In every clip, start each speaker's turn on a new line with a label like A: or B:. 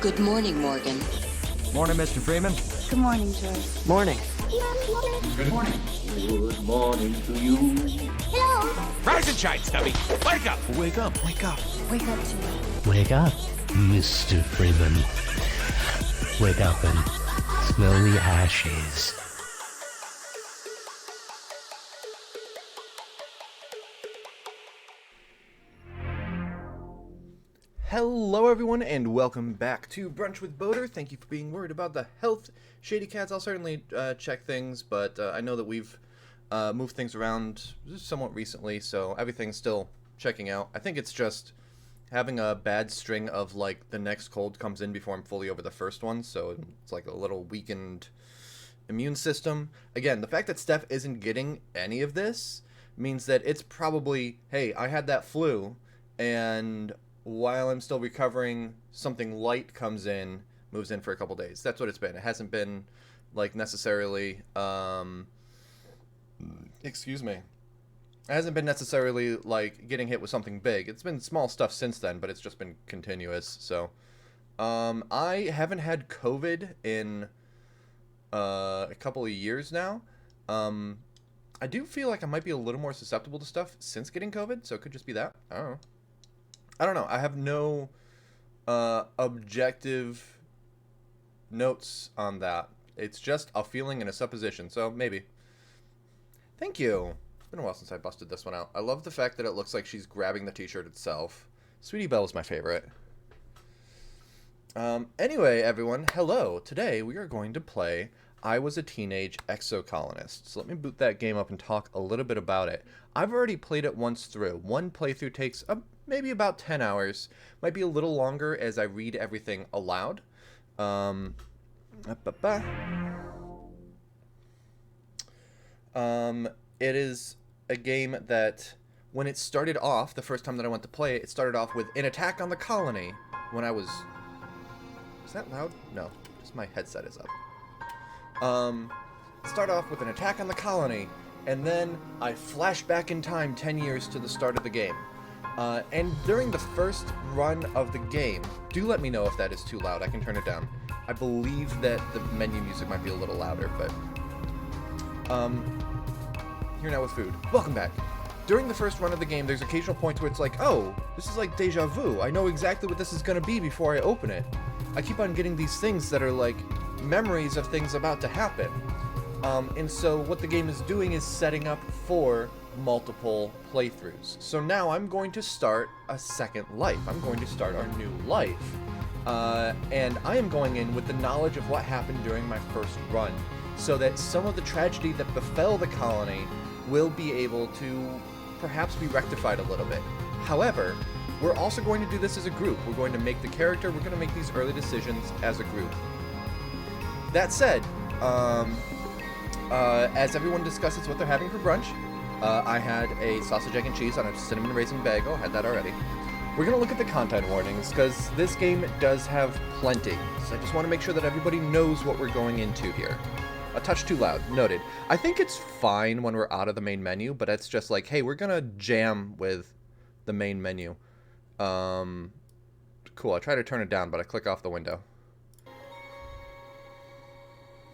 A: Good morning, Morgan.
B: Morning, Mr. Freeman.
C: Good morning, Joyce.
D: Morning.
B: Good morning.
E: Good morning to you.
C: Hello.
F: Rise and shine, Stubby. Wake up.
B: Wake up. Wake up.
C: Wake up to me.
D: Wake up, Mr. Freeman. Wake up and smell the ashes.
G: Hello everyone, and welcome back to Brunch with Boater. Thank you for being worried about the health. Shady Cats, I'll certainly check things, but I know that we've moved things around somewhat recently, so everything's still checking out. I think it's just having a bad string of, like, the next cold comes in before I'm fully over the first one, so it's like a little weakened immune system. Again, the fact that Steph isn't getting any of this means that it's probably, hey, I had that flu, and while I'm still recovering, something light comes in, moves in for a couple days. That's what it's been. It hasn't been, like, necessarily, excuse me. It hasn't been necessarily, like, getting hit with something big. It's been small stuff since then, but it's just been continuous, so. I haven't had COVID in, a couple of years now. I do feel like I might be a little more susceptible to stuff since getting COVID, so it could just be that. I don't know. I have no objective notes on that. It's just a feeling and a supposition, so maybe. Thank you. It's been a while since I busted this one out. I love the fact that it looks like she's grabbing the t-shirt itself. Sweetie Belle is my favorite. Anyway, everyone, hello. Today we are going to play I Was a Teenage Exocolonist. So let me boot that game up and talk a little bit about it. I've already played it once through. One playthrough takes maybe about 10 hours. Might be a little longer as I read everything aloud. It is a game that, when it started off, the first time that I went to play it, it started off with an attack on the colony when I was... Is that loud? No, just my headset is up. Start off with an attack on the colony, and then I flash back in time 10 years to the start of the game. And during the first run of the game, do let me know if that is too loud. I can turn it down. I believe that the menu music might be a little louder, but... Here now with food. Welcome back. During the first run of the game, there's occasional points where it's like, oh, this is like deja vu. I know exactly what this is going to be before I open it. I keep on getting these things that are like memories of things about to happen. And so what the game is doing is setting up for multiple playthroughs. So now I'm going to start a second life. I'm going to start our new life. And I am going in with the knowledge of what happened during my first run, so that some of the tragedy that befell the colony will be able to perhaps be rectified a little bit. However, we're also going to do this as a group. We're going to make the character, we're going to make these early decisions as a group. That said, as everyone discusses what they're having for brunch, I had a sausage, egg, and cheese on a cinnamon raisin bagel. Had that already. We're going to look at the content warnings, because this game does have plenty. So I just want to make sure that everybody knows what we're going into here. A touch too loud. Noted. I think it's fine when we're out of the main menu, but it's just like, hey, we're going to jam with the main menu. Cool. I try to turn it down, but I click off the window.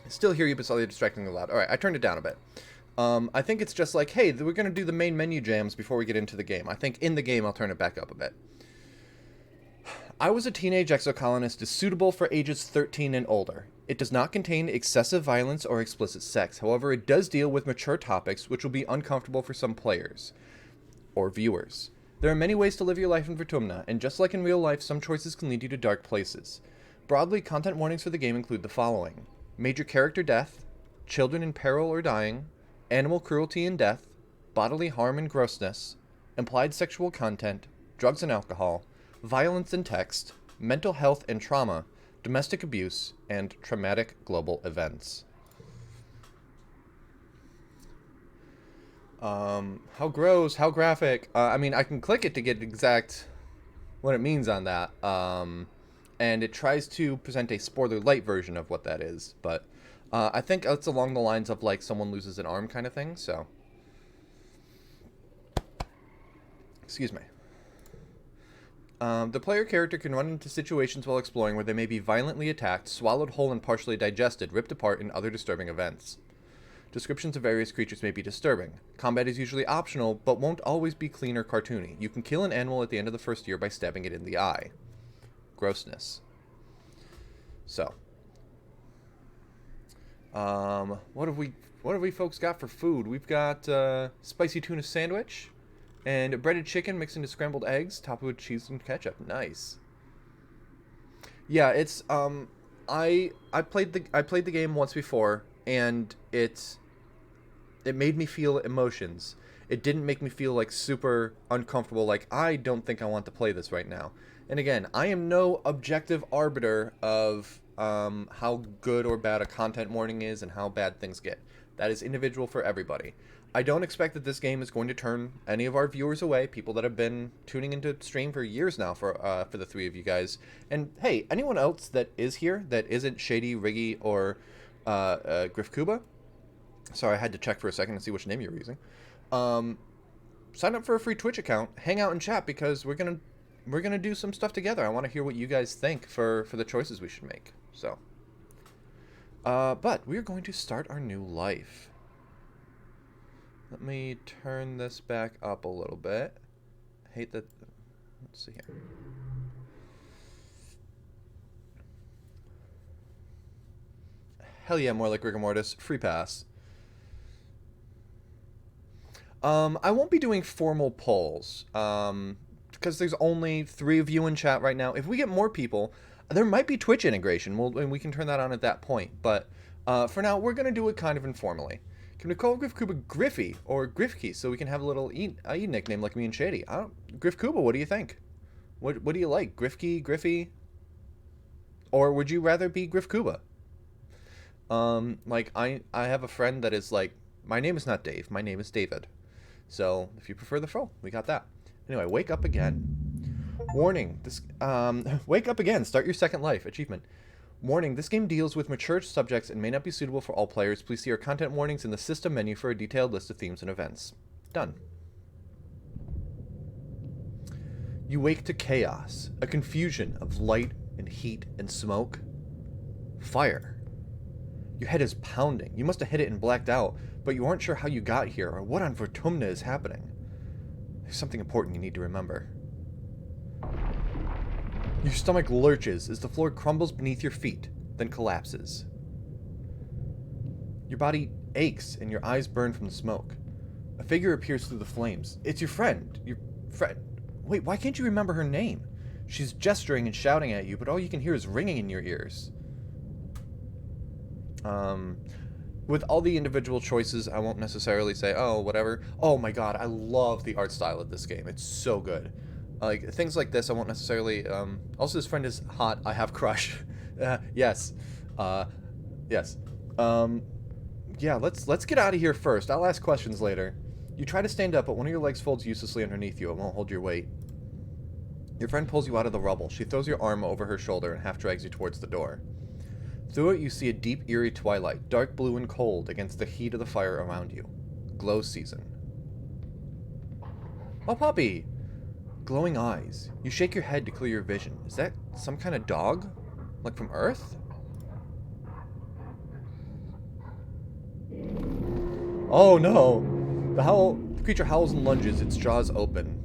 G: I still hear you, but slightly distractingly loud. Alright, I turned it down a bit. I think it's just like, hey, we're going to do the main menu jams before we get into the game. I think in the game I'll turn it back up a bit. I Was a Teenage Exocolonist is suitable for ages 13 and older. It does not contain excessive violence or explicit sex. However, it does deal with mature topics which will be uncomfortable for some players or viewers. There are many ways to live your life in Vertumnan, and just like in real life, some choices can lead you to dark places. Broadly, content warnings for the game include the following: major character death, children in peril or dying, animal cruelty and death, bodily harm and grossness, implied sexual content, drugs and alcohol, violence and text, mental health and trauma, domestic abuse, and traumatic global events. How gross, how graphic. I mean, I can click it to get exact what it means on that. And it tries to present a spoiler light version of what that is, but I think it's along the lines of like someone loses an arm kind of thing, so. Excuse me. The player character can run into situations while exploring where they may be violently attacked, swallowed whole and partially digested, ripped apart, and other disturbing events. Descriptions of various creatures may be disturbing. Combat is usually optional, but won't always be clean or cartoony. You can kill an animal at the end of the first year by stabbing it in the eye. Grossness. So. What have we folks got for food? We've got spicy tuna sandwich and breaded chicken mixed into scrambled eggs, topped with cheese and ketchup. Nice. Yeah, it's I played the game once before, and it made me feel emotions. It didn't make me feel like super uncomfortable, like I don't think I want to play this right now. And again, I am no objective arbiter of how good or bad a content warning is and how bad things get. That is individual for everybody. I don't expect that this game is going to turn any of our viewers away, people that have been tuning into stream for years now for the three of you guys. And hey, anyone else that is here that isn't Shady, Riggy, or Griff Kuba, sorry, I had to check for a second to see which name you were using. Sign up for a free Twitch account, hang out and chat, because we're gonna do some stuff together. I want to hear what you guys think for the choices we should make. So, but we're going to start our new life. Let me turn this back up a little bit. I hate that. Let's see here. Hell yeah, more like rigor mortis. Free pass. I won't be doing formal polls, because there's only 3 of you in chat right now. If we get more people, there might be Twitch integration, and we can turn that on at that point. But for now, we're going to do it kind of informally. Can we call Griff Kuba Griffy or Griffkey so we can have a little E nickname like me and Shady? Griff Kuba, what do you think? What do you like? Griffkey, Griffy? Or would you rather be Griff Kuba? Like, I have a friend that is like, my name is not Dave, my name is David. So, if you prefer the fro, we got that. Anyway, wake up again. Warning, this, wake up again, start your second life, achievement. Warning, this game deals with mature subjects and may not be suitable for all players. Please see our content warnings in the system menu for a detailed list of themes and events. Done. You wake to chaos, a confusion of light and heat and smoke. Fire. Your head is pounding. You must have hit it and blacked out, but you aren't sure how you got here or what on Vertumnan is happening. There's something important you need to remember. Your stomach lurches as the floor crumbles beneath your feet, then collapses. Your body aches and your eyes burn from the smoke. A figure appears through the flames. It's your friend. Your friend. Wait, why can't you remember her name? She's gesturing and shouting at you, but all you can hear is ringing in your ears. With all the individual choices, I won't necessarily say, oh, whatever. Oh my god, I love the art style of this game. It's so good. Like, things like this, I won't necessarily, also, this friend is hot. I have crush. Yes. Yes. Yeah, let's get out of here first. I'll ask questions later. You try to stand up, but one of your legs folds uselessly underneath you. It won't hold your weight. Your friend pulls you out of the rubble. She throws your arm over her shoulder and half drags you towards the door. Through it, you see a deep, eerie twilight, dark blue and cold against the heat of the fire around you. Glow season. Oh, puppy! Glowing eyes. You shake your head to clear your vision. Is that some kind of dog? Like from Earth? Oh no! The creature howls and lunges, its jaws open.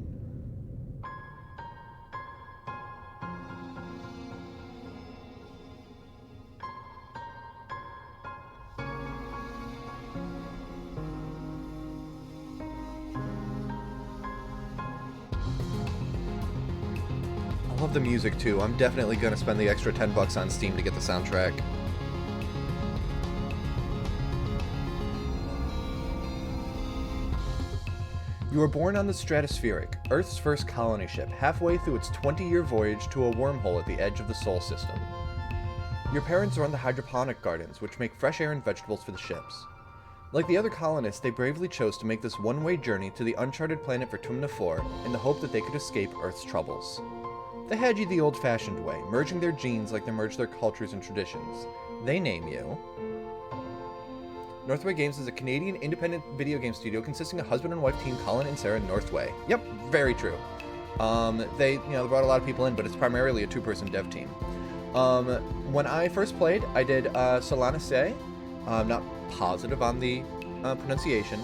G: I love the music too. I'm definitely gonna spend the extra $10 on Steam to get the soundtrack. You were born on the Stratospheric, Earth's first colony ship, halfway through its 20-year voyage to a wormhole at the edge of the Sol system. Your parents run the hydroponic gardens, which make fresh air and vegetables for the ships. Like the other colonists, they bravely chose to make this one-way journey to the uncharted planet Vertumnan 4 in the hope that they could escape Earth's troubles. They had you the old-fashioned way, merging their genes like they merged their cultures and traditions. They name you... Northway Games is a Canadian independent video game studio consisting of husband and wife team Colin and Sarah Northway. Yep, very true. They brought a lot of people in, but it's primarily a 2-person dev team. When I first played, I did Solana Se. I'm not positive on the pronunciation.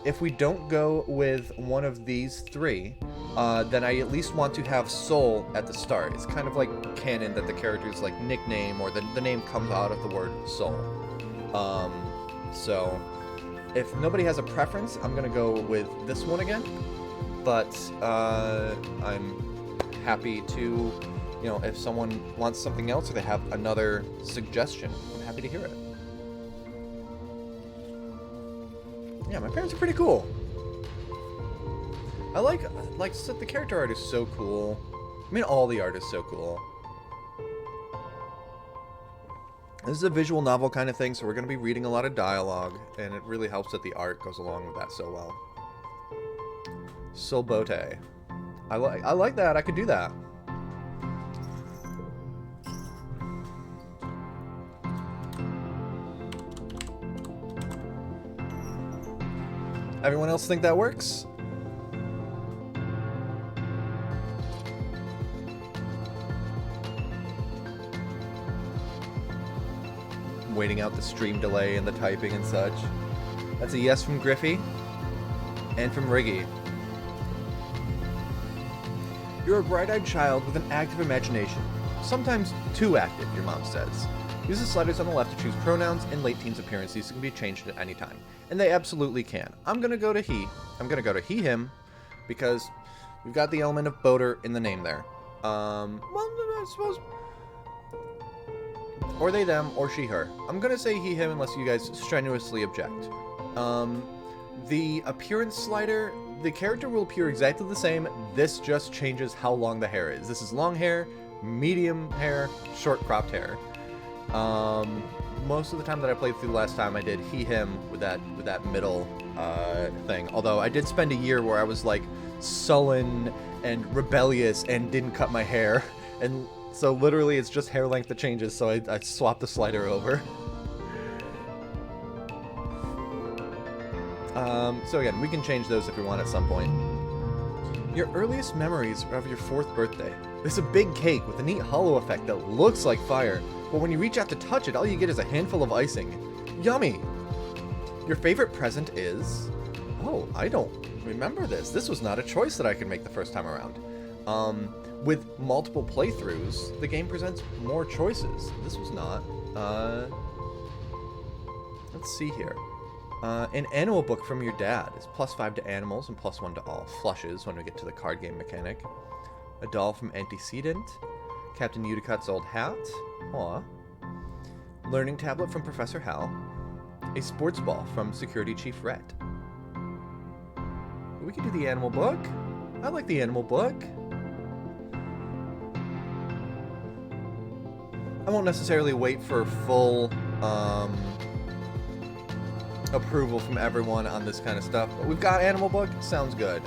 G: If we don't go with one of these 3, then I at least want to have Soul at the start. It's kind of like canon that the character's like nickname or the name comes out of the word Soul. So if nobody has a preference, I'm gonna go with this one again. But I'm happy to, if someone wants something else or they have another suggestion, I'm happy to hear it. Yeah, my parents are pretty cool. I like the character art is so cool. I mean, all the art is so cool. This is a visual novel kind of thing, so we're going to be reading a lot of dialogue, and it really helps that the art goes along with that so well. Solbote. I like that. I could do that. Everyone else think that works? I'm waiting out the stream delay and the typing and such. That's a yes from Griffey and from Riggy. You're a bright-eyed child with an active imagination. Sometimes too active, your mom says. Use the sliders on the left to choose pronouns and late teens appearances that can be changed at any time. And they absolutely can. I'm going to go to he. I'm going to go to he, him, because we've got the element of boater in the name there. Well, I suppose... Or they, them, or she, her. I'm going to say he, him, unless you guys strenuously object. The appearance slider, the character will appear exactly the same. This just changes how long the hair is. This is long hair, medium hair, short cropped hair. Most of the time that I played through the last time, I did he, him with that middle thing. Although I did spend a year where I was like sullen and rebellious and didn't cut my hair, and so literally it's just hair length that changes. So I swapped the slider over. So again, we can change those if we want at some point. Your earliest memories are of your 4th birthday. There's a big cake with a neat hollow effect that looks like fire, but when you reach out to touch it, all you get is a handful of icing. Yummy! Your favorite present is... Oh, I don't remember this. This was not a choice that I could make the first time around. With multiple playthroughs, the game presents more choices. This was not. Let's see here. An animal book from your dad is +5 to animals and +1 to all flushes when we get to the card game mechanic. A doll from Antecedent. Captain Udicot's old hat. Aw. Learning tablet from Professor Hal. A sports ball from Security Chief Rhett. We could do the animal book. I like the animal book. I won't necessarily wait for full approval from everyone on this kind of stuff, but we've got animal book. Sounds good.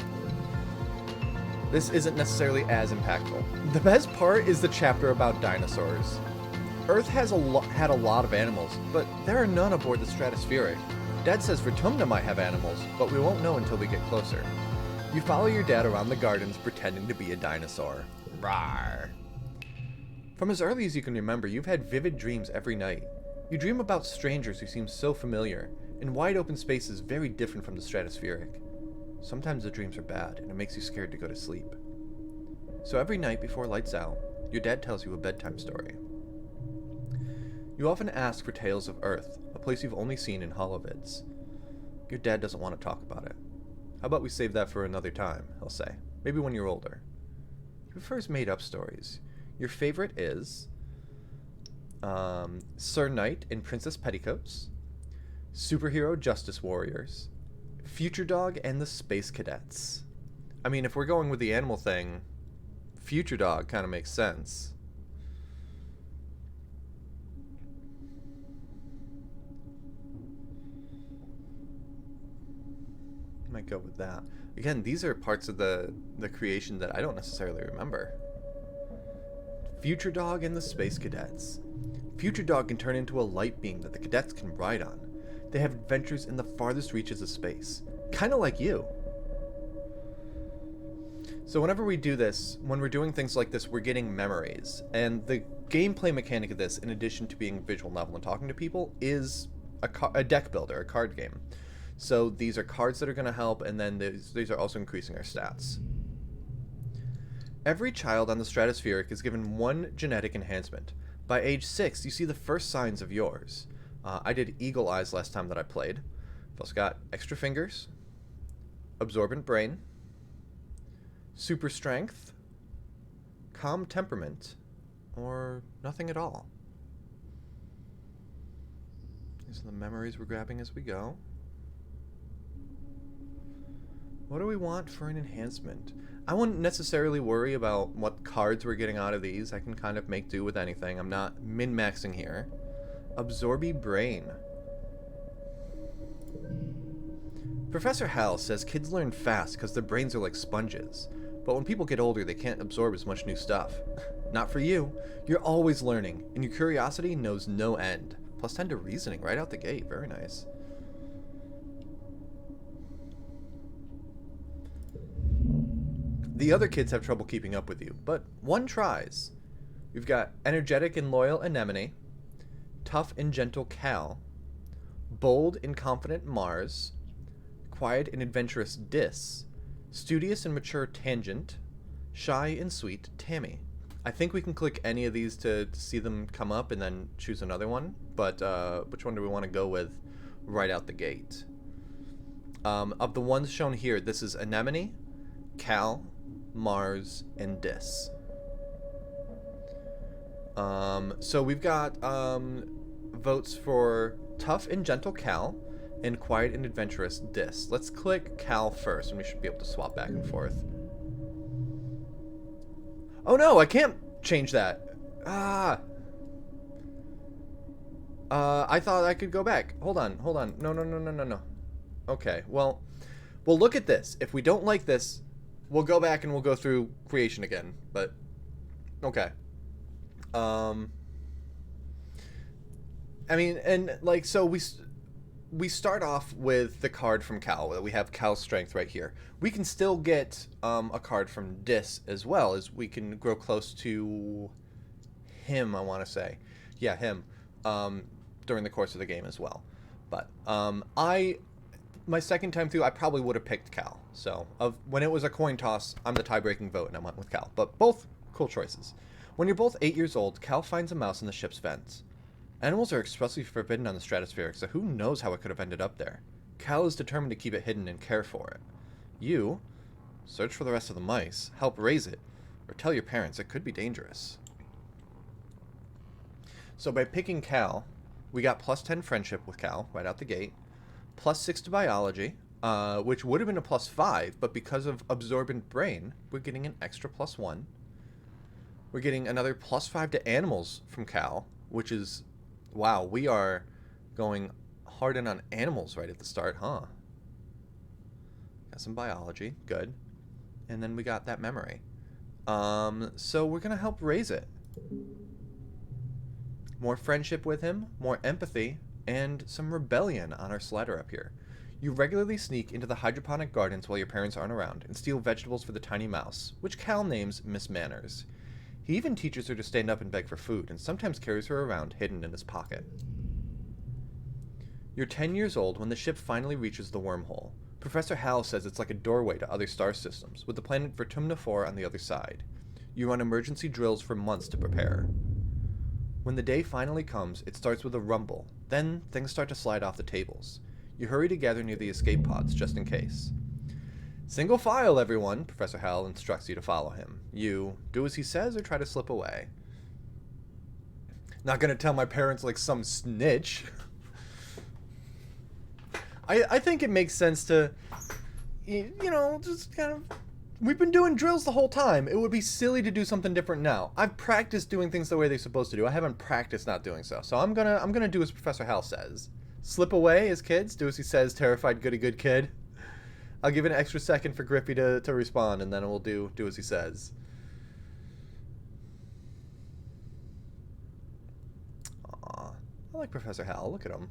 G: This isn't necessarily as impactful. The best part is the chapter about dinosaurs. Earth has had a lot of animals, but there are none aboard the Stratospheric. Dad says Vertumnan might have animals, but we won't know until we get closer. You follow your dad around the gardens pretending to be a dinosaur. Rawr. From as early as you can remember, you've had vivid dreams every night. You dream about strangers who seem so familiar, in wide open spaces very different from the Stratospheric. Sometimes the dreams are bad, and it makes you scared to go to sleep. So every night before lights out, your dad tells you a bedtime story. You often ask for tales of Earth, a place you've only seen in holovids. Your dad doesn't want to talk about it. How about we save that for another time, he'll say. Maybe when you're older. He prefers made-up stories. Your favorite is Sir Knight in Princess Petticoats, Superhero Justice Warriors, Future Dog and the Space Cadets. I mean, if we're going with the animal thing, Future Dog kind of makes sense. Might go with that. Again, these are parts of the creation that I don't necessarily remember. Future Dog and the Space Cadets. Future Dog can turn into a light beam that the cadets can ride on. They have adventures in the farthest reaches of space. Kinda like you. So whenever we do this, when we're doing things like this, we're getting memories. And the gameplay mechanic of this, in addition to being visual novel and talking to people, is a deck builder, a card game. So these are cards that are going to help, and then these are also increasing our stats. Every child on the stratospheric is given one genetic enhancement. By age 6, you see the first signs of yours. I did Eagle Eyes last time that I played. I've also got extra fingers, absorbent brain, super strength, calm temperament, or nothing at all. These are the memories we're grabbing as we go. What do we want for an enhancement? I wouldn't necessarily worry about what cards we're getting out of these. I can kind of make do with anything. I'm not min-maxing here. Absorby brain. Professor Hal says kids learn fast because their brains are like sponges. But when people get older, they can't absorb as much new stuff. Not for you. You're always learning, and your curiosity knows no end. Plus 10 to reasoning right out the gate. Very nice. The other kids have trouble keeping up with you, but one tries. We've got energetic and loyal Anemone, tough and gentle Cal, bold and confident Mars, quiet and adventurous Dis, studious and mature Tangent, shy and sweet Tammy. I think we can click any of these to see them come up and then choose another one, but which one do we want to go with right out the gate? Of the ones shown here, this is Anemone, Cal, Mars, and Dis. So we've got votes for tough and gentle Cal and quiet and adventurous Dis. Let's click Cal first, and we should be able to swap back and forth. Oh no, I can't change that. I thought I could go back. Hold on. No. Okay, well, look at this. If we don't like this, we'll go back and we'll go through creation again, but okay. I mean, and like, so we start off with the card from Cal. We have Cal's strength right here. We can still get a card from Dis as well, as we can grow close to him, I want to say. Yeah, him, during the course of the game as well. But my second time through, I probably would have picked Cal. So when it was a coin toss, I'm the tie-breaking vote, and I went with Cal. But both cool choices. When you're both 8 years old, Cal finds a mouse in the ship's vents. Animals are expressly forbidden on the stratospheric, so who knows how it could have ended up there. Cal is determined to keep it hidden and care for it. You search for the rest of the mice, help raise it, or tell your parents it could be dangerous. So by picking Cal, we got plus 10 friendship with Cal right out the gate, plus 6 to biology, which would have been a plus 5, but because of absorbent brain, we're getting an extra plus 1. We're getting another plus 5 to animals from Cal, which is, wow, we are going hard in on animals right at the start, huh? Got some biology, good. And then we got that memory. So we're gonna help raise it. More friendship with him, more empathy, and some rebellion on our slider up here. You regularly sneak into the hydroponic gardens while your parents aren't around and steal vegetables for the tiny mouse, which Cal names Miss Manners. He even teaches her to stand up and beg for food, and sometimes carries her around hidden in his pocket. You're 10 years old when the ship finally reaches the wormhole. Professor Hal says it's like a doorway to other star systems, with the planet Vertumnan 4 on the other side. You run emergency drills for months to prepare. When the day finally comes, it starts with a rumble. Then, things start to slide off the tables. You hurry to gather near the escape pods, just in case. Single file, everyone, Professor Hal instructs you to follow him. You do as he says or try to slip away. Not gonna tell my parents like some snitch. I think it makes sense to, you know, just kind of... We've been doing drills the whole time. It would be silly to do something different now. I've practiced doing things the way they're supposed to do. I haven't practiced not doing so. So I'm gonna do as Professor Hal says. Slip away as kids, do as he says, terrified goody good kid. I'll give it an extra second for Griffey to respond, and then we'll do as he says. Aw, I like Professor Hal. Look at him.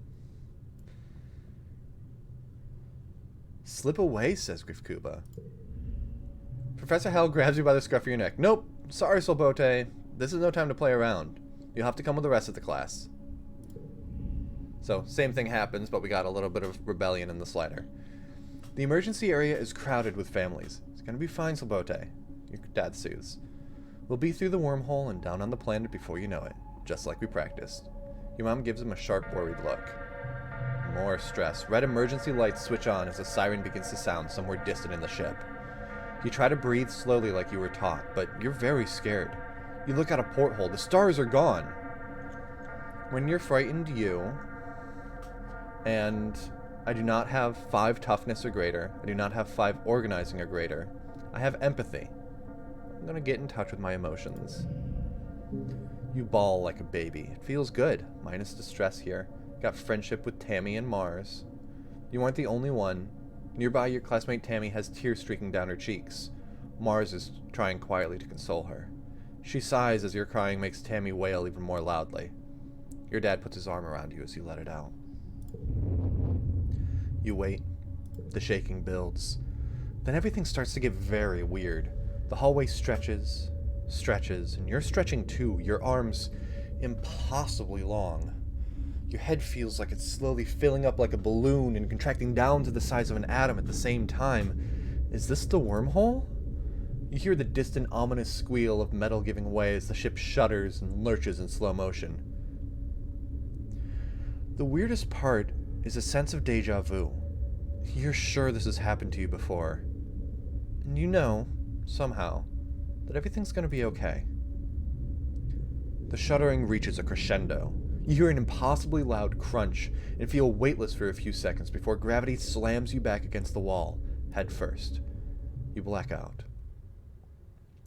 G: Slip away, says Griff Kuba. Professor Hal grabs you by the scruff of your neck. Nope. Sorry, Solbote. This is no time to play around. You'll have to come with the rest of the class. So, same thing happens, but we got a little bit of rebellion in the slider. The emergency area is crowded with families. It's gonna be fine, Solbote. Your dad soothes. We'll be through the wormhole and down on the planet before you know it, just like we practiced. Your mom gives him a sharp, worried look. More stress. Red emergency lights switch on as a siren begins to sound somewhere distant in the ship. You try to breathe slowly like you were taught, but you're very scared. You look out a porthole. The stars are gone. When you're frightened, and I do not have 5 toughness or greater. I do not have 5 organizing or greater. I have empathy. I'm gonna get in touch with my emotions. You bawl like a baby. It feels good, minus distress here. Got friendship with Tammy and Mars. You aren't the only one. Nearby, your classmate Tammy has tears streaking down her cheeks. Mars is trying quietly to console her. She sighs as your crying makes Tammy wail even more loudly. Your dad puts his arm around you as you let it out. You wait. The shaking builds. Then everything starts to get very weird. The hallway stretches, and you're stretching too, your arms impossibly long. Your head feels like it's slowly filling up like a balloon and contracting down to the size of an atom at the same time. Is this the wormhole? You hear the distant, ominous squeal of metal giving way as the ship shudders and lurches in slow motion. The weirdest part is a sense of deja vu. You're sure this has happened to you before. And you know, somehow, that everything's gonna be okay. The shuddering reaches a crescendo. You hear an impossibly loud crunch and feel weightless for a few seconds before gravity slams you back against the wall, head first. You black out.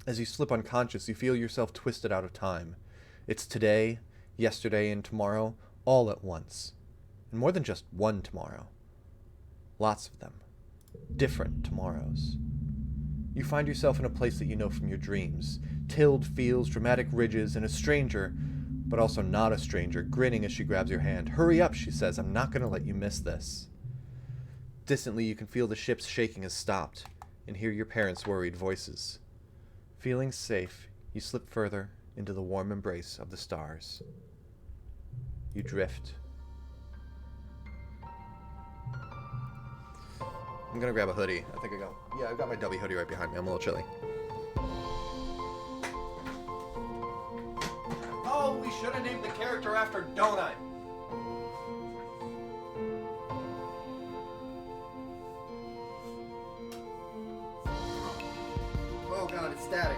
G: As you slip unconscious, you feel yourself twisted out of time. It's today, yesterday, and tomorrow, all at once. And more than just one tomorrow. Lots of them. Different tomorrows. You find yourself in a place that you know from your dreams. Tilled fields, dramatic ridges, and a stranger, but also not a stranger, grinning as she grabs your hand. Hurry up, she says. I'm not going to let you miss this. Distantly, you can feel the ship's shaking has stopped, and hear your parents' worried voices. Feeling safe, you slip further into the warm embrace of the stars. You drift. I'm gonna grab a hoodie. I've got my W hoodie right behind me. I'm a little chilly. Oh, we should have named the character after Donut. Oh god, it's static.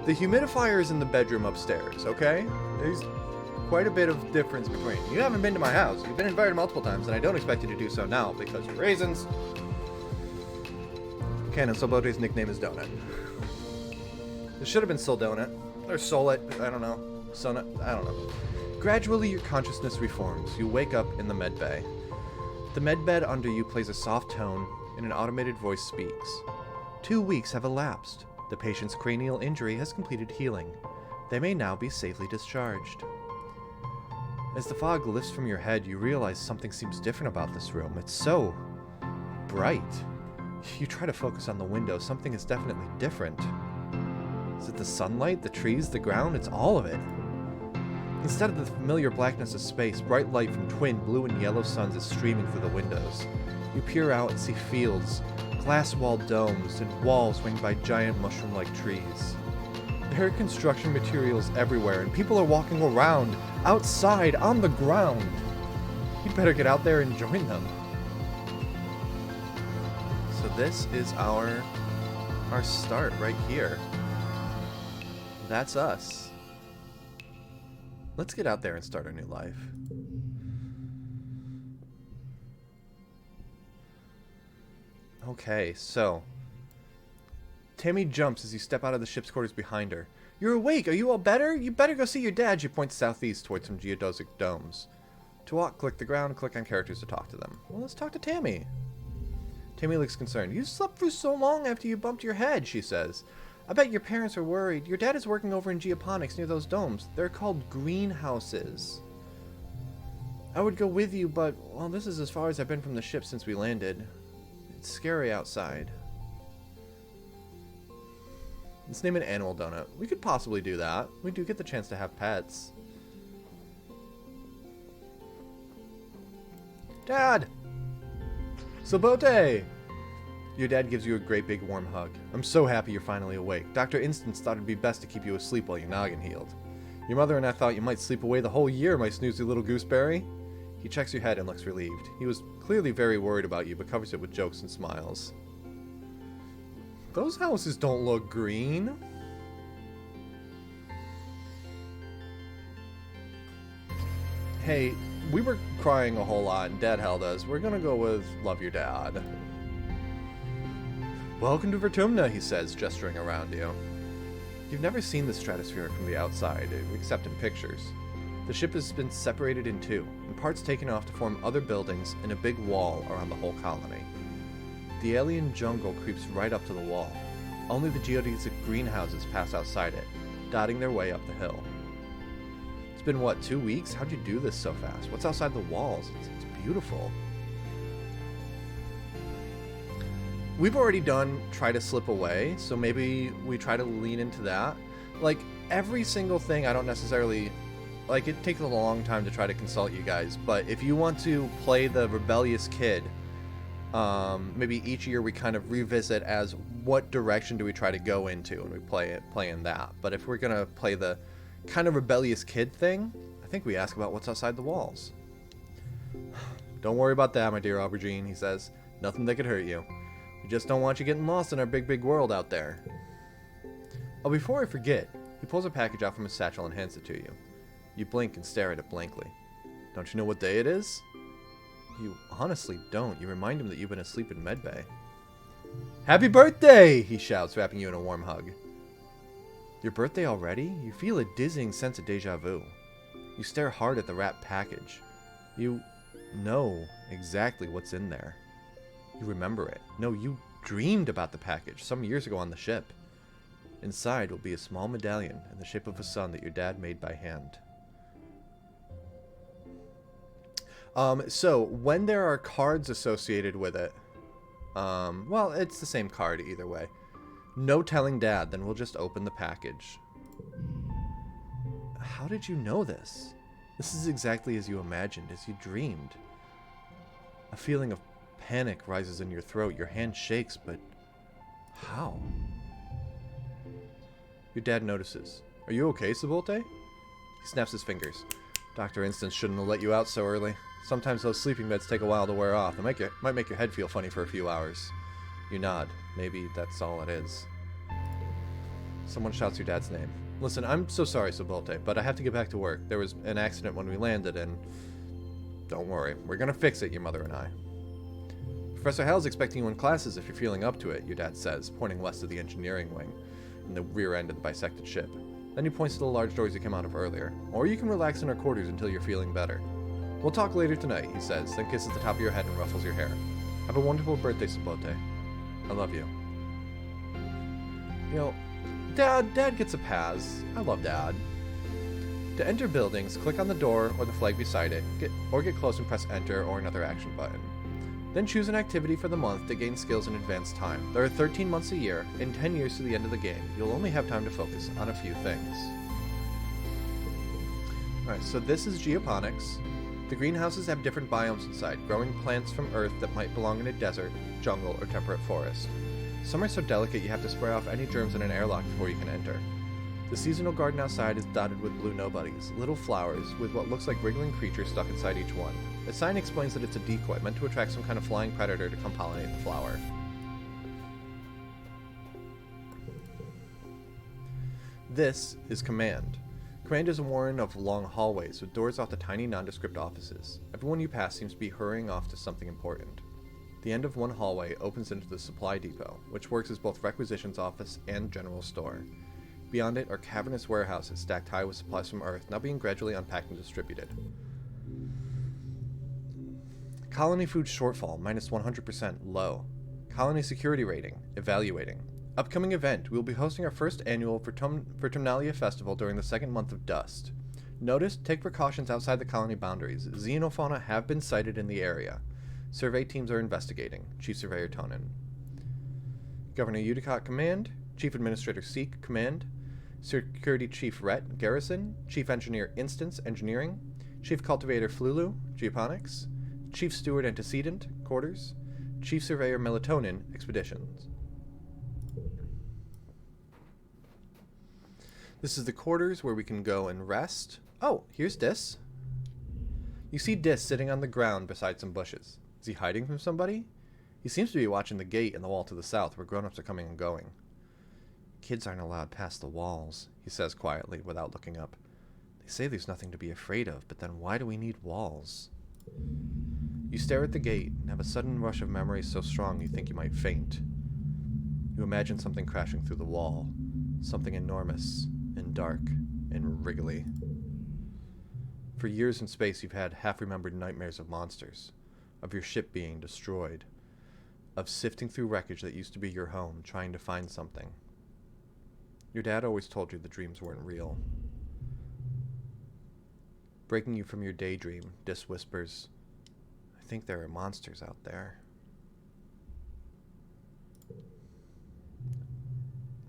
G: The humidifier is in the bedroom upstairs, okay? There's quite a bit of difference between. You haven't been to my house. You've been invited multiple times, and I don't expect you to do so now because of reasons. Canon Solbote's nickname is Donut. This should have been Soul Donut. Or Solit, I don't know. Sonut, I don't know. Gradually, your consciousness reforms. You wake up in the med bay. The med bed under you plays a soft tone, and an automated voice speaks. 2 weeks have elapsed. The patient's cranial injury has completed healing. They may now be safely discharged. As the fog lifts from your head, you realize something seems different about this room. It's so bright. You try to focus on the window. Something is definitely different. Is it the sunlight, the trees, the ground? It's all of it. Instead of the familiar blackness of space, bright light from twin blue and yellow suns is streaming through the windows. You peer out and see fields, glass-walled domes, and walls ringed by giant mushroom-like trees. There are construction materials everywhere, and people are walking around, outside, on the ground. You'd better get out there and join them. So this is our start right here. That's us. Let's get out there and start our new life. Okay, so Tammy jumps as you step out of the ship's quarters behind her. You're awake! Are you all better? You better go see your dad! She points southeast towards some geodesic domes. To walk, click the ground, click on characters to talk to them. Well, let's talk to Tammy. Tammy looks concerned. You slept for so long after you bumped your head, she says. I bet your parents are worried. Your dad is working over in geoponics near those domes. They're called greenhouses. I would go with you, but, well, this is as far as I've been from the ship since we landed. It's scary outside. Let's name an animal donut. We could possibly do that. We do get the chance to have pets. Dad! Sabote! Your dad gives you a great big warm hug. I'm so happy you're finally awake. Dr. Instance thought it'd be best to keep you asleep while your noggin healed. Your mother and I thought you might sleep away the whole year, my snoozy little gooseberry. He checks your head and looks relieved. He was clearly very worried about you, but covers it with jokes and smiles. Those houses don't look green. Hey, we were crying a whole lot and Dad held us. We're gonna go with love your dad. Welcome to Vertumnan, he says, gesturing around you. You've never seen the stratosphere from the outside, except in pictures. The ship has been separated in two, and parts taken off to form other buildings and a big wall around the whole colony. The alien jungle creeps right up to the wall. Only the geodesic greenhouses pass outside it, dotting their way up the hill. It's been, what, 2 weeks? How'd you do this so fast? What's outside the walls? It's beautiful. We've already done Try to Slip Away, so maybe we try to lean into that. Like, every single thing I don't necessarily... Like, it takes a long time to try to consult you guys, but if you want to play the rebellious kid, maybe each year we kind of revisit as what direction do we try to go into, and we play in that. But if we're going to play the kind of rebellious kid thing, I think we ask about what's outside the walls. Don't worry about that, my dear Aubergine, he says. Nothing that could hurt you. We just don't want you getting lost in our big, big world out there. Oh, before I forget, he pulls a package out from his satchel and hands it to you. You blink and stare at it blankly. Don't you know what day it is? You honestly don't. You remind him that you've been asleep in medbay. Happy birthday! He shouts, wrapping you in a warm hug. Your birthday already? You feel a dizzying sense of deja vu. You stare hard at the wrapped package. You know exactly what's in there. You remember it. No, you dreamed about the package some years ago on the ship. Inside will be a small medallion in the shape of a sun that your dad made by hand. So when there are cards associated with it, well, it's the same card either way. No telling Dad, then we'll just open the package. How did you know this? This is exactly as you imagined, as you dreamed. A feeling of panic rises in your throat. Your hand shakes, but how? Your dad notices. Are you okay, Sabote? He snaps his fingers. Dr. Instance shouldn't have let you out so early. Sometimes those sleeping meds take a while to wear off. It might make your head feel funny for a few hours. You nod. Maybe that's all it is. Someone shouts your dad's name. Listen, I'm so sorry, Sabote, but I have to get back to work. There was an accident when we landed, and... Don't worry. We're gonna fix it, your mother and I. Professor Hell's expecting you in classes if you're feeling up to it, your dad says, pointing west to the engineering wing, in the rear end of the bisected ship. Then he points to the large doors you came out of earlier. Or you can relax in our quarters until you're feeling better. We'll talk later tonight, he says, then kisses the top of your head and ruffles your hair. Have a wonderful birthday, Sabote. I love you. You know, Dad gets a pass. I love Dad. To enter buildings, click on the door or the flag beside it, get close and press enter or another action button. Then choose an activity for the month to gain skills in advanced time. There are 13 months a year. In 10 years to the end of the game, you'll only have time to focus on a few things. Alright, so this is geoponics. The greenhouses have different biomes inside, growing plants from Earth that might belong in a desert, jungle, or temperate forest. Some are so delicate you have to spray off any germs in an airlock before you can enter. The seasonal garden outside is dotted with blue nobodies, little flowers with what looks like wriggling creatures stuck inside each one. The sign explains that it's a decoy, meant to attract some kind of flying predator to come pollinate the flower. This is Command. Command is a warren of long hallways with doors off to tiny nondescript offices. Everyone you pass seems to be hurrying off to something important. The end of one hallway opens into the supply depot, which works as both requisitions office and general store. Beyond it are cavernous warehouses stacked high with supplies from Earth, now being gradually unpacked and distributed. Colony food shortfall, minus 100%, low. Colony security rating, evaluating. Upcoming event, we will be hosting our first annual Vertumnalia festival during the second month of dust. Notice, take precautions outside the colony boundaries. Xenofauna have been sighted in the area. Survey teams are investigating. Chief Surveyor Tonin. Governor Udicott Command. Chief Administrator Seek Command. Security Chief Rhett Garrison. Chief Engineer Instance Engineering. Chief Cultivator Flulu Geoponics. Chief Steward Antecedent Quarters. Chief Surveyor Melatonin Expeditions. This is the quarters where we can go and rest. Oh, here's Dis. You see Dis sitting on the ground beside some bushes. Is he hiding from somebody? He seems to be watching the gate in the wall to the south where grown-ups are coming and going. Kids aren't allowed past the walls, he says quietly without looking up. They say there's nothing to be afraid of, but then why do we need walls? You stare at the gate and have a sudden rush of memories so strong you think you might faint. You imagine something crashing through the wall. Something enormous and dark and wriggly. For years in space you've had half-remembered nightmares of monsters, of your ship being destroyed, of sifting through wreckage that used to be your home, trying to find something. Your dad always told you the dreams weren't real. Breaking you from your daydream, Dis whispers, I think there are monsters out there.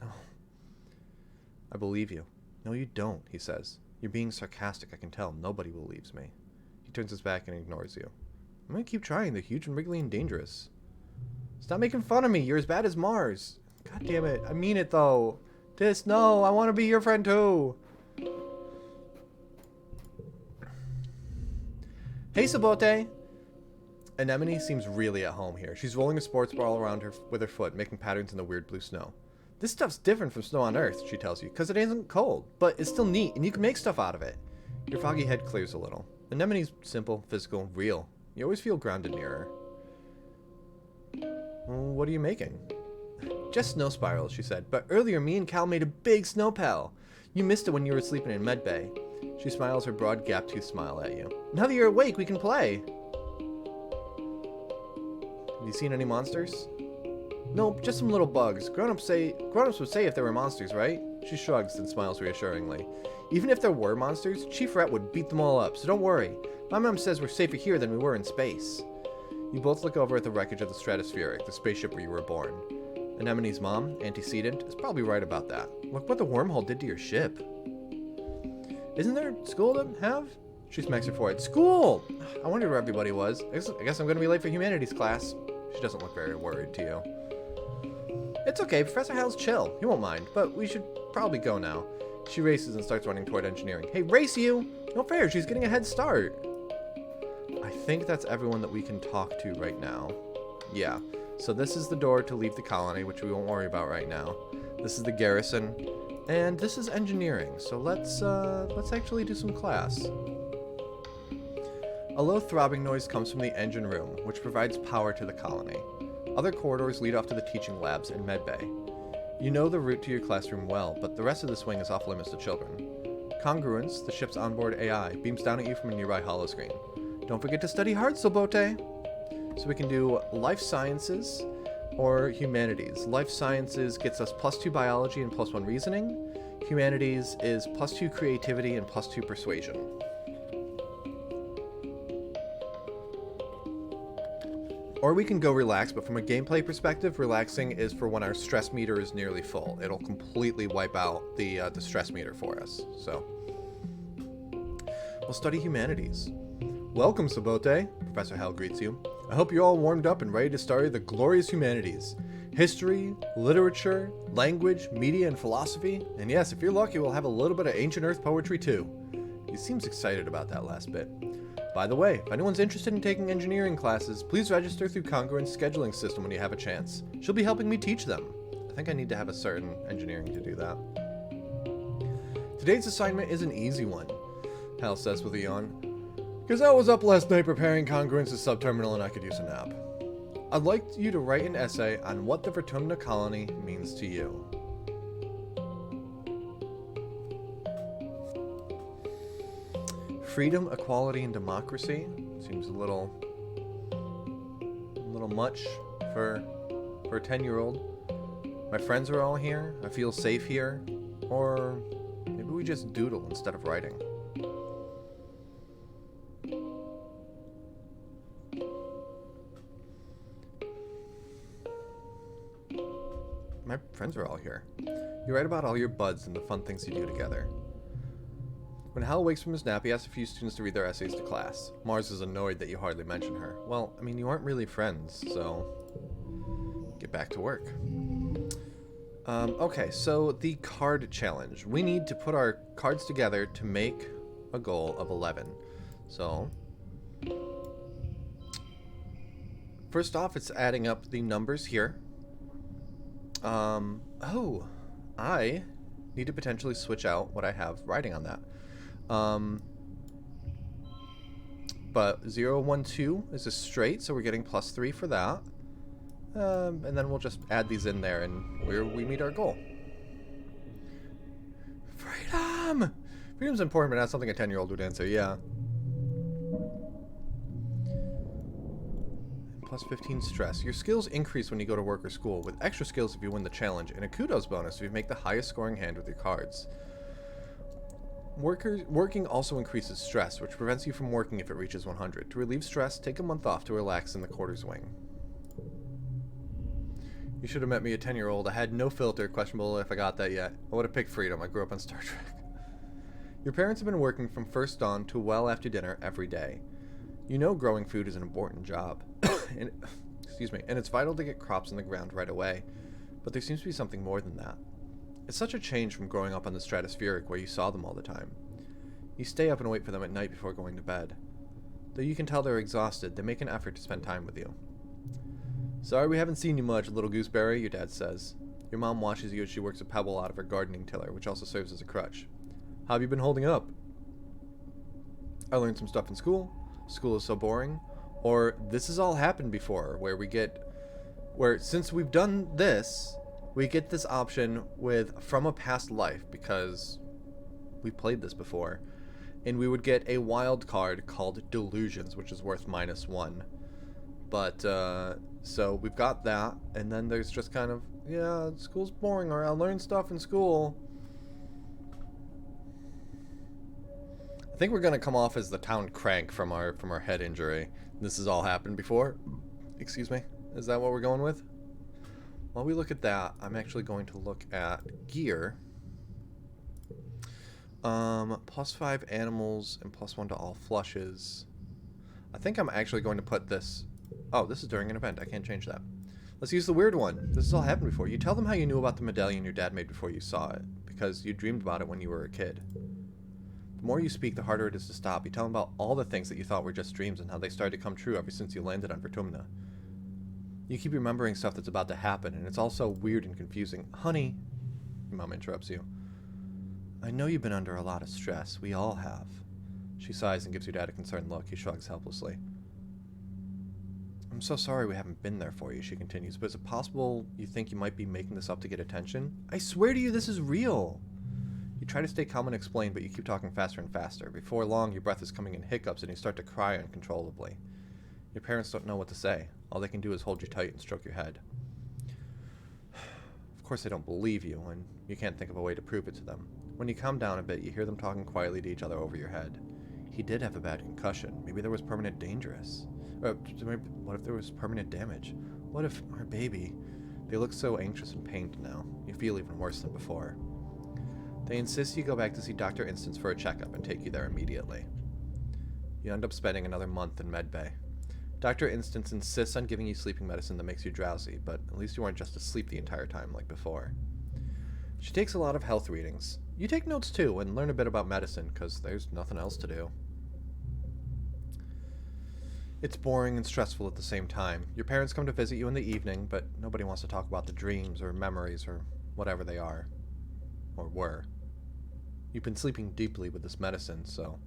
G: No. I believe you. No, you don't, he says. You're being sarcastic, I can tell. Nobody believes me. He turns his back and ignores you. I'm gonna keep trying. They're huge and wriggly and dangerous. Stop making fun of me. You're as bad as Mars. God damn it. I mean it, though. Dis, no. I want to be your friend, too. Hey, Sabote. Anemone seems really at home here. She's rolling a sports ball around her with her foot, making patterns in the weird blue snow. This stuff's different from snow on Earth, she tells you, because it isn't cold, but it's still neat, and you can make stuff out of it. Your foggy head clears a little. Anemone's simple, physical, real. You always feel grounded near her. What are you making? Just snow spirals, she said, but earlier me and Cal made a big snow pal. You missed it when you were sleeping in Medbay. She smiles her broad gap-toothed smile at you. Now that you're awake, we can play. Have you seen any monsters? Nope, just some little bugs. Grown-ups would say if there were monsters, right? She shrugs and smiles reassuringly. Even if there were monsters, Chief Rhett would beat them all up, so don't worry. My mom says we're safer here than we were in space. You both look over at the wreckage of the Stratospheric, the spaceship where you were born. Anemone's mom, Antecedent, is probably right about that. Look what the wormhole did to your ship. Isn't there school to have? She smacks her forehead. School! I wondered where everybody was. I guess I'm going to be late for humanities class. She doesn't look very worried to you. It's okay, Professor Hal's chill. He won't mind, but we should probably go now. She races and starts running toward engineering. Hey, race you! No fair, she's getting a head start. I think that's everyone that we can talk to right now. Yeah, so this is the door to leave the colony, which we won't worry about right now. This is the garrison, and this is engineering, so let's actually do some class. A low throbbing noise comes from the engine room, which provides power to the colony. Other corridors lead off to the teaching labs in Medbay. You know the route to your classroom well, but the rest of this wing is off limits to children. Congruence, the ship's onboard AI, beams down at you from a nearby holoscreen. Don't forget to study hard, Sobote! So we can do life sciences or humanities. Life sciences gets us +2 biology and +1 reasoning. Humanities is +2 creativity and +2 persuasion. Or we can go relax, but from a gameplay perspective, relaxing is for when our stress meter is nearly full. It'll completely wipe out the stress meter for us. So, we'll study humanities. Welcome, Sabote, Professor Hal greets you. I hope you're all warmed up and ready to study the glorious humanities. History, literature, language, media, and philosophy. And yes, if you're lucky, we'll have a little bit of ancient Earth poetry too. He seems excited about that last bit. By the way, if anyone's interested in taking engineering classes, please register through Congruent's scheduling system when you have a chance. She'll be helping me teach them. I think I need to have a certain engineering to do that. Today's assignment is an easy one, Hal says with a yawn. Because I was up last night preparing Congruence's subterminal and I could use a nap. I'd like you to write an essay on what the Vertumna colony means to you. Freedom, equality, and democracy seems a little little much for a 10-year-old. My friends are all here. I feel safe here. Or maybe we just doodle instead of writing. My friends are all here. You write about all your buds and the fun things you do together. When Hal wakes from his nap, he asks a few students to read their essays to class. Mars is annoyed that you hardly mention her. Well, I mean, you aren't really friends, so get back to work. Okay, so the card challenge. We need to put our cards together to make a goal of 11. So, first off, it's adding up the numbers here. Oh, I need to potentially switch out what I have writing on that. But 0, 1, 2 is a straight, so we're getting +3 for that. And then we'll just add these in there, and we meet our goal. Freedom! Freedom's important, but not something a 10-year-old would answer, yeah. +15 stress. Your skills increase when you go to work or school, with extra skills if you win the challenge, and a kudos bonus if you make the highest scoring hand with your cards. Working also increases stress, which prevents you from working if it reaches 100. To relieve stress, take a month off to relax in the quarters wing. You should have met me a 10-year-old. I had no filter, questionable if I got that yet. I would have picked freedom. I grew up on Star Trek. Your parents have been working from first dawn to well after dinner every day. You know growing food is an important job. and it's vital to get crops in the ground right away. But there seems to be something more than that. It's such a change from growing up on the stratospheric where you saw them all the time. You stay up and wait for them at night before going to bed. Though you can tell they're exhausted, they make an effort to spend time with you. Sorry we haven't seen you much, little gooseberry, your dad says. Your mom watches you as she works a pebble out of her gardening tiller, which also serves as a crutch. How have you been holding up? I learned some stuff in school. School is so boring. Or this has all happened before, where since we've done this, we get this option with from a past life because we played this before. And we would get a wild card called Delusions, which is worth -1. But, so we've got that, and then there's just kind of, yeah, school's boring, or I'll learn stuff in school. I think we're gonna come off as the town crank from our head injury. This has all happened before. Excuse me. Is that what we're going with? While we look at that, I'm actually going to look at gear. +5 animals and +1 to all flushes. I think I'm actually going to put this... Oh, this is during an event. I can't change that. Let's use the weird one. This has all happened before. You tell them how you knew about the medallion your dad made before you saw it, because you dreamed about it when you were a kid. The more you speak, the harder it is to stop. You tell them about all the things that you thought were just dreams and how they started to come true ever since you landed on Vertumnan. You keep remembering stuff that's about to happen, and it's all so weird and confusing. Honey, your mom interrupts you. I know you've been under a lot of stress. We all have. She sighs and gives your dad a concerned look. He shrugs helplessly. I'm so sorry we haven't been there for you, she continues, but is it possible you think you might be making this up to get attention? I swear to you this is real! You try to stay calm and explain, but you keep talking faster and faster. Before long, your breath is coming in hiccups and you start to cry uncontrollably. Your parents don't know what to say. All they can do is hold you tight and stroke your head. Of course they don't believe you, and you can't think of a way to prove it to them. When you calm down a bit, you hear them talking quietly to each other over your head. He did have a bad concussion. Maybe there was permanent dangerous. What if there was permanent damage? What if our baby... They look so anxious and pained now. You feel even worse than before. They insist you go back to see Dr. Instance for a checkup and take you there immediately. You end up spending another month in medbay. Dr. Instance insists on giving you sleeping medicine that makes you drowsy, but at least you aren't just asleep the entire time like before. She takes a lot of health readings. You take notes too and learn a bit about medicine, because there's nothing else to do. It's boring and stressful at the same time. Your parents come to visit you in the evening, but nobody wants to talk about the dreams or memories or whatever they are. Or were. You've been sleeping deeply with this medicine, so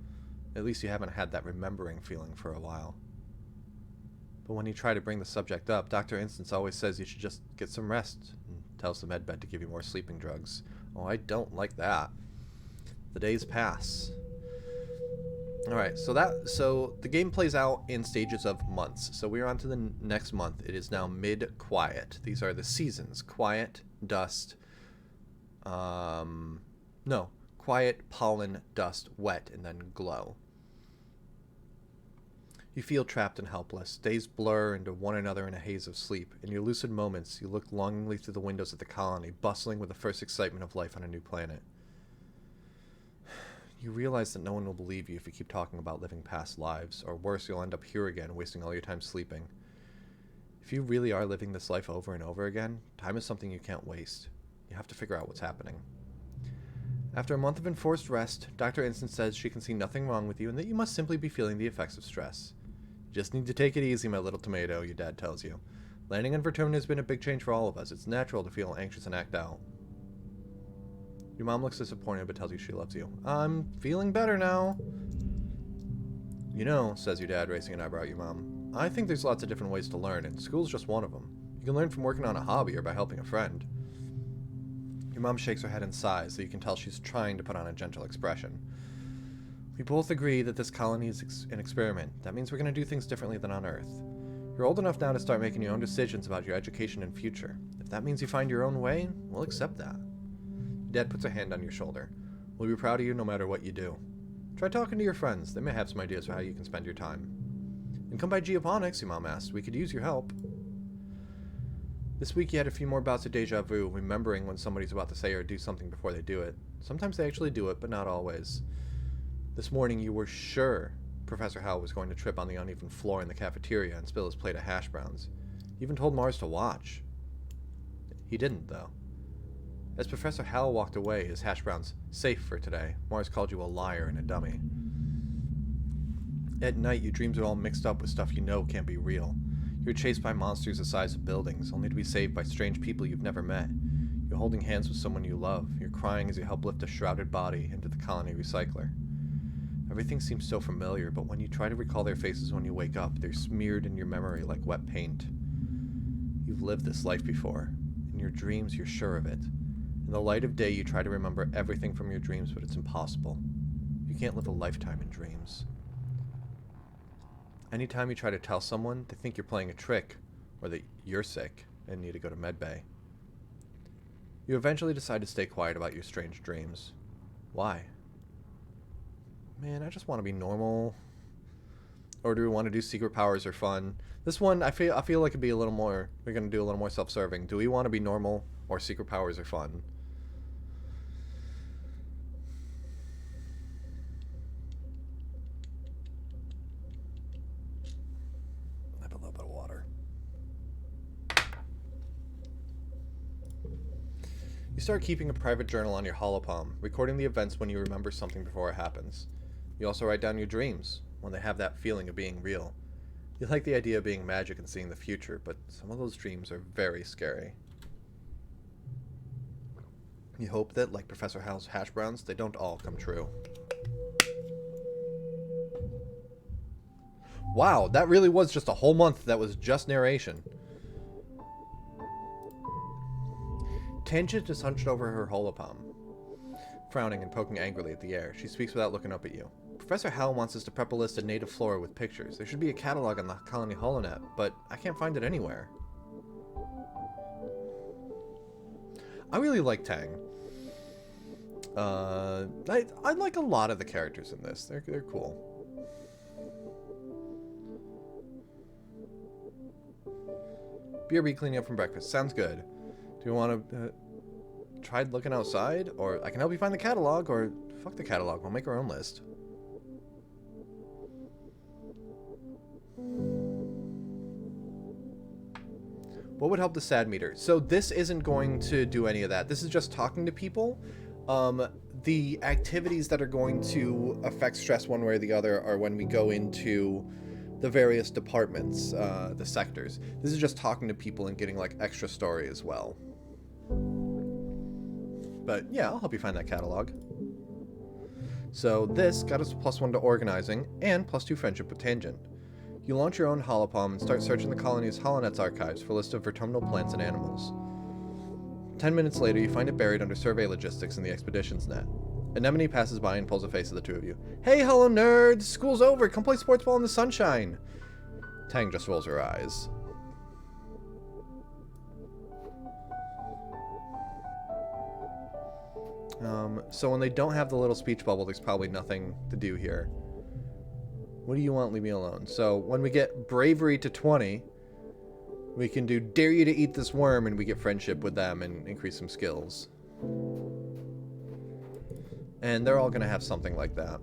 G: at least you haven't had that remembering feeling for a while. But when you try to bring the subject up, Dr. Instance always says you should just get some rest and tells the medbed to give you more sleeping drugs. Oh, I don't like that. The days pass. Alright, so the game plays out in stages of months. So we're on to the next month. It is now mid-quiet. These are the seasons. Quiet, dust, quiet, pollen, dust, wet, and then glow. You feel trapped and helpless. Days blur into one another in a haze of sleep. In your lucid moments, you look longingly through the windows of the colony, bustling with the first excitement of life on a new planet. You realize that no one will believe you if you keep talking about living past lives, or worse, you'll end up here again, wasting all your time sleeping. If you really are living this life over and over again, time is something you can't waste. You have to figure out what's happening. After a month of enforced rest, Dr. Instant says she can see nothing wrong with you and that you must simply be feeling the effects of stress. You just need to take it easy, my little tomato, your dad tells you. Landing on Vertumnan has been a big change for all of us. It's natural to feel anxious and act out. Your mom looks disappointed but tells you she loves you. I'm feeling better now. You know, says your dad, raising an eyebrow at your mom, I think there's lots of different ways to learn, and school's just one of them. You can learn from working on a hobby or by helping a friend. Your mom shakes her head and sighs, so you can tell she's trying to put on a gentle expression. We both agree that this colony is an experiment. That means we're going to do things differently than on Earth. You're old enough now to start making your own decisions about your education and future. If that means you find your own way, we'll accept that. Dad puts a hand on your shoulder. We'll be proud of you no matter what you do. Try talking to your friends. They may have some ideas for how you can spend your time. And come by Geoponics, your mom asked. We could use your help. This week you had a few more bouts of deja vu, remembering when somebody's about to say or do something before they do it. Sometimes they actually do it, but not always. This morning you were sure Professor Howell was going to trip on the uneven floor in the cafeteria and spill his plate of hash browns. You even told Mars to watch. He didn't, though. As Professor Howell walked away, his hash browns safe for today, Mars called you a liar and a dummy. At night, your dreams are all mixed up with stuff you know can't be real. You're chased by monsters the size of buildings, only to be saved by strange people you've never met. You're holding hands with someone you love. You're crying as you help lift a shrouded body into the colony recycler. Everything seems so familiar, but when you try to recall their faces when you wake up, they're smeared in your memory like wet paint. You've lived this life before. In your dreams, you're sure of it. In the light of day, you try to remember everything from your dreams, but it's impossible. You can't live a lifetime in dreams. Anytime you try to tell someone, they think you're playing a trick, or that you're sick and need to go to medbay. You eventually decide to stay quiet about your strange dreams. Why? Man, I just want to be normal. Or do we want to do secret powers or fun? This one, I feel like it'd be a little more, we're going to do a little more self-serving. Do we want to be normal or secret powers or fun? Have a little bit of water. You start keeping a private journal on your holopalm, recording the events when you remember something before it happens. You also write down your dreams, when they have that feeling of being real. You like the idea of being magic and seeing the future, but some of those dreams are very scary. You hope that, like Professor Howell's hash browns, they don't all come true. Wow, that really was just a whole month that was just narration. Tangent is hunched over her holopalm, frowning and poking angrily at the air. She speaks without looking up at you. Professor Howell wants us to prep a list of native flora with pictures. There should be a catalog on the colony holonet, but I can't find it anywhere. I really like Tang. I like a lot of the characters in this. They're cool. BRB cleaning up from breakfast. Sounds good. Do you want to try looking outside? Or I can help you find the catalog, or fuck the catalog. We'll make our own list. What would help the sad meter? So this isn't going to do any of that. This is just talking to people. The activities that are going to affect stress one way or the other are when we go into the various departments, the sectors. This is just talking to people and getting like extra story as well. But yeah, I'll help you find that catalog. So this got us +1 to organizing and +2 friendship with Tangent. You launch your own holopalm and start searching the colony's holonet's archives for a list of vertumnal plants and animals. 10 minutes later, you find it buried under survey logistics in the expeditions net. Anemone passes by and pulls a face of the two of you. Hey, hello nerds! School's over! Come play sports ball in the sunshine! Tang just rolls her eyes. So when they don't have the little speech bubble, there's probably nothing to do here. What do you want? Leave me alone. So when we get bravery to 20, we can do dare you to eat this worm, and we get friendship with them and increase some skills. And they're all going to have something like that.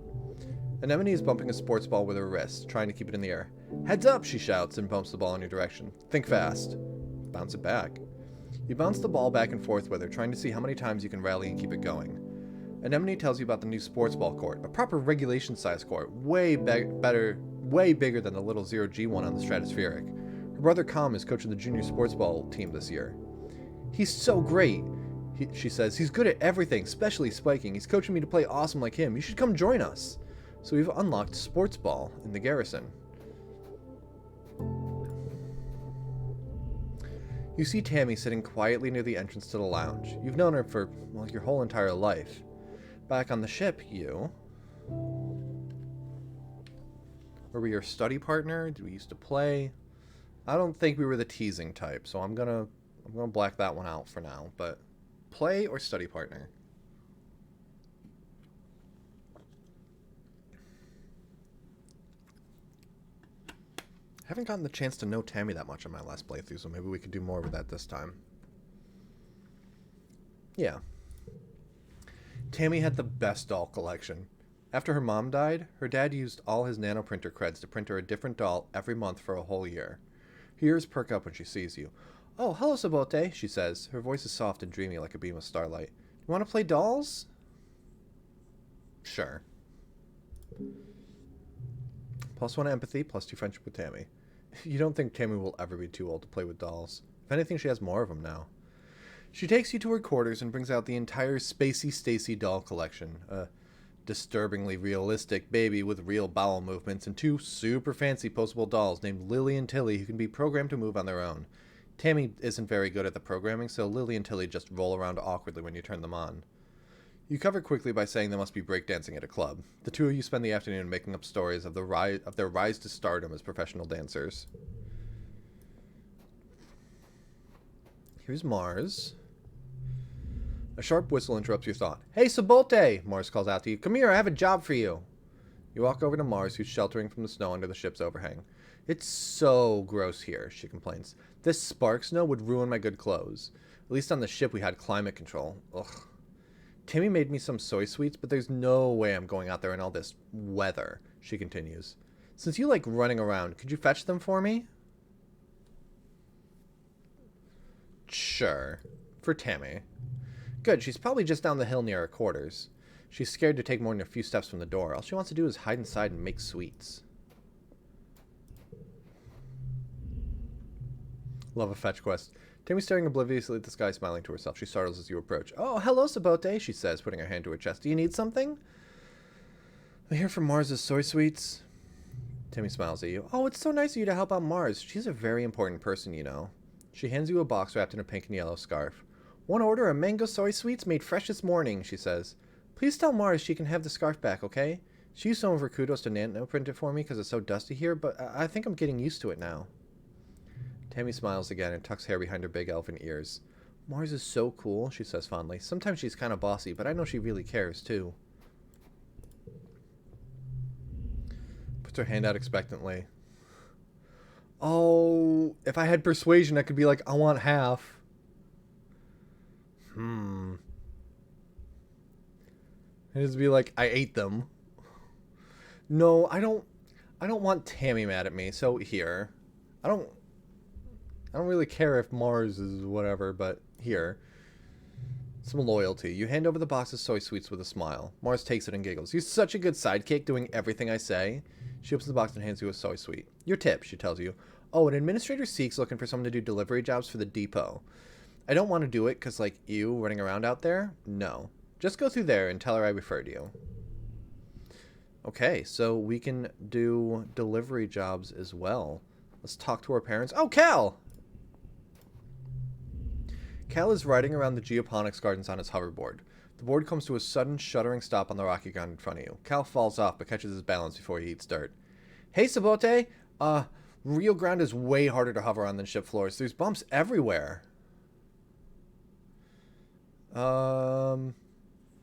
G: Anemone is bumping a sports ball with her wrist, trying to keep it in the air. Heads up, she shouts and bumps the ball in your direction. Think fast. Bounce it back. You bounce the ball back and forth with her, trying to see how many times you can rally and keep it going. Anemone tells you about the new sports ball court, a proper regulation-sized court, way bigger than the little 0G one on the Stratospheric. Her brother Calm is coaching the junior sports ball team this year. He's so great, she says. He's good at everything, especially spiking. He's coaching me to play awesome like him. You should come join us. So we've unlocked sports ball in the garrison. You see Tammy sitting quietly near the entrance to the lounge. You've known her for, well, your whole entire life. Back on the ship, you... Were we your study partner? Did we used to play? I don't think we were the teasing type, so I'm gonna black that one out for now. But play or study partner? I haven't gotten the chance to know Tammy that much on my last playthrough, so maybe we could do more with that this time. Yeah. Tammy had the best doll collection. After her mom died, her dad used all his nanoprinter creds to print her a different doll every month for a whole year. Her ears perk up when she sees you. Oh, hello, Sabote, she says. Her voice is soft and dreamy like a beam of starlight. You want to play dolls? Sure. +1 empathy, +2 friendship with Tammy. You don't think Tammy will ever be too old to play with dolls. If anything, she has more of them now. She takes you to her quarters and brings out the entire Spacey Stacy doll collection. A disturbingly realistic baby with real bowel movements and 2 super fancy posable dolls named Lily and Tilly who can be programmed to move on their own. Tammy isn't very good at the programming, so Lily and Tilly just roll around awkwardly when you turn them on. You cover quickly by saying they must be breakdancing at a club. The two of you spend the afternoon making up stories of their rise to stardom as professional dancers. Here's Mars. A sharp whistle interrupts your thought. Hey, Sabote! Mars calls out to you. Come here, I have a job for you. You walk over to Mars, who's sheltering from the snow under the ship's overhang. It's so gross here, she complains. This spark snow would ruin my good clothes. At least on the ship we had climate control. Ugh. Timmy made me some soy sweets, but there's no way I'm going out there in all this weather, she continues. Since you like running around, could you fetch them for me? Sure. For Tammy. Good, she's probably just down the hill near her quarters. She's scared to take more than a few steps from the door. All she wants to do is hide inside and make sweets. Love a fetch quest. Tammy's staring obliviously at the sky, smiling to herself. She startles as you approach. Oh, hello, Sabote, she says, putting her hand to her chest. Do you need something? I'm here from Mars's soy sweets. Tammy smiles at you. Oh, it's so nice of you to help out Mars. She's a very important person, you know. She hands you a box wrapped in a pink and yellow scarf. One order of mango soy sweets made fresh this morning, she says. Please tell Mars she can have the scarf back, okay? She used some of her kudos to nanoprint it for me because it's so dusty here, but I think I'm getting used to it now. Tammy smiles again and tucks hair behind her big elfin ears. Mars is so cool, she says fondly. Sometimes she's kind of bossy, but I know she really cares, too. Puts her hand out expectantly. Oh, if I had persuasion, I could be like, I want half. I'd just be like, I ate them. No, I don't want Tammy mad at me, so here. I don't really care if Mars is whatever, but here. Some loyalty. You hand over the box of soy sweets with a smile. Mars takes it and giggles. You're such a good sidekick doing everything I say. She opens the box and hands you a soy sweet. Your tip, she tells you. Oh, an administrator Seek's looking for someone to do delivery jobs for the depot. I don't want to do it because, like, you running around out there? No. Just go through there and tell her I referred you. Okay, so we can do delivery jobs as well. Let's talk to our parents. Oh, Cal! Cal is riding around the geoponics gardens on his hoverboard. The board comes to a sudden, shuddering stop on the rocky ground in front of you. Cal falls off, but catches his balance before he eats dirt. Hey, Sabote! Real ground is way harder to hover on than ship floors. There's bumps everywhere.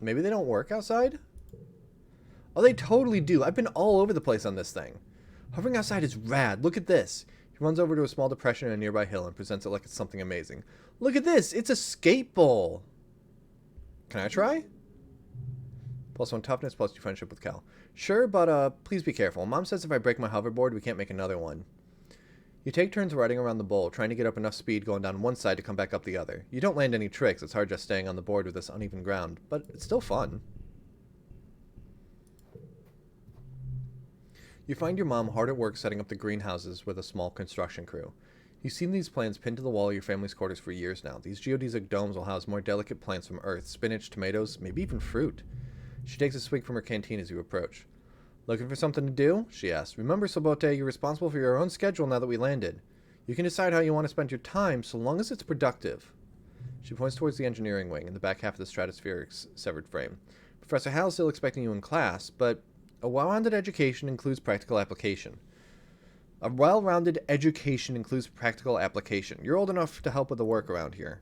G: Maybe they don't work outside? Oh, they totally do. I've been all over the place on this thing. Hovering outside is rad. Look at this. He runs over to a small depression in a nearby hill and presents it like it's something amazing. Look at this. It's a skate bowl. Can I try? +1 toughness, +2 friendship with Cal. Sure, but please be careful. Mom says if I break my hoverboard, we can't make another one. You take turns riding around the bowl, trying to get up enough speed going down one side to come back up the other. You don't land any tricks. It's hard just staying on the board with this uneven ground, but it's still fun. You find your mom hard at work setting up the greenhouses with a small construction crew. You've seen these plans pinned to the wall of your family's quarters for years now. These geodesic domes will house more delicate plants from Earth, spinach, tomatoes, maybe even fruit. She takes a swig from her canteen as you approach. Looking for something to do? She asks. Remember, Sabote, you're responsible for your own schedule now that we landed. You can decide how you want to spend your time, so long as it's productive. She points towards the engineering wing in the back half of the stratospheric's severed frame. Professor Hal's still expecting you in class, but a well-rounded education includes practical application. A well-rounded education includes practical application. You're old enough to help with the work around here.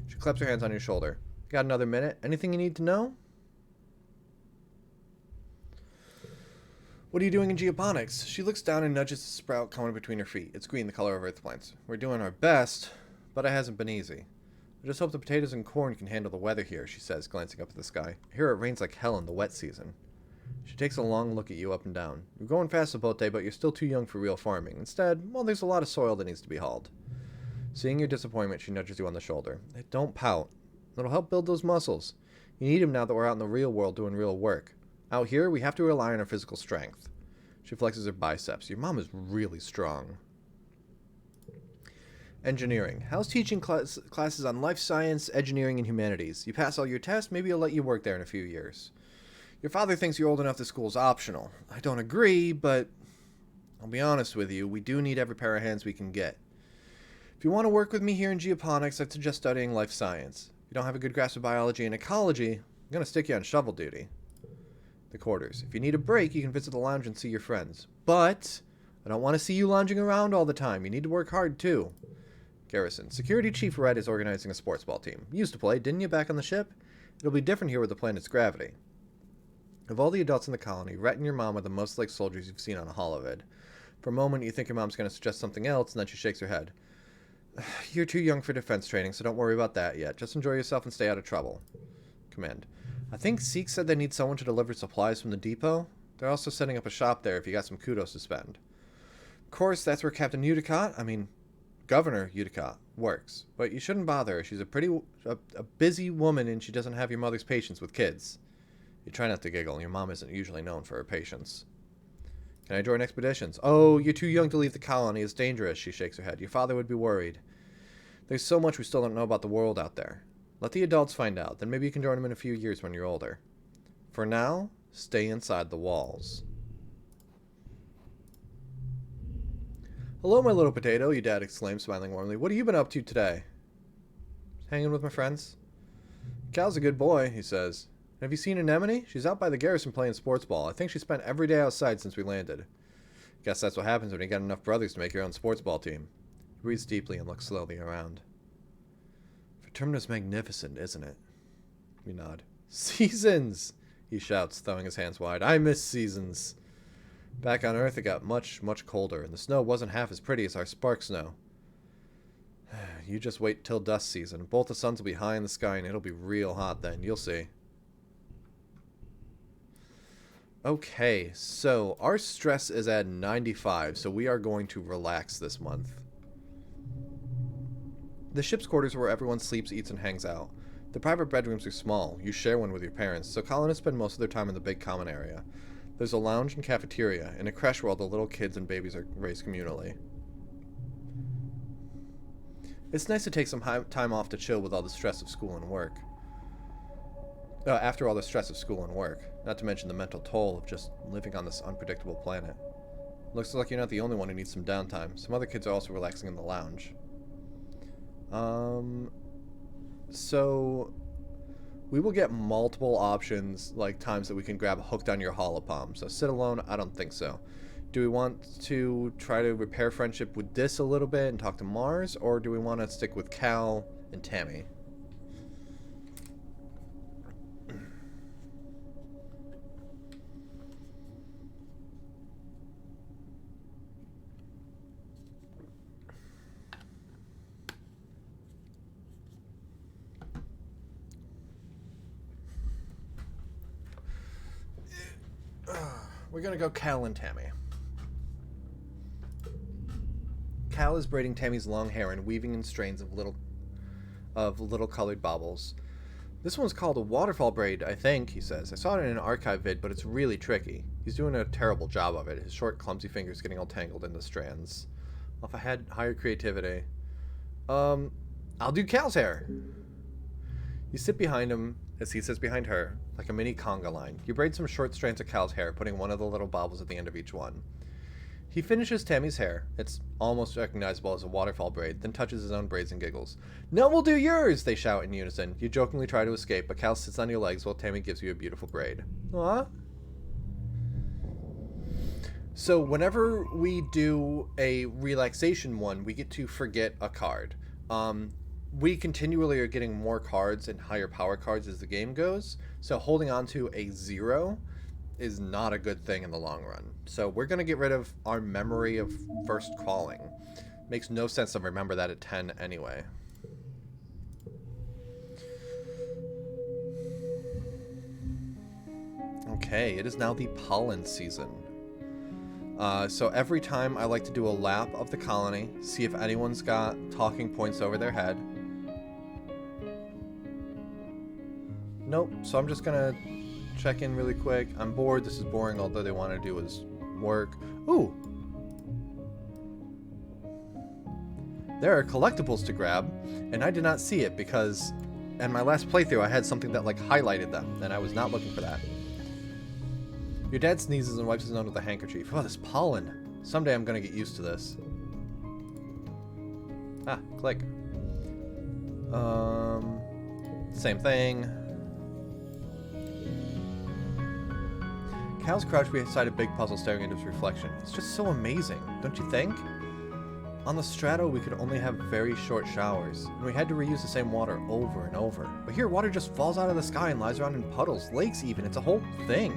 G: She claps her hands on your shoulder. Got another minute? Anything you need to know? What are you doing in geoponics? She looks down and nudges the sprout coming between her feet. It's green, the color of Earth plants. We're doing our best, but it hasn't been easy. I just hope the potatoes and corn can handle the weather here, she says, glancing up at the sky. Here it rains like hell in the wet season. She takes a long look at you up and down. You're going fast, Sabote, but you're still too young for real farming. Instead, well, there's a lot of soil that needs to be hauled. Seeing your disappointment, she nudges you on the shoulder. Hey, don't pout. It'll help build those muscles. You need them now that we're out in the real world doing real work. Out here, we have to rely on our physical strength. She flexes her biceps. Your mom is really strong. Engineering. How's teaching classes on life science, engineering, and humanities? You pass all your tests, maybe I'll let you work there in a few years. Your father thinks you're old enough that school's optional. I don't agree, but I'll be honest with you, we do need every pair of hands we can get. If you want to work with me here in geoponics, I'd suggest studying life science. If you don't have a good grasp of biology and ecology, I'm going to stick you on shovel duty. The quarters. If you need a break, you can visit the lounge and see your friends. But I don't want to see you lounging around all the time. You need to work hard, too. Garrison. Security Chief Red is organizing a sports ball team. You used to play, didn't you, back on the ship? It'll be different here with the planet's gravity. Of all the adults in the colony, Rhett and your mom are the most like soldiers you've seen on a holovid. For a moment, you think your mom's going to suggest something else, and then she shakes her head. You're too young for defense training, so don't worry about that yet. Just enjoy yourself and stay out of trouble. Command. I think Zeke said they need someone to deliver supplies from the depot. They're also setting up a shop there if you got some kudos to spend. Of course, that's where Captain Governor Utica works. But you shouldn't bother her. She's a busy woman, and she doesn't have your mother's patience with kids. You try not to giggle. Your mom isn't usually known for her patience. Can I join expeditions? Oh, you're too young to leave the colony. It's dangerous, she shakes her head. Your father would be worried. There's so much we still don't know about the world out there. Let the adults find out. Then maybe you can join them in a few years when you're older. For now, stay inside the walls. Hello, my little potato, your dad exclaims, smiling warmly. What have you been up to today? Hanging with my friends. Cal's a good boy, he says. Have you seen Anemone? She's out by the garrison playing sports ball. I think she spent every day outside since we landed. Guess that's what happens when you get enough brothers to make your own sports ball team. He breathes deeply and looks slowly around. Vertumnan's magnificent, isn't it? You nod. Seasons! He shouts, throwing his hands wide. I miss seasons. Back on Earth, it got much, much colder, and the snow wasn't half as pretty as our spark snow. You just wait till dust season. Both the suns will be high in the sky, and it'll be real hot then. You'll see. Okay, so our stress is at 95, so we are going to relax this month. The ship's quarters are where everyone sleeps, eats, and hangs out. The private bedrooms are small. You share one with your parents, so colonists spend most of their time in the big common area. There's a lounge and cafeteria, and a creche where all the little kids and babies are raised communally. It's nice to take some time off to chill with all the stress of school and work. After all the stress of school and work. Not to mention the mental toll of just living on this unpredictable planet. Looks like you're not the only one who needs some downtime. Some other kids are also relaxing in the lounge. So we will get multiple options, like times that we can grab hooked on your holopalm. So sit alone, I don't think so. Do we want to try to repair friendship with this a little bit and talk to Mars, or do we want to stick with Cal and Tammy? We're gonna go Cal and Tammy. Cal is braiding Tammy's long hair and weaving in strains of little colored baubles. This one's called a waterfall braid, I think, he says. I saw it in an archive vid, but it's really tricky. He's doing a terrible job of it, his short, clumsy fingers getting all tangled in the strands. Well, if I had higher creativity... I'll do Cal's hair! You sit behind him, as he sits behind her, like a mini conga line. You braid some short strands of Cal's hair, putting one of the little baubles at the end of each one. He finishes Tammy's hair. It's almost recognizable as a waterfall braid, then touches his own braids and giggles. "Now we'll do yours!" they shout in unison. You jokingly try to escape, but Cal sits on your legs while Tammy gives you a beautiful braid. Aww. So whenever we do a relaxation one, we get to forget a card. We continually are getting more cards and higher power cards as the game goes, so holding on to a 0 is not a good thing in the long run. So we're going to get rid of our memory of first calling. Makes no sense to remember that at 10 anyway. Okay, it is now the pollen season. So every time I like to do a lap of the colony, see if anyone's got talking points over their head. Nope, so I'm just gonna check in really quick. I'm bored, this is boring, all they want to do is work. Ooh! There are collectibles to grab, and I did not see it because in my last playthrough I had something that like highlighted them, and I was not looking for that. Your dad sneezes and wipes his nose with a handkerchief. Oh, this pollen. Someday I'm gonna get used to this. Ah, click. Same thing. Cal's crouched beside a big puzzle staring into his reflection. It's just so amazing, don't you think? On the Strato, we could only have very short showers, and we had to reuse the same water over and over. But here, water just falls out of the sky and lies around in puddles, lakes even. It's a whole thing.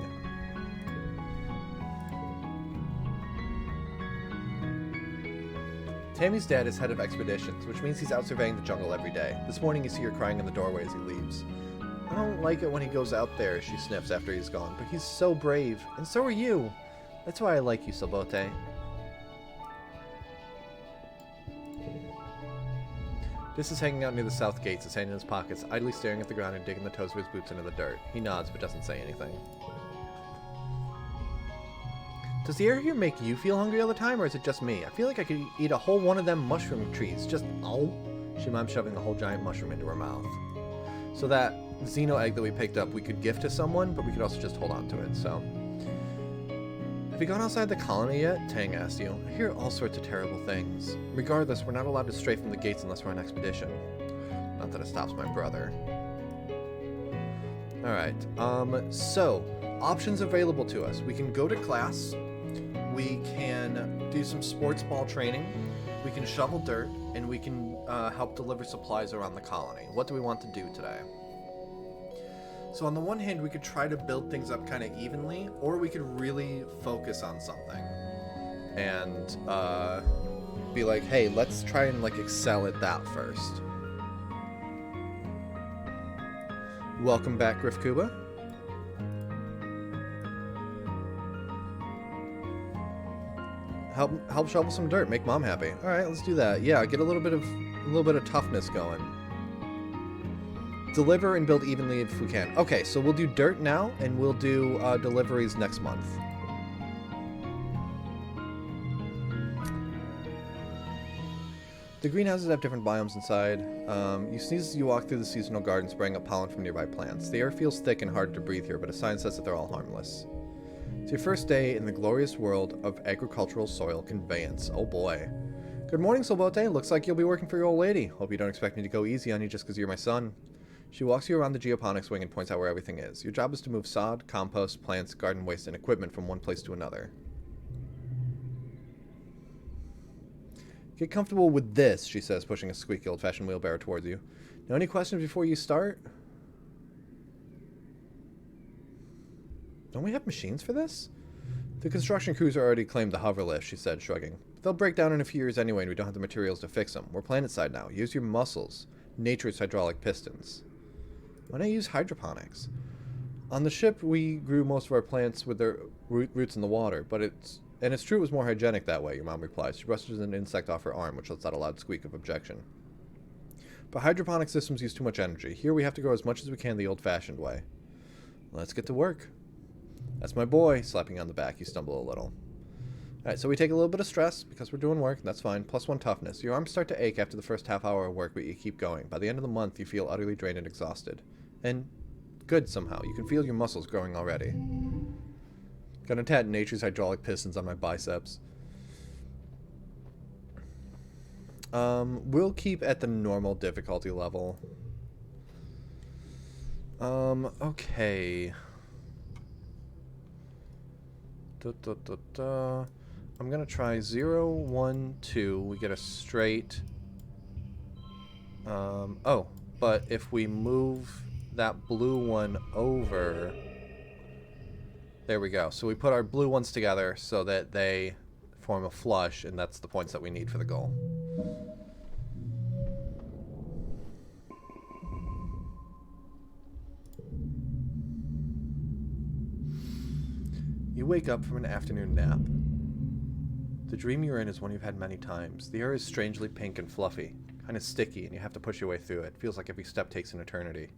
G: Tammy's dad is head of expeditions, which means he's out surveying the jungle every day. This morning you see her crying in the doorway as he leaves. I don't like it when he goes out there, she sniffs after he's gone, but he's so brave, and so are you. That's why I like you, Sabote. This is hanging out near the south gates, his hand in his pockets, idly staring at the ground and digging the toes of his boots into the dirt. He nods, but doesn't say anything. Does the air here make you feel hungry all the time, or is it just me? I feel like I could eat a whole one of them mushroom trees. Just, oh. She mimes shoving the whole giant mushroom into her mouth. So that Xeno egg that we picked up, we could gift to someone, but we could also just hold on to it, so. Have you gone outside the colony yet? Tang asked you. I hear all sorts of terrible things. Regardless, we're not allowed to stray from the gates unless we're on expedition. Not that it stops my brother. Alright, so, options available to us. We can go to class. We can do some sports ball training. We can shovel dirt, and we can help deliver supplies around the colony. What do we want to do today? So on the one hand, we could try to build things up kind of evenly, or we could really focus on something and be like, hey, let's try and like excel at that first. Welcome back, Griff Kuba. Help shovel some dirt, make mom happy. All right, let's do that. Yeah, get a little bit of toughness going. Deliver and build evenly if we can. Okay, so we'll do dirt now, and we'll do deliveries next month. The greenhouses have different biomes inside. You sneeze as you walk through the seasonal garden, spraying up pollen from nearby plants. The air feels thick and hard to breathe here, but a sign says that they're all harmless. It's your first day in the glorious world of agricultural soil conveyance. Oh boy. Good morning, Solbote. Looks like you'll be working for your old lady. Hope you don't expect me to go easy on you just because you're my son. She walks you around the geoponics wing and points out where everything is. Your job is to move sod, compost, plants, garden waste, and equipment from one place to another. Get comfortable with this, she says, pushing a squeaky old-fashioned wheelbarrow towards you. Now, any questions before you start? Don't we have machines for this? The construction crews already claimed the hover lift, she said, shrugging. They'll break down in a few years anyway, and we don't have the materials to fix them. We're planet-side now. Use your muscles. Nature's hydraulic pistons. Why don't I use hydroponics? On the ship, we grew most of our plants with their roots in the water, but it's true it was more hygienic that way, your mom replies. She brushes an insect off her arm, which lets out a loud squeak of objection. But hydroponic systems use too much energy. Here we have to grow as much as we can the old-fashioned way. Let's get to work. That's my boy, slapping you on the back. You stumble a little. Alright, so we take a little bit of stress because we're doing work, and that's fine. +1 toughness. Your arms start to ache after the first half hour of work, but you keep going. By the end of the month, you feel utterly drained and exhausted. And good somehow. You can feel your muscles growing already. Gonna tat nature's hydraulic pistons on my biceps. We'll keep at the normal difficulty level. Okay. I'm gonna try 0, 1, 2. We get a straight. Oh, but if we move that blue one over, there we go. So we put our blue ones together so that they form a flush, and that's the points that we need for the goal. You wake up from an afternoon nap. The dream you're in is one you've had many times. The air is strangely pink and fluffy, kind of sticky, and you have to push your way through it. It feels like every step takes an eternity.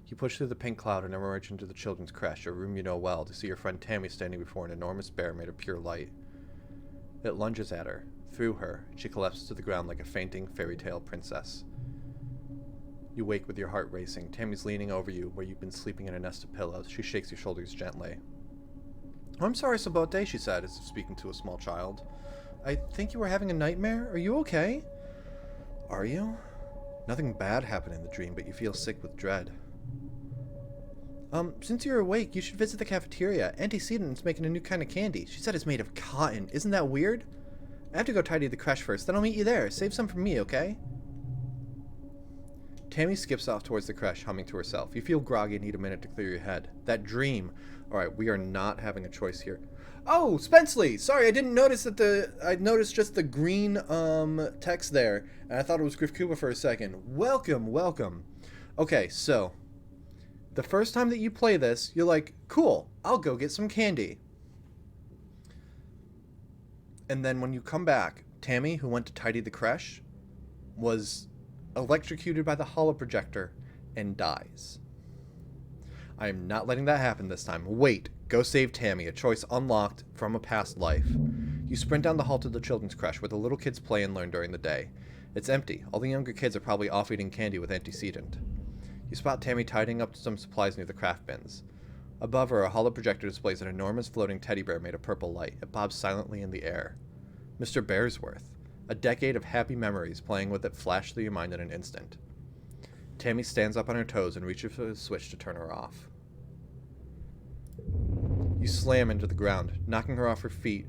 G: You push through the pink cloud and emerge into the children's creche, a room you know well, to see your friend Tammy standing before an enormous bear made of pure light. It lunges at her. Through her, she collapses to the ground like a fainting fairy tale princess. You wake with your heart racing. Tammy's leaning over you where you've been sleeping in a nest of pillows. She shakes your shoulders gently. "Oh, I'm sorry, Sabote," she said, as if speaking to a small child. "I think you were having a nightmare. Are you okay?" "Are you?" Nothing bad happened in the dream, but you feel sick with dread. Since you're awake, you should visit the cafeteria. Antecedent's making a new kind of candy. She said it's made of cotton. Isn't that weird? I have to go tidy the creche first, then I'll meet you there. Save some for me, okay?" Tammy skips off towards the creche, humming to herself. You feel groggy and need a minute to clear your head. That dream. Alright, we are not having a choice here. Oh, Spenceley! Sorry, I didn't notice that I noticed just the green, text there, and I thought it was Griff Cooper for a second. Welcome, welcome. Okay, so, the first time that you play this, you're like, cool, I'll go get some candy. And then when you come back, Tammy, who went to tidy the creche, was electrocuted by the holoprojector and dies. I am not letting that happen this time. Wait, go save Tammy, a choice unlocked from a past life. You sprint down the hall to the children's creche where the little kids play and learn during the day. It's empty. All the younger kids are probably off eating candy with antecedent. You spot Tammy tidying up some supplies near the craft bins. Above her, a holoprojector displays an enormous floating teddy bear made of purple light. It bobs silently in the air. Mr. Bearsworth. A decade of happy memories playing with it flashed through your mind in an instant. Tammy stands up on her toes and reaches for the switch to turn her off. You slam into the ground, knocking her off her feet.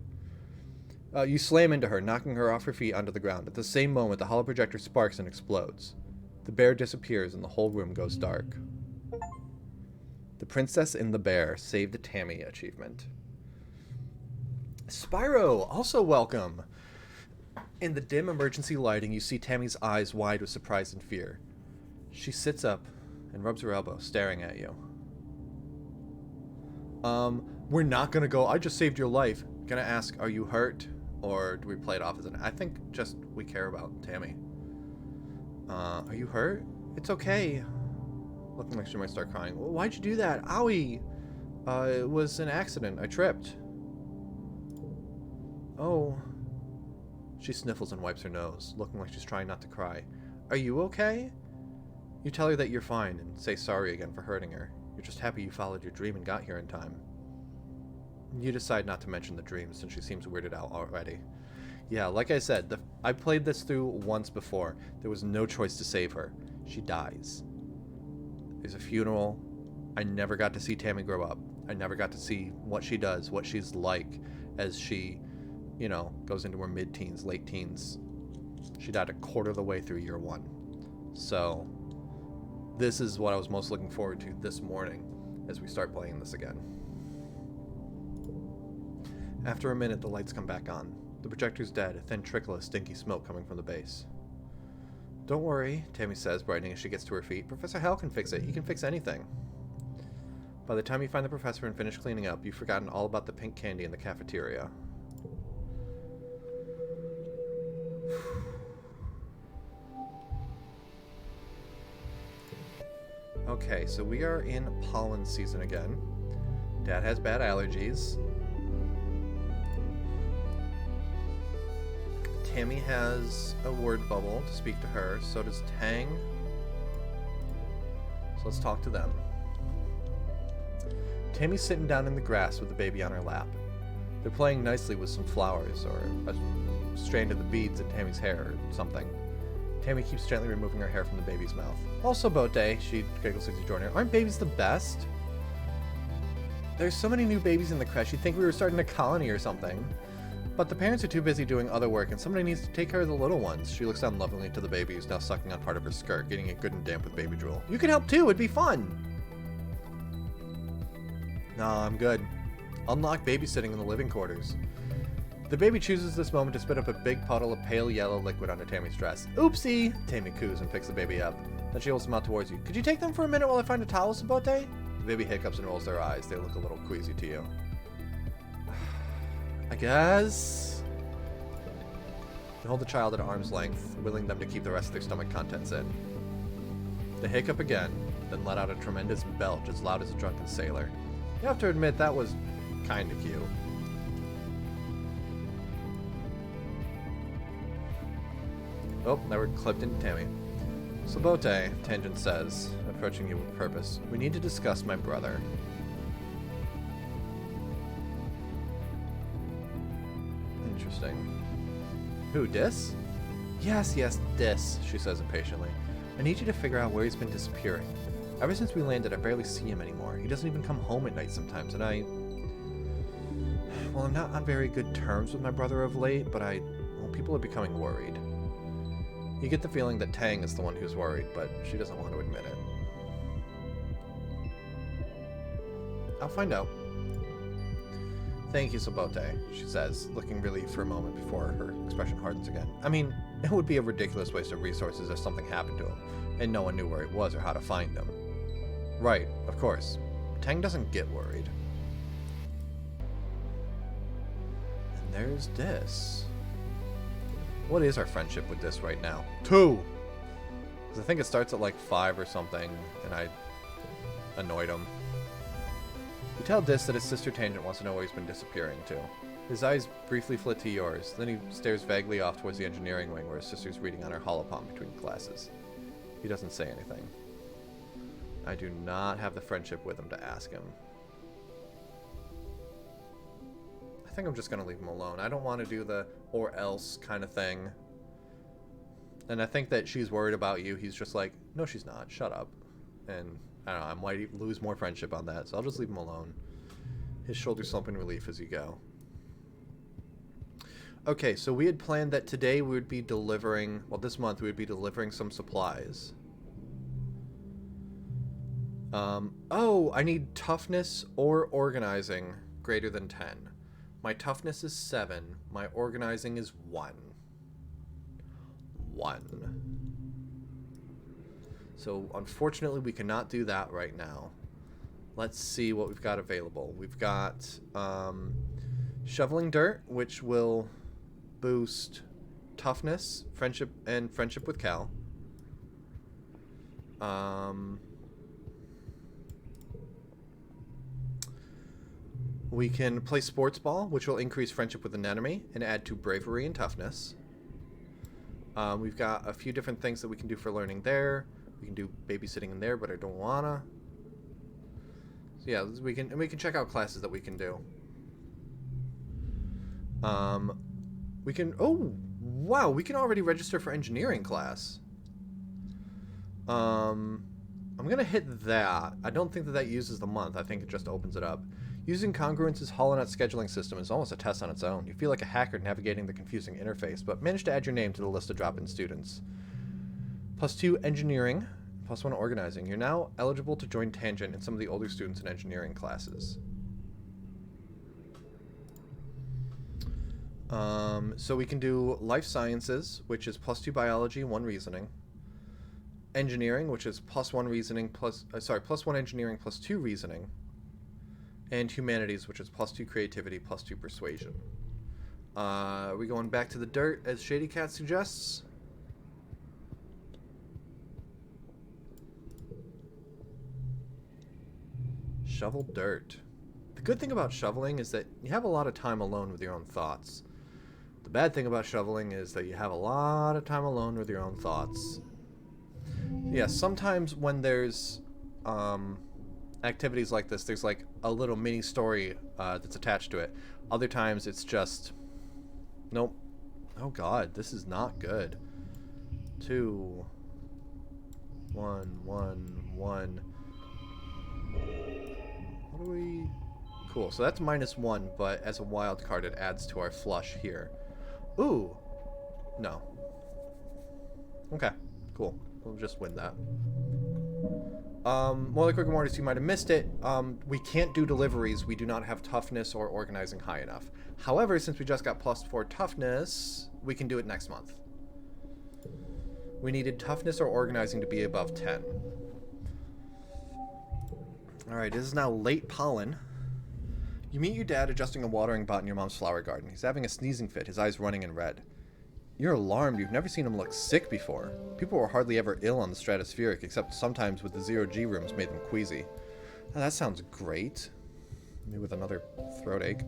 G: You slam into her, knocking her off her feet onto the ground. At the same moment, the holoprojector sparks and explodes. The bear disappears and the whole room goes dark. The Princess and the Bear saved the Tammy achievement. Spyro, also welcome. In the dim emergency lighting, you see Tammy's eyes wide with surprise and fear. She sits up and rubs her elbow, staring at you. We're not gonna go, I just saved your life. Gonna ask, are you hurt? Or do we play it off as I think just we care about Tammy. Are you hurt? It's okay. Looking like she might start crying. Well, why'd you do that? Owie! It was an accident. I tripped. Oh. She sniffles and wipes her nose, looking like she's trying not to cry. Are you okay? You tell her that you're fine and say sorry again for hurting her. You're just happy you followed your dream and got here in time. You decide not to mention the dream since she seems weirded out already. Yeah, like I said, I played this through once before. There was no choice to save her. She dies. There's a funeral. I never got to see Tammy grow up. I never got to see what she does, what she's like as she, you know, goes into her mid-teens, late teens. She died a quarter of the way through year 1. So this is what I was most looking forward to this morning as we start playing this again. After a minute, the lights come back on. The projector's dead, a thin trickle of stinky smoke coming from the base. Don't worry, Tammy says, brightening as she gets to her feet. Professor Hal can fix it. He can fix anything. By the time you find the professor and finish cleaning up, you've forgotten all about the pink candy in the cafeteria. Okay, so we are in pollen season again. Dad has bad allergies. Tammy has a word bubble to speak to her. So does Tang. So let's talk to them. Tammy's sitting down in the grass with the baby on her lap. They're playing nicely with some flowers or a strand of the beads in Tammy's hair or something. Tammy keeps gently removing her hair from the baby's mouth. Also, Bote, she giggles as you join her. Aren't babies the best? There's so many new babies in the creche, you'd think we were starting a colony or something. But the parents are too busy doing other work, and somebody needs to take care of the little ones. She looks down lovingly to the baby, who's now sucking on part of her skirt, getting it good and damp with baby drool. You can help too, it'd be fun! Nah, I'm good. Unlock babysitting in the living quarters. The baby chooses this moment to spit up a big puddle of pale yellow liquid onto Tammy's dress. Oopsie! Tammy coos and picks the baby up. Then she holds him out towards you. Could you take them for a minute while I find a towel, Sabote? The baby hiccups and rolls their eyes. They look a little queasy to you. I guess. They hold the child at arm's length, willing them to keep the rest of their stomach contents in. They hiccup again, then let out a tremendous belch as loud as a drunken sailor. You have to admit that was kinda cute. Oh, now we're clipped into Tammy. Sabote, Tangent says, approaching you with purpose. We need to discuss my brother. Interesting. Who, Dis? Yes, Dis, she says impatiently. I need you to figure out where he's been disappearing. Ever since we landed, I barely see him anymore. He doesn't even come home at night sometimes, and well, I'm not on very good terms with my brother of late, but people are becoming worried. You get the feeling that Tang is the one who's worried, but she doesn't want to admit it. I'll find out. Thank you, Sabote, she says, looking relieved for a moment before her expression hardens again. I mean, it would be a ridiculous waste of resources if something happened to him, and no one knew where he was or how to find him. Right, of course. Tang doesn't get worried. And there's Dis. What is our friendship with Dis right now? 2! Because I think it starts at like 5 or something, and I annoyed him. You tell Dis that his sister Tangent wants to know where he's been disappearing to. His eyes briefly flit to yours, then he stares vaguely off towards the engineering wing where his sister's reading on her holopom between classes. He doesn't say anything. I do not have the friendship with him to ask him. I think I'm just going to leave him alone. I don't want to do the or else kind of thing. And I think that she's worried about you. He's just like, no, she's not. Shut up. And I don't know, I might lose more friendship on that, so I'll just leave him alone. His shoulders slump in relief as you go. Okay, so we had planned that today we would be delivering, well, this month we would be delivering some supplies. Oh, I need toughness or organizing greater than 10. My toughness is 7. My organizing is 1. 1. So, unfortunately, we cannot do that right now. Let's see what we've got available. We've got shoveling dirt, which will boost toughness, friendship with Cal. We can play sports ball, which will increase friendship with an enemy and add to bravery and toughness. We've got a few different things that we can do for learning there. We can do babysitting in there, but I don't wanna. So yeah, we can check out classes that we can do. We can, oh wow, we can already register for engineering class. I'm going to hit that. I don't think that that uses the month. I think it just opens it up. Using Congruence's HoloNet scheduling system is almost a test on its own. You feel like a hacker navigating the confusing interface, but manage to add your name to the list of drop-in students. +2 engineering, +1 organizing. You're now eligible to join Tangent in some of the older students in engineering classes. So we can do life sciences, which is +2 biology, 1 reasoning. Engineering, which is +1 reasoning +1 engineering +2 reasoning. And humanities, which is +2 creativity, +2 persuasion. Are we going back to the dirt as Shady Cat suggests? Shovel dirt. The good thing about shoveling is that you have a lot of time alone with your own thoughts. The bad thing about shoveling is that you have a lot of time alone with your own thoughts. Yeah, sometimes when there's activities like this, there's like a little mini story that's attached to it. Other times it's just, nope. Oh god, this is not good. 2, 1, 1, 1. What do we... Cool, so that's -1, but as a wild card it adds to our flush here. Ooh! No. Okay, cool. We'll just win that. More like rigor mortis, you might have missed it. We can't do deliveries. We do not have toughness or organizing high enough. However, since we just got +4 toughness, we can do it next month. We needed toughness or organizing to be above 10. Alright, this is now late pollen. You meet your dad adjusting a watering pot in your mom's flower garden. He's having a sneezing fit, his eyes running in red. You're alarmed. You've never seen him look sick before. People were hardly ever ill on the stratospheric, except sometimes with the zero-G rooms made them queasy. Oh, that sounds great. Maybe with another throat ache.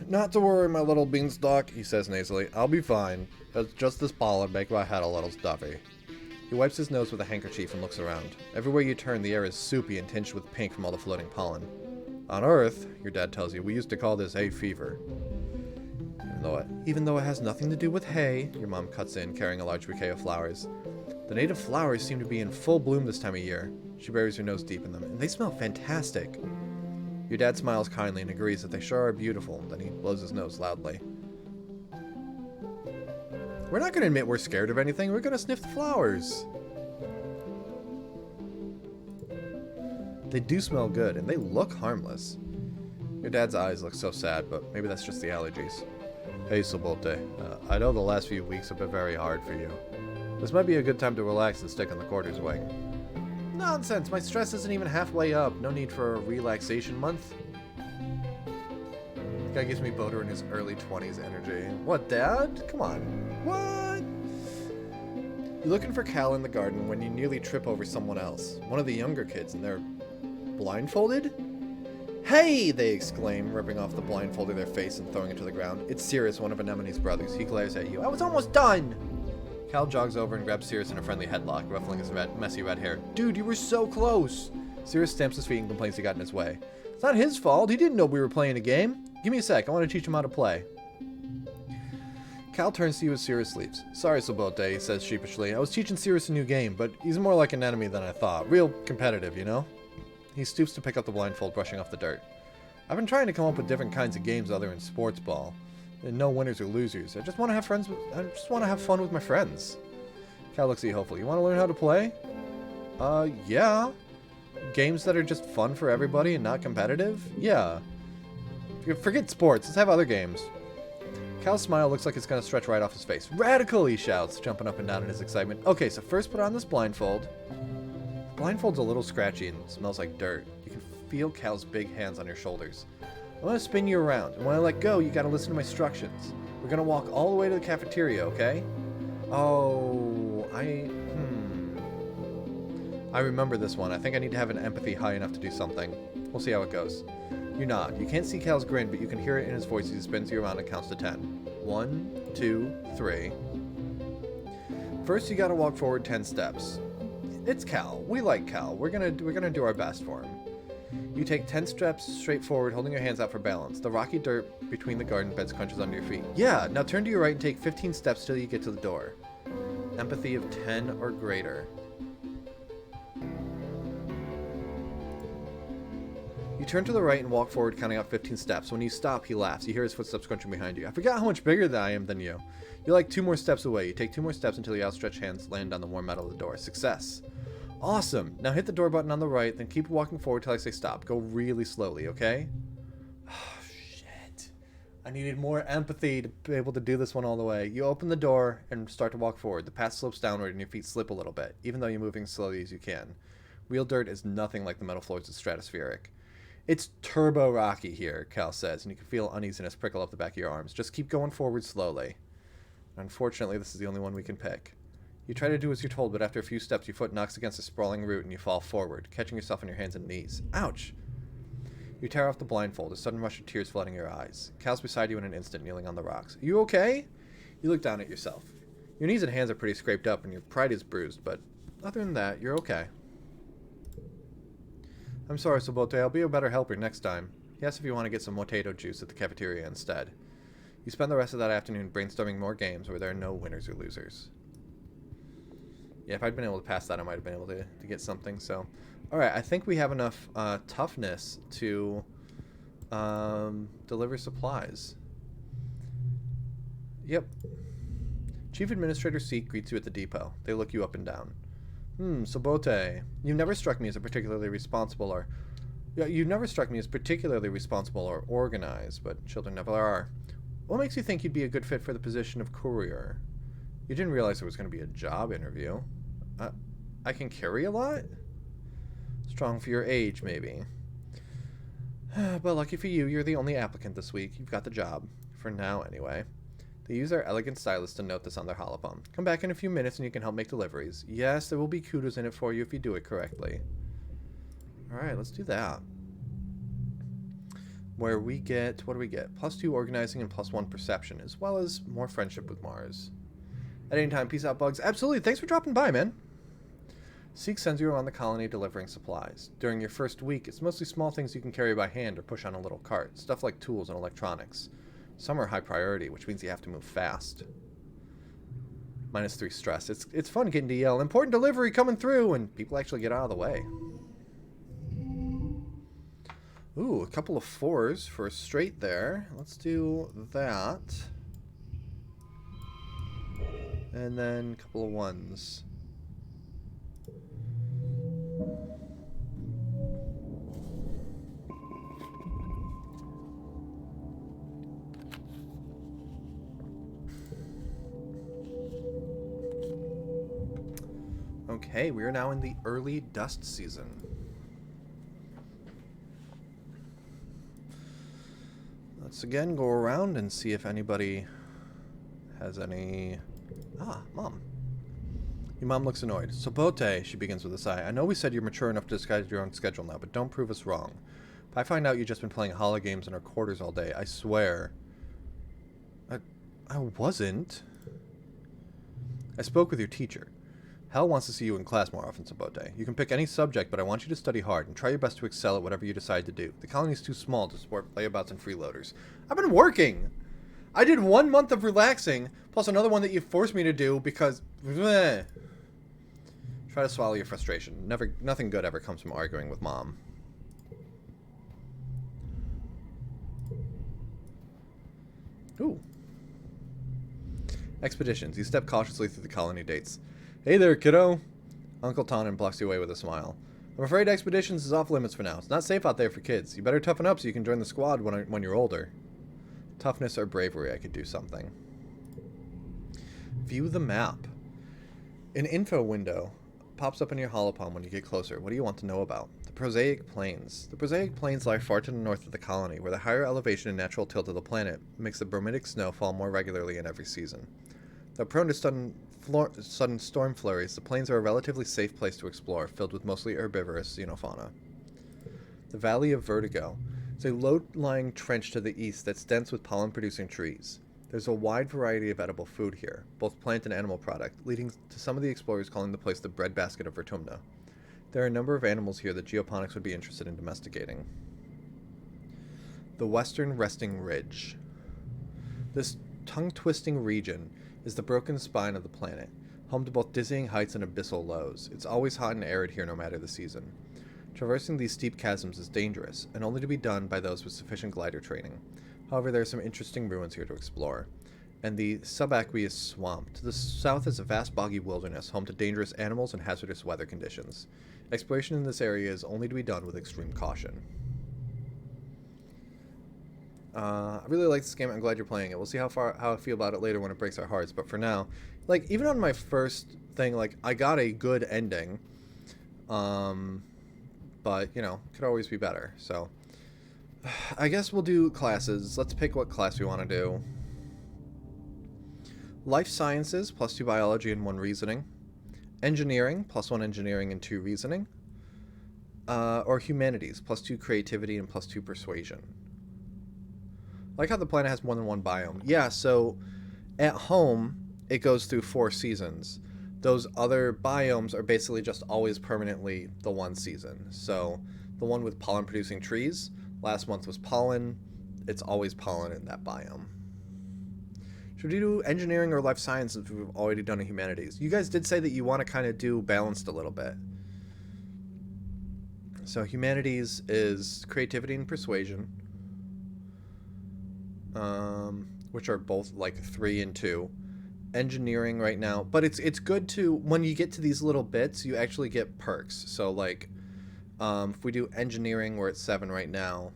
G: Not to worry, my little beanstalk, he says nasally. I'll be fine. It's just this pollen make my head a little stuffy. He wipes his nose with a handkerchief and looks around. Everywhere you turn, the air is soupy and tinged with pink from all the floating pollen. On Earth, your dad tells you, we used to call this hay fever. Even though it has nothing to do with hay, your mom cuts in, carrying a large bouquet of flowers. The native flowers seem to be in full bloom this time of year. She buries her nose deep in them, and they smell fantastic. Your dad smiles kindly and agrees that they sure are beautiful, then he blows his nose loudly. We're not going to admit we're scared of anything, we're going to sniff the flowers. They do smell good, and they look harmless. Your dad's eyes look so sad, but maybe that's just the allergies. Hey, Sabote. I know the last few weeks have been very hard for you. This might be a good time to relax and stick on the quarters wing. Nonsense! My stress isn't even halfway up. No need for a relaxation month. This guy gives me Boder in his early 20s energy. What, Dad? Come on. What? You're looking for Cal in the garden when you nearly trip over someone else. One of the younger kids, and they're blindfolded? Hey! They exclaim, ripping off the blindfold of their face and throwing it to the ground. It's Sirius, one of Anemone's brothers. He glares at you. I was almost done! Cal jogs over and grabs Sirius in a friendly headlock, ruffling his messy red hair. Dude, you were so close! Sirius stamps his feet and complains he got in his way. It's not his fault. He didn't know we were playing a game. Give me a sec. I want to teach him how to play. Cal turns to you as Sirius leaves. Sorry, Sabote, he says sheepishly. I was teaching Sirius a new game, but he's more like an enemy than I thought. Real competitive, you know? He stoops to pick up the blindfold, brushing off the dirt. I've been trying to come up with different kinds of games other than sports ball. And no winners or losers. I just want to have fun with my friends. Cal looks at you hopefully. You want to learn how to play? Yeah. Games that are just fun for everybody and not competitive? Yeah. Forget sports. Let's have other games. Cal's smile looks like it's going to stretch right off his face. Radical, he shouts, jumping up and down in his excitement. Okay, so first put on this blindfold. The blindfold's a little scratchy and smells like dirt. You can feel Cal's big hands on your shoulders. I'm going to spin you around, and when I let go, you got to listen to my instructions. We're going to walk all the way to the cafeteria, okay? Oh, I remember this one. I think I need to have an empathy high enough to do something. We'll see how it goes. You nod. You can't see Cal's grin, but you can hear it in his voice as he spins you around and counts to 10. 1, 2, 3. First, you got to walk forward 10 steps. It's Cal. We like Cal. We're gonna do our best for him. You take 10 steps straight forward, holding your hands out for balance. The rocky dirt between the garden beds crunches under your feet. Yeah, now turn to your right and take 15 steps till you get to the door. Empathy of 10 or greater. You turn to the right and walk forward, counting out 15 steps. When you stop, he laughs. You hear his footsteps crunching behind you. I forgot how much bigger that I am than you. You're like 2 more steps away. You take 2 more steps until your outstretched hands land on the warm metal of the door. Success. Awesome. Now hit the door button on the right, then keep walking forward till I say stop. Go really slowly, okay? Oh, shit. I needed more empathy to be able to do this one all the way. You open the door and start to walk forward. The path slopes downward and your feet slip a little bit, even though you're moving as slowly as you can. Real dirt is nothing like the metal floors of stratospheric. It's turbo rocky here, Cal says, and you can feel uneasiness prickle up the back of your arms. Just keep going forward slowly. Unfortunately, this is the only one we can pick. You try to do as you're told, but after a few steps, your foot knocks against a sprawling root and you fall forward, catching yourself on your hands and knees. Ouch! You tear off the blindfold, a sudden rush of tears flooding your eyes. Cal's beside you in an instant, kneeling on the rocks. Are you okay? You look down at yourself. Your knees and hands are pretty scraped up and your pride is bruised, but other than that, you're okay. I'm sorry, Sabote. I'll be a better helper next time. He asks if you want to get some potato juice at the cafeteria instead. You spend the rest of that afternoon brainstorming more games where there are no winners or losers. Yeah, if I'd been able to pass that, I might have been able to get something. So, alright, I think we have enough toughness to deliver supplies. Yep. Chief Administrator Seek greets you at the depot. They look you up and down. Sabote. You've never struck me as particularly responsible or organized, but children never are. What makes you think you'd be a good fit for the position of courier? You didn't realize it was going to be a job interview. I can carry a lot? Strong for your age, maybe. But lucky for you, you're the only applicant this week. You've got the job. For now, anyway. They use their elegant stylus to note this on their holopom. Come back in a few minutes and you can help make deliveries. Yes, there will be kudos in it for you if you do it correctly. Alright, let's do that. Where we get, what do we get? +2 organizing and +1 perception, as well as more friendship with Mars. At any time, peace out, Bugs. Absolutely, thanks for dropping by, man. Seek sends you around the colony delivering supplies. During your first week, it's mostly small things you can carry by hand or push on a little cart. Stuff like tools and electronics. Some are high priority, which means you have to move fast. -3 stress. It's fun getting to yell, important delivery coming through, and people actually get out of the way. Ooh, a couple of 4s for a straight there. Let's do that. And then a couple of 1s. Okay, we are now in the early dust season. Let's again go around and see if anybody has any... Ah, Mom. Your mom looks annoyed. Sabote, she begins with a sigh. I know we said you're mature enough to disguise your own schedule now, but don't prove us wrong. If I find out you've just been playing holo games in our quarters all day, I swear... I wasn't. I spoke with your teacher. Hal wants to see you in class more often, Sabote. You can pick any subject, but I want you to study hard and try your best to excel at whatever you decide to do. The colony's too small to support layabouts and freeloaders. I've been working! I did 1 month of relaxing, plus another one that you forced me to do because... Bleh. Try to swallow your frustration. Nothing good ever comes from arguing with Mom. Ooh. Expeditions. You step cautiously through the colony dates. Hey there, kiddo. Uncle Tonin blocks you away with a smile. I'm afraid expeditions is off limits for now. It's not safe out there for kids. You better toughen up so you can join the squad when you're older. Toughness or bravery, I could do something. View the map. An info window pops up in your holopom when you get closer. What do you want to know about? The Prosaic Plains. The Prosaic Plains lie far to the north of the colony, where the higher elevation and natural tilt of the planet makes the bromidic snow fall more regularly in every season. Though prone to sudden storm flurries, the plains are a relatively safe place to explore, filled with mostly herbivorous xenofauna. The Valley of Vertigo is a low-lying trench to the east that's dense with pollen-producing trees. There's a wide variety of edible food here, both plant and animal product, leading to some of the explorers calling the place the breadbasket of Vertumnan. There are a number of animals here that geoponics would be interested in domesticating. The Western Resting Ridge. This tongue-twisting region is the broken spine of the planet, home to both dizzying heights and abyssal lows. It's always hot and arid here no matter the season. Traversing these steep chasms is dangerous, and only to be done by those with sufficient glider training. However, there are some interesting ruins here to explore. And the subaqueous swamp. To the south is a vast boggy wilderness, home to dangerous animals and hazardous weather conditions. Exploration in this area is only to be done with extreme caution. I really like this game. I'm glad you're playing it. We'll see how I feel about it later when it breaks our hearts. But for now, like, even on my first thing, like, I got a good ending. But, you know, could always be better. So, I guess we'll do classes. Let's pick what class we want to do. Life Sciences, +2 Biology and 1 Reasoning. Engineering, +1 Engineering and 2 Reasoning. Or Humanities, +2 Creativity and +2 Persuasion. I like how the planet has more than one biome. Yeah, so at home, it goes through 4 seasons. Those other biomes are basically just always permanently the one season. So the one with pollen-producing trees, last month was pollen. It's always pollen in that biome. Should we do engineering or life sciences if we've already done a humanities? You guys did say that you want to kind of do balanced a little bit. So humanities is creativity and persuasion, which are both like 3 and 2. Engineering right now, but it's good to, when you get to these little bits, you actually get perks. So like, if we do engineering, we're at 7 right now.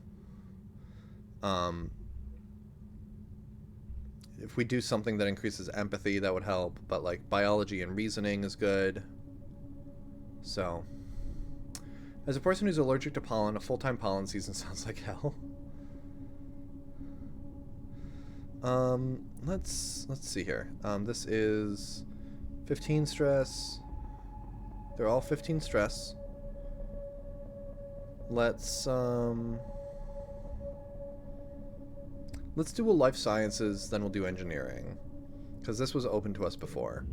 G: If we do something that increases empathy, that would help. But like biology and reasoning is good. So, as a person who's allergic to pollen, a full-time pollen season sounds like hell. Let's see here. This is 15 stress. They're all 15 stress. Let's do a life sciences, then we'll do engineering, because this was open to us before.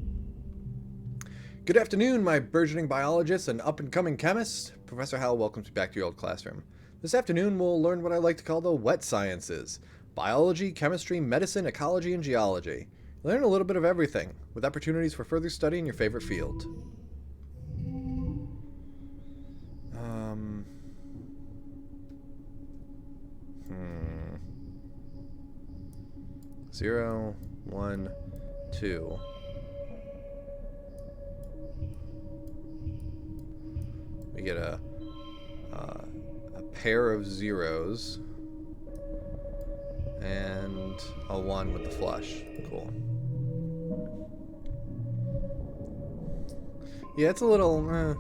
G: Good afternoon, my burgeoning biologists and up-and-coming chemists. Professor Howell welcomes you back to your old classroom. This afternoon, we'll learn what I like to call the wet sciences. Biology, chemistry, medicine, ecology, and geology. Learn a little bit of everything, with opportunities for further study in your favorite field. 0, 1, 2. We get a pair of zeros and a 1 with the flush. Cool. Yeah, it's a little...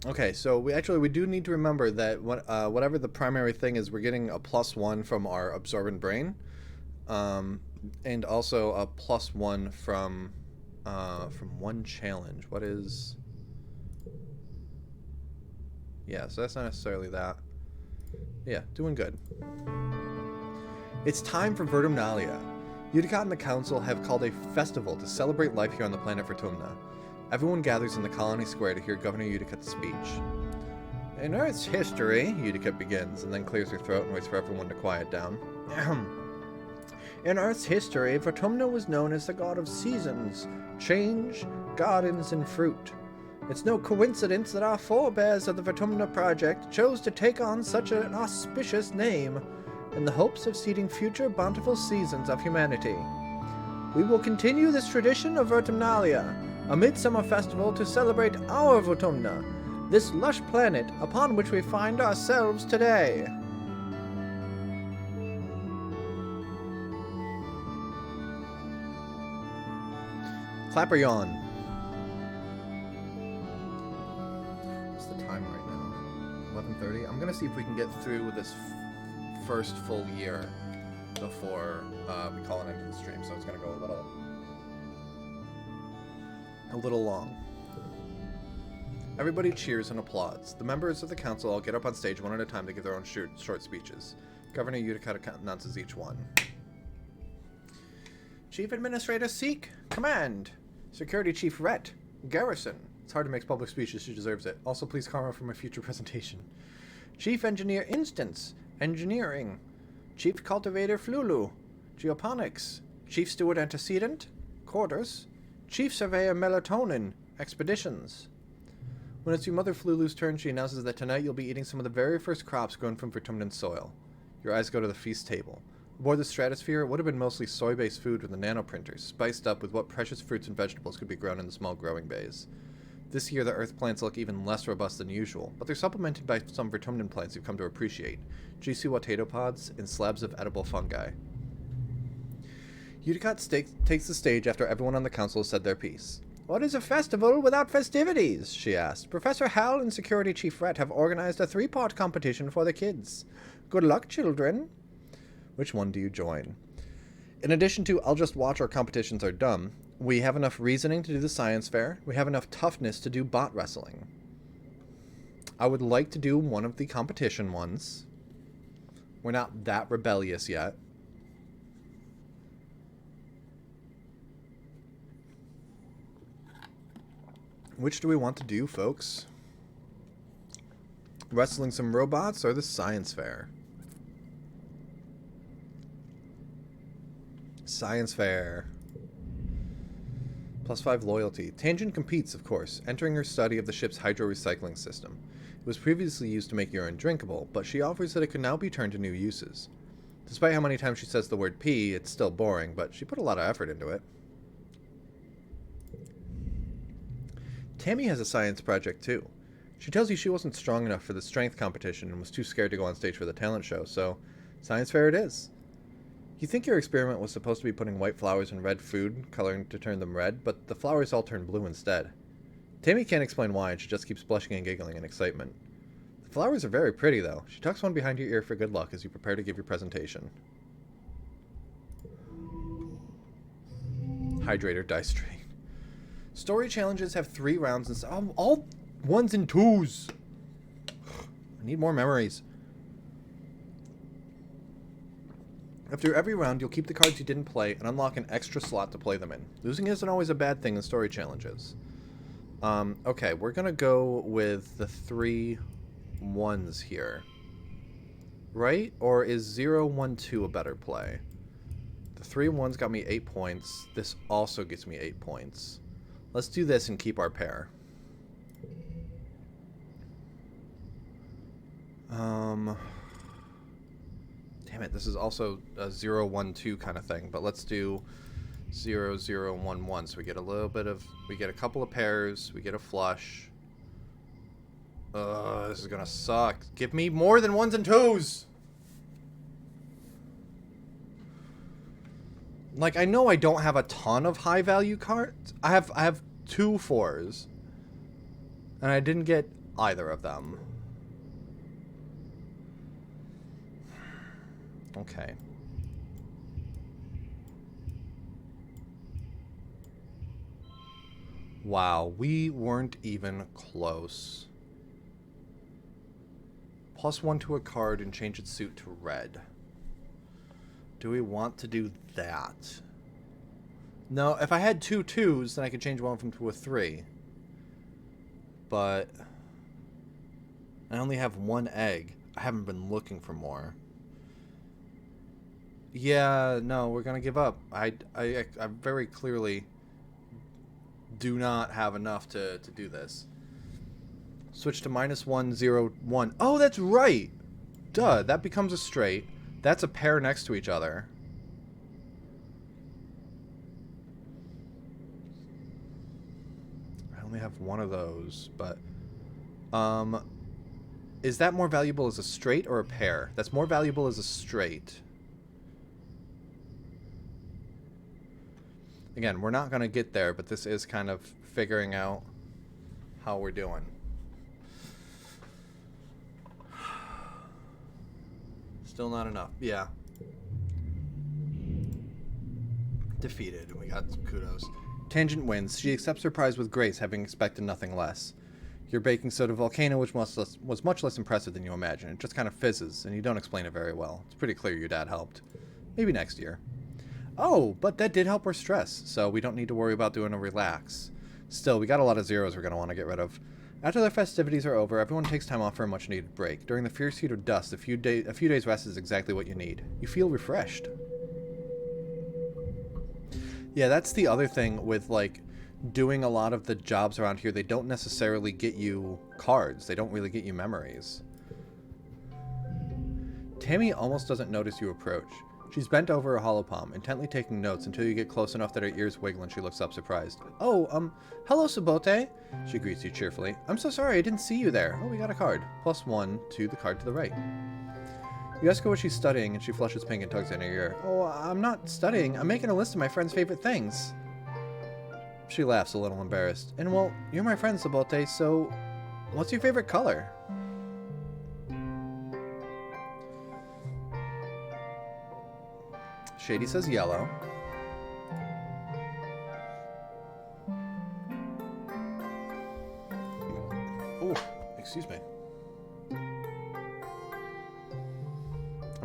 G: Okay, so we do need to remember that whatever the primary thing is, we're getting a +1 from our absorbent brain, and also a +1 from one challenge. What is? Yeah, so that's not necessarily that. Yeah, doing good. It's time for Vertumnalia. Utica and the Council have called a festival to celebrate life here on the planet Vertumna. Everyone gathers in the colony square to hear Governor Utica's speech. In Earth's history, Utica begins, and then clears her throat and waits for everyone to quiet down. In Earth's history, Vertumna was known as the god of seasons, change, gardens, and fruit. It's no coincidence that our forebears of the Vertumna Project chose to take on such an auspicious name, in the hopes of seeding future bountiful seasons of humanity. We will continue this tradition of Vertumnalia, a midsummer festival to celebrate our Vertumna, this lush planet upon which we find ourselves today. Clap or yawn? What's the time right now? 11:30. I'm gonna see if we can get through this first full year before we call it into the stream, so it's gonna go a little long. Everybody cheers and applauds. The members of the council all get up on stage one at a time to give their own short speeches. Governor Utica announces each one. Chief Administrator Seek, Command. Security Chief Rhett, Garrison. It's hard to make public speeches, she deserves it. Also, please karma for my future presentation. Chief Engineer Instance, Engineering. Chief Cultivator Flulu, Geoponics. Chief Steward Antecedent, Quarters. Chief Surveyor Melatonin, Expeditions. When it's your mother Flulu's turn, she announces that tonight you'll be eating some of the very first crops grown from Vertumnan soil. Your eyes go to the feast table. Aboard the Stratosphere, it would have been mostly soy-based food with the nanoprinters, spiced up with what precious fruits and vegetables could be grown in the small growing bays. This year, the Earth plants look even less robust than usual, but they're supplemented by some Vertumnan plants you've come to appreciate, juicy potato pods and slabs of edible fungi. Udicott takes the stage after everyone on the council has said their piece. What is a festival without festivities? She asked. Professor Hal and Security Chief Rhett have organized a 3-part competition for the kids. Good luck, children. Which one do you join? In addition to I'll just watch our competitions are dumb, we have enough reasoning to do the science fair. We have enough toughness to do bot wrestling. I would like to do one of the competition ones. We're not that rebellious yet. Which do we want to do, folks? Wrestling some robots or the science fair? Science fair. +5 loyalty. Tangent competes, of course, entering her study of the ship's hydro-recycling system. It was previously used to make urine drinkable, but she offers that it could now be turned to new uses. Despite how many times she says the word pee, it's still boring, but she put a lot of effort into it. Tammy has a science project, too. She tells you she wasn't strong enough for the strength competition and was too scared to go on stage for the talent show, so science fair it is. You think your experiment was supposed to be putting white flowers in red food, coloring to turn them red, but the flowers all turn blue instead. Tammy can't explain why, and she just keeps blushing and giggling in excitement. The flowers are very pretty, though. She tucks one behind your ear for good luck as you prepare to give your presentation. Hydrator dice train. Story challenges have 3 rounds and all 1s and 2s. I need more memories. After every round, you'll keep the cards you didn't play and unlock an extra slot to play them in. Losing isn't always a bad thing in story challenges. Okay, we're gonna go with the 3 1s here. Right? Or is 0, 1, 2 a better play? The 3 1s got me 8 points. This also gets me 8 points. Let's do this and keep our pair. Damn it, this is also a 0, 1, 2 kind of thing, but let's do 0, 0, 1, 1. So we get a little bit of, we get a couple of pairs, we get a flush. This is gonna suck. Give me more than 1s and 2s! Like, I know I don't have a ton of high value cards. I have 2 4s. And I didn't get either of them. Okay. Wow, we weren't even close. +1 to a card and change its suit to red. Do we want to do that? No, if I had 2 2s, then I could change one of them to a 3. But I only have 1 egg. I haven't been looking for more. Yeah, no, we're gonna give up. I very clearly do not have enough to do this. Switch to -1, 0, 1. Oh, that's right! Duh, that becomes a straight. That's a pair next to each other. I only have 1 of those, but... is that more valuable as a straight or a pair? That's more valuable as a straight. Again, we're not going to get there, but this is kind of figuring out how we're doing. Still not enough. Yeah. Defeated. We got some kudos. Tangent wins. She accepts her prize with grace, having expected nothing less. Your baking soda volcano, which was much less impressive than you imagine. It just kind of fizzes, and you don't explain it very well. It's pretty clear your dad helped. Maybe next year. Oh, but that did help our stress, so we don't need to worry about doing a relax. Still, we got a lot of 0s we're going to want to get rid of. After the festivities are over, everyone takes time off for a much-needed break. During the fierce heat of dust, a few days rest is exactly what you need. You feel refreshed. Yeah, that's the other thing with, like, doing a lot of the jobs around here, they don't necessarily get you cards. They don't really get you memories. Tammy almost doesn't notice you approach. She's bent over a hollow palm, intently taking notes until you get close enough that her ears wiggle and she looks up surprised. Oh, hello, Sabote. She greets you cheerfully. I'm so sorry, I didn't see you there. Oh, we got a card. +1 to the card to the right. You ask her what she's studying, and she flushes pink and tugs in her ear. Oh, I'm not studying. I'm making a list of my friend's favorite things. She laughs a little embarrassed. And well, you're my friend, Sabote, so what's your favorite color? Shady says yellow. Oh, excuse me. I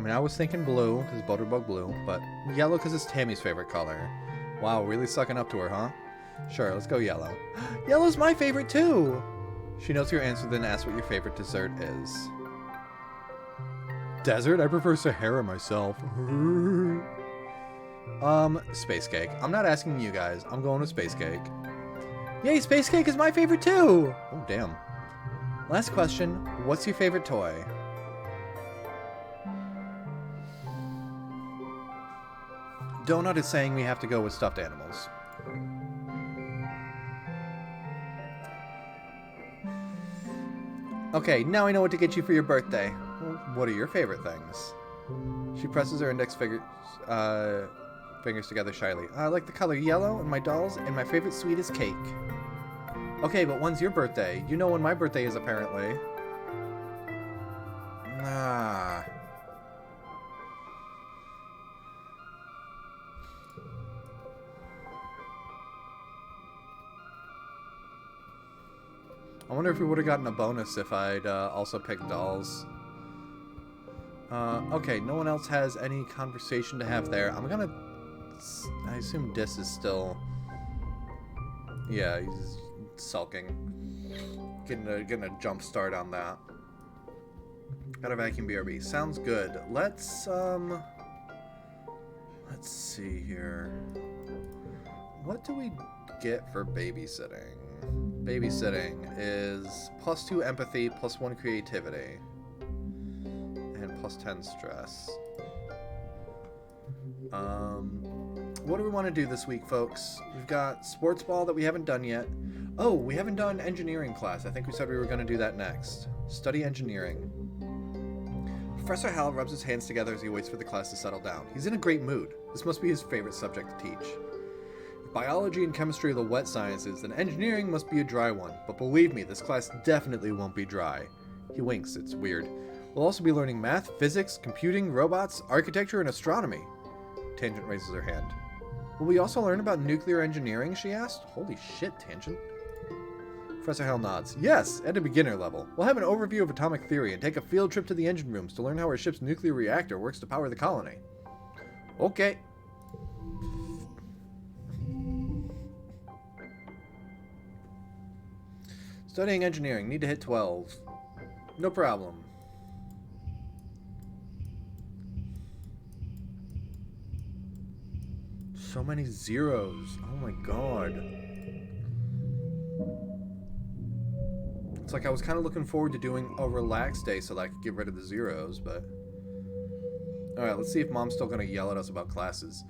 G: mean, I was thinking blue, because Butterbug blue, but yellow because it's Tammy's favorite color. Wow, really sucking up to her, huh? Sure, let's go yellow. Yellow's my favorite too! She notes your answer, then asks what your favorite dessert is. Desert? I prefer Sahara myself. Space cake. I'm not asking you guys. I'm going with space cake. Yay, space cake is my favorite too! Oh, damn. Last question. What's your favorite toy? Donut is saying we have to go with stuffed animals. Okay, now I know what to get you for your birthday. What are your favorite things? She presses her index fingers together shyly. I like the color yellow and my dolls, and my favorite sweet is cake. Okay, but when's your birthday? You know when my birthday is, apparently. Ah. I wonder if we would have gotten a bonus if I'd also picked dolls. Okay, no one else has any conversation to have there. I'm gonna... I assume Dis is still... Yeah, he's sulking. Getting a jump start on that. Got a vacuum BRB. Sounds good. Let's see here. What do we get for babysitting? Babysitting is +2 empathy, +1 creativity, and +10 stress. What do we want to do this week, folks? We've got sports ball that we haven't done yet. Oh, we haven't done engineering class. I think we said we were going to do that next. Study engineering. Professor Hal rubs his hands together as he waits for the class to settle down. He's in a great mood. This must be his favorite subject to teach. If biology and chemistry are the wet sciences, then engineering must be a dry one. But believe me, this class definitely won't be dry. He winks. It's weird. We'll also be learning math, physics, computing, robots, architecture, and astronomy. Tangent raises her hand. Will we also learn about nuclear engineering, she asked. Holy shit, Tangent. Professor Hell nods. Yes, at a beginner level. We'll have an overview of atomic theory and take a field trip to the engine rooms to learn how our ship's nuclear reactor works to power the colony. Okay. Studying engineering. Need to hit 12. No problem. So many zeros. Oh my god. It's like I was kind of looking forward to doing a relaxed day so that I could get rid of the zeros, but... Alright, let's see if Mom's still going to yell at us about classes.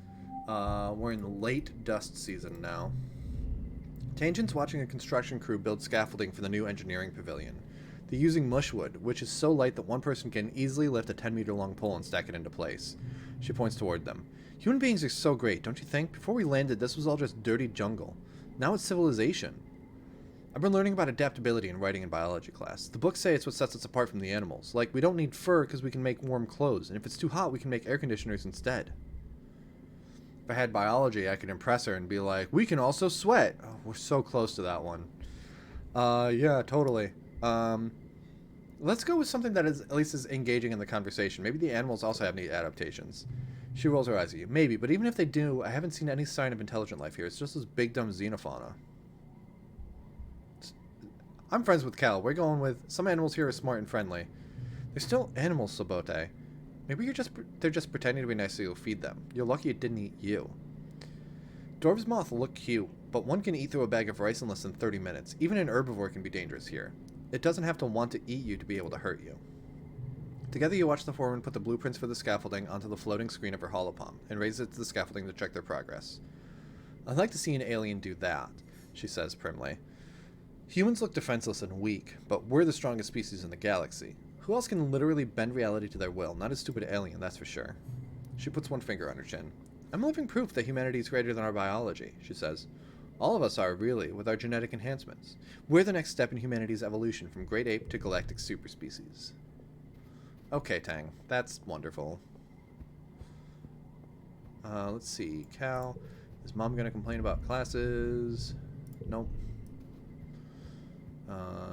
G: We're in late dust season now. Tangent's watching a construction crew build scaffolding for the new engineering pavilion. They're using mushwood, which is so light that one person can easily lift a 10-meter long pole and stack it into place. She points toward them. Human beings are so great, don't you think? Before we landed, this was all just dirty jungle. Now it's civilization. I've been learning about adaptability in writing in biology class. The books say it's what sets us apart from the animals. Like, we don't need fur because we can make warm clothes, and if it's too hot, we can make air conditioners instead. If I had biology, I could impress her and be like, we can also sweat. Oh, we're so close to that one. Yeah, totally. Let's go with something that is at least is engaging in the conversation. Maybe the animals also have neat adaptations. She rolls her eyes at you. Maybe, but even if they do, I haven't seen any sign of intelligent life here. It's just this big dumb xenofauna. I'm friends with Cal. We're going with some animals here are smart and friendly. They're still animals, Sabote. Maybe they're just pretending to be nice so you'll feed them. You're lucky it didn't eat you. Dwarf's moth look cute, but one can eat through a bag of rice in less than 30 minutes. Even an herbivore can be dangerous here. It doesn't have to want to eat you to be able to hurt you. Together you watch the foreman put the blueprints for the scaffolding onto the floating screen of her holopalm, and raise it to the scaffolding to check their progress. I'd like to see an alien do that, she says primly. Humans look defenseless and weak, but we're the strongest species in the galaxy. Who else can literally bend reality to their will? Not a stupid alien, that's for sure. She puts one finger on her chin. I'm living proof that humanity is greater than our biology, she says. All of us are, really, with our genetic enhancements. We're the next step in humanity's evolution from great ape to galactic superspecies. Okay, Tang. That's wonderful. Let's see. Cal. Is Mom gonna complain about classes? Nope.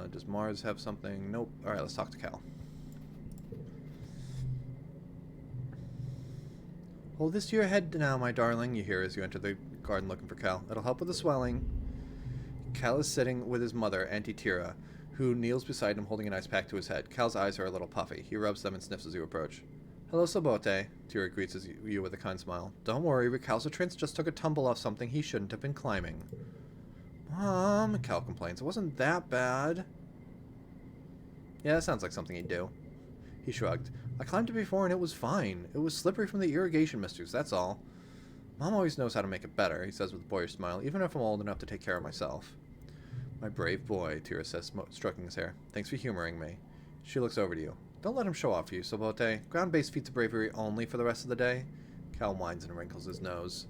G: Does Mars have something? Nope. Alright, let's talk to Cal. Hold this to your head now, my darling, you hear as you enter the garden looking for Cal. It'll help with the swelling. Cal is sitting with his mother, Auntie Tira, who kneels beside him holding an ice pack to his head. Cal's eyes are a little puffy. He rubs them and sniffs as you approach. Hello, Sabote. Tira greets you with a kind smile. Don't worry, Recalcitrance just took a tumble off something he shouldn't have been climbing. Mom, Cal complains. It wasn't that bad. Yeah, that sounds like something he'd do. He shrugged. I climbed it before and it was fine. It was slippery from the irrigation misters, that's all. Mom always knows how to make it better, he says with a boyish smile, even if I'm old enough to take care of myself. My brave boy, Tira says, stroking his hair. Thanks for humoring me. She looks over to you. Don't let him show off for you, Sabote. Ground-based feats of bravery only for the rest of the day. Cal whines and wrinkles his nose.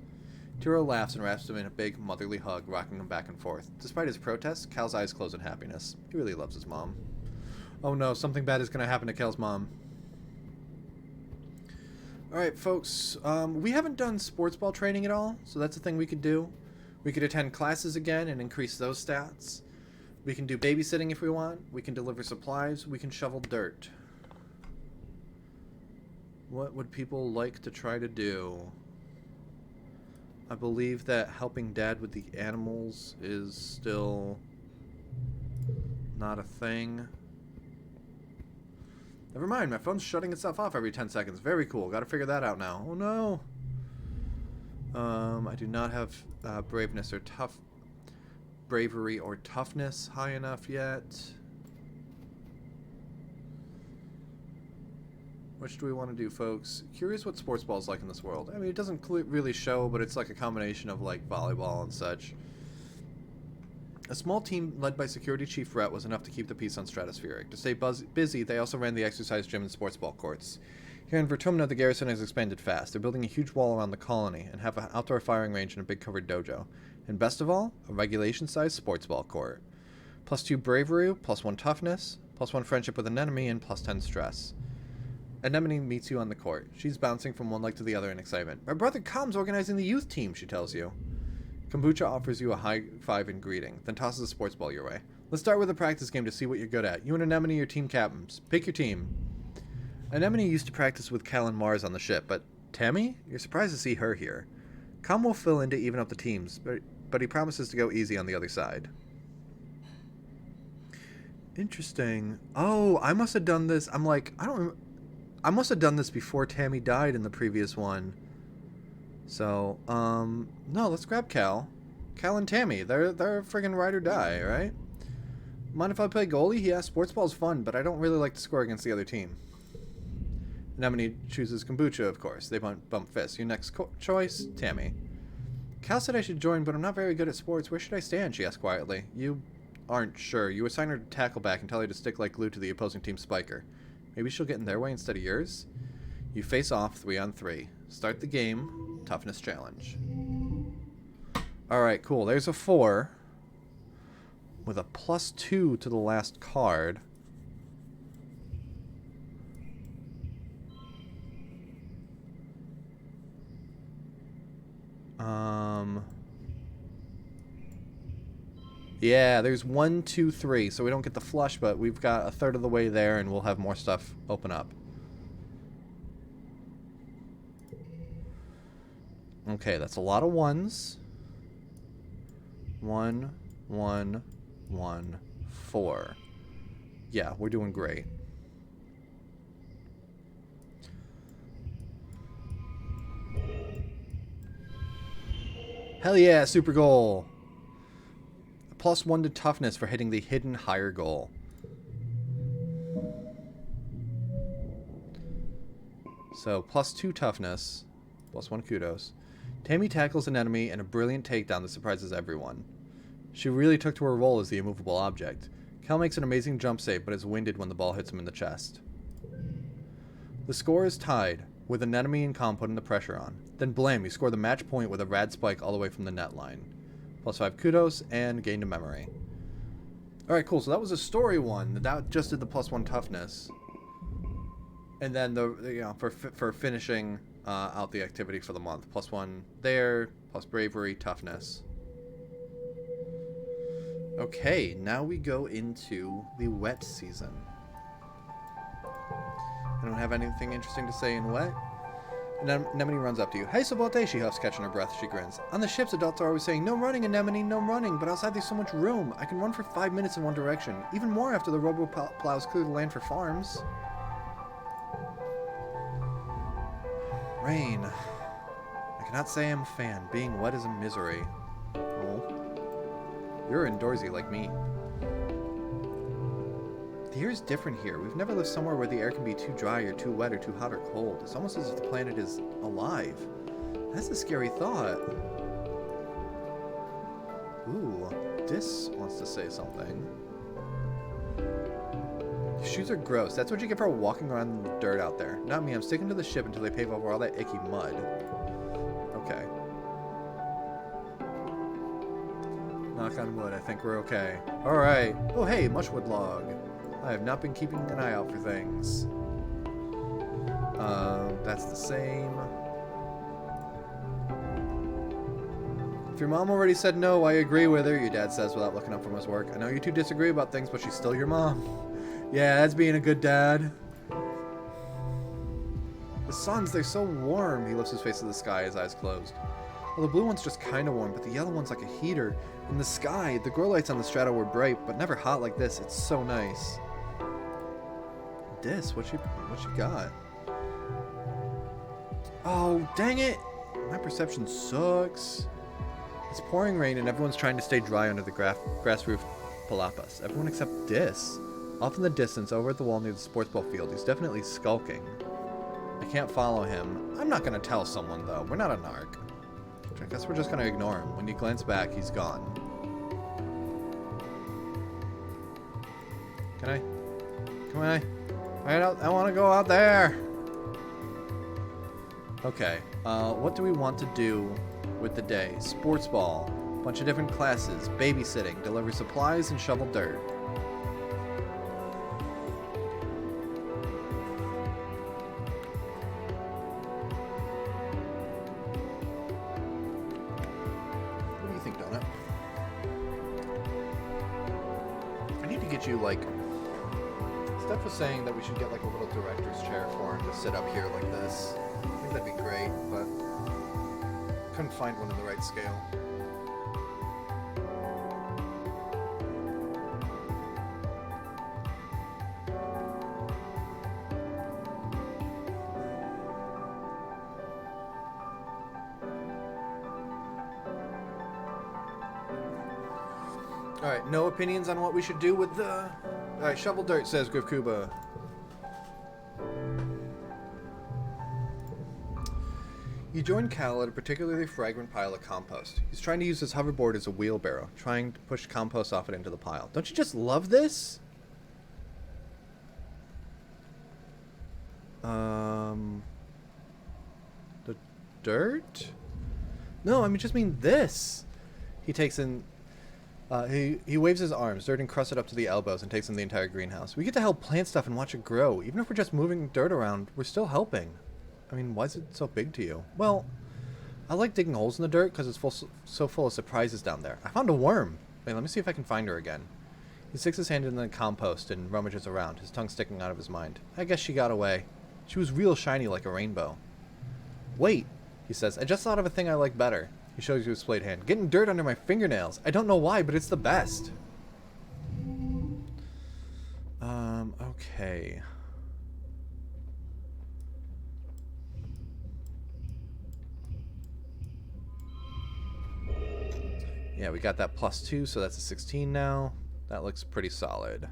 G: Tira laughs and wraps him in a big, motherly hug, rocking him back and forth. Despite his protests, Cal's eyes close in happiness. He really loves his mom. Oh no, something bad is going to happen to Cal's mom. Alright, folks. We haven't done sports ball training at all, so that's a thing we could do. We could attend classes again and increase those stats. We can do babysitting if we want. We can deliver supplies. We can shovel dirt. What would people like to try to do? I believe that helping Dad with the animals is still not a thing. Never mind, my phone's shutting itself off every 10 seconds. Very cool. Gotta figure that out now. Oh no! I do not have bravery or toughness high enough yet. Which do we want to do, folks? Curious what sports ball is like in this world. I mean, it doesn't really show, but it's like a combination of like volleyball and such. A small team led by Security Chief Rhett was enough to keep the peace on Stratospheric. To stay busy, they also ran the exercise gym and sports ball courts. Here in Vertumnan, the garrison has expanded fast. They're building a huge wall around the colony and have an outdoor firing range and a big covered dojo. And best of all, a regulation-sized sports ball court. +2 bravery, +1 toughness, +1 friendship with an enemy, and +10 stress. Anemone meets you on the court. She's bouncing from one leg to the other in excitement. My brother Com's organizing the youth team, she tells you. Kombucha offers you a high five in greeting, then tosses a sports ball your way. Let's start with a practice game to see what you're good at. You and Anemone are team captains. Pick your team. Anemone used to practice with Cal and Mars on the ship, but Tammy? You're surprised to see her here. Com will fill in to even up the teams, but he promises to go easy on the other side. Interesting. Oh, I must have done this. I'm like, I must have done this before Tammy died in the previous one. So, no, let's grab Cal. Cal and Tammy, they're friggin' ride or die, right? Mind if I play goalie? Yeah, sports ball's fun, but I don't really like to score against the other team. Anemone chooses Kombucha, of course. They bump fists. Your next choice, Tammy. Cal said I should join, but I'm not very good at sports. Where should I stand? She asked quietly. You aren't sure. You assign her to tackle back and tell her to stick like glue to the opposing team's spiker. Maybe she'll get in their way instead of yours? You face off 3-on-3. Start the game. Toughness challenge. Alright, cool. There's a 4. With a +2 to the last card. Yeah, there's 1, 2, 3. So we don't get the flush, but we've got a third of the way there, and we'll have more stuff open up. Okay, that's a lot of 1s. 1, 1, 1, 4. Yeah, we're doing great. Hell yeah, super goal. +1 to toughness for hitting the hidden higher goal. So, +2 toughness, +1 kudos. Tammy tackles an enemy in a brilliant takedown that surprises everyone. She really took to her role as the immovable object. Cal makes an amazing jump save, but is winded when the ball hits him in the chest. The score is tied, with an enemy in comp putting the pressure on. Then blam, you score the match point with a rad spike all the way from the net line. +5 kudos, and gained a memory. Alright, cool, so that was a story one. That just did the +1 toughness. And then for finishing out the activity for the month. +1 there, plus bravery, toughness. Okay, now we go into the wet season. I don't have anything interesting to say in wet. Anemone runs up to you. Hey, Sabote, she huffs, catching her breath. She grins. On the ships, adults are always saying, no running, Anemone, no running. But outside, there's so much room. I can run for 5 minutes in one direction. Even more after the robo-plows clear the land for farms. Rain. I cannot say I'm a fan. Being wet is a misery. Oh. You're indoorsy like me. The air is different here. We've never lived somewhere where the air can be too dry or too wet or too hot or cold. It's almost as if the planet is alive. That's a scary thought. Ooh, Dis wants to say something. Your shoes are gross. That's what you get for walking around in the dirt out there. Not me. I'm sticking to the ship until they pave over all that icky mud. Okay. Knock on wood. I think we're okay. Alright. Oh, hey, mushwood log. I have not been keeping an eye out for things. That's the same. If your mom already said no, I agree with her, your dad says without looking up from his work. I know you two disagree about things, but she's still your mom. Yeah, that's being a good dad. The suns, they're so warm. He lifts his face to the sky, his eyes closed. Well, the blue one's just kind of warm, but the yellow one's like a heater. In the sky, the glow lights on the strato were bright, but never hot like this. It's so nice. Dis, what you got? Oh, dang it! My perception sucks. It's pouring rain and everyone's trying to stay dry under the grass roof palapas. Everyone except Dis. Off in the distance, over at the wall near the sports ball field, he's definitely skulking. I can't follow him. I'm not gonna tell someone though. We're not a narc. I guess we're just gonna ignore him. When you glance back, he's gone. Can I? Come on. I want to go out there. Okay. What do we want to do with the day? Sports ball. Bunch of different classes. Babysitting. Deliver supplies and shovel dirt. What do you think, Donut? I need to get you, like... Steph was saying that we should get like a little director's chair for him to sit up here like this. I think that'd be great, but couldn't find one in the right scale. Alright, no opinions on what we should do with the... Alright, shovel dirt, says Griff Kuba. You join Cal at a particularly fragrant pile of compost. He's trying to use his hoverboard as a wheelbarrow, trying to push compost off it into the pile. Don't you just love this? The dirt? No, I mean, just mean this. He takes in... He waves his arms, dirt encrusted up to the elbows, and takes in the entire greenhouse. We get to help plant stuff and watch it grow. Even if we're just moving dirt around, we're still helping. I mean, why is it so big to you? Well, I like digging holes in the dirt because it's so full of surprises down there. I found a worm. Wait, let me see if I can find her again. He sticks his hand in the compost and rummages around, his tongue sticking out of his mind. I guess she got away. She was real shiny like a rainbow. Wait, he says. I just thought of a thing I like better. He shows you his splayed hand. Getting dirt under my fingernails. I don't know why, but it's the best. Okay. Yeah, we got that +2, so that's a 16 now. That looks pretty solid.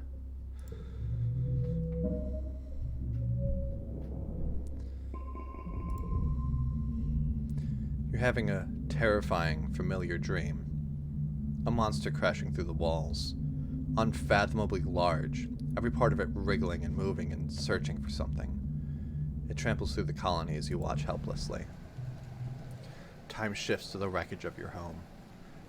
G: You're having a terrifying, familiar dream. A monster crashing through the walls. Unfathomably large, every part of it wriggling and moving and searching for something. It tramples through the colony as you watch helplessly. Time shifts to the wreckage of your home.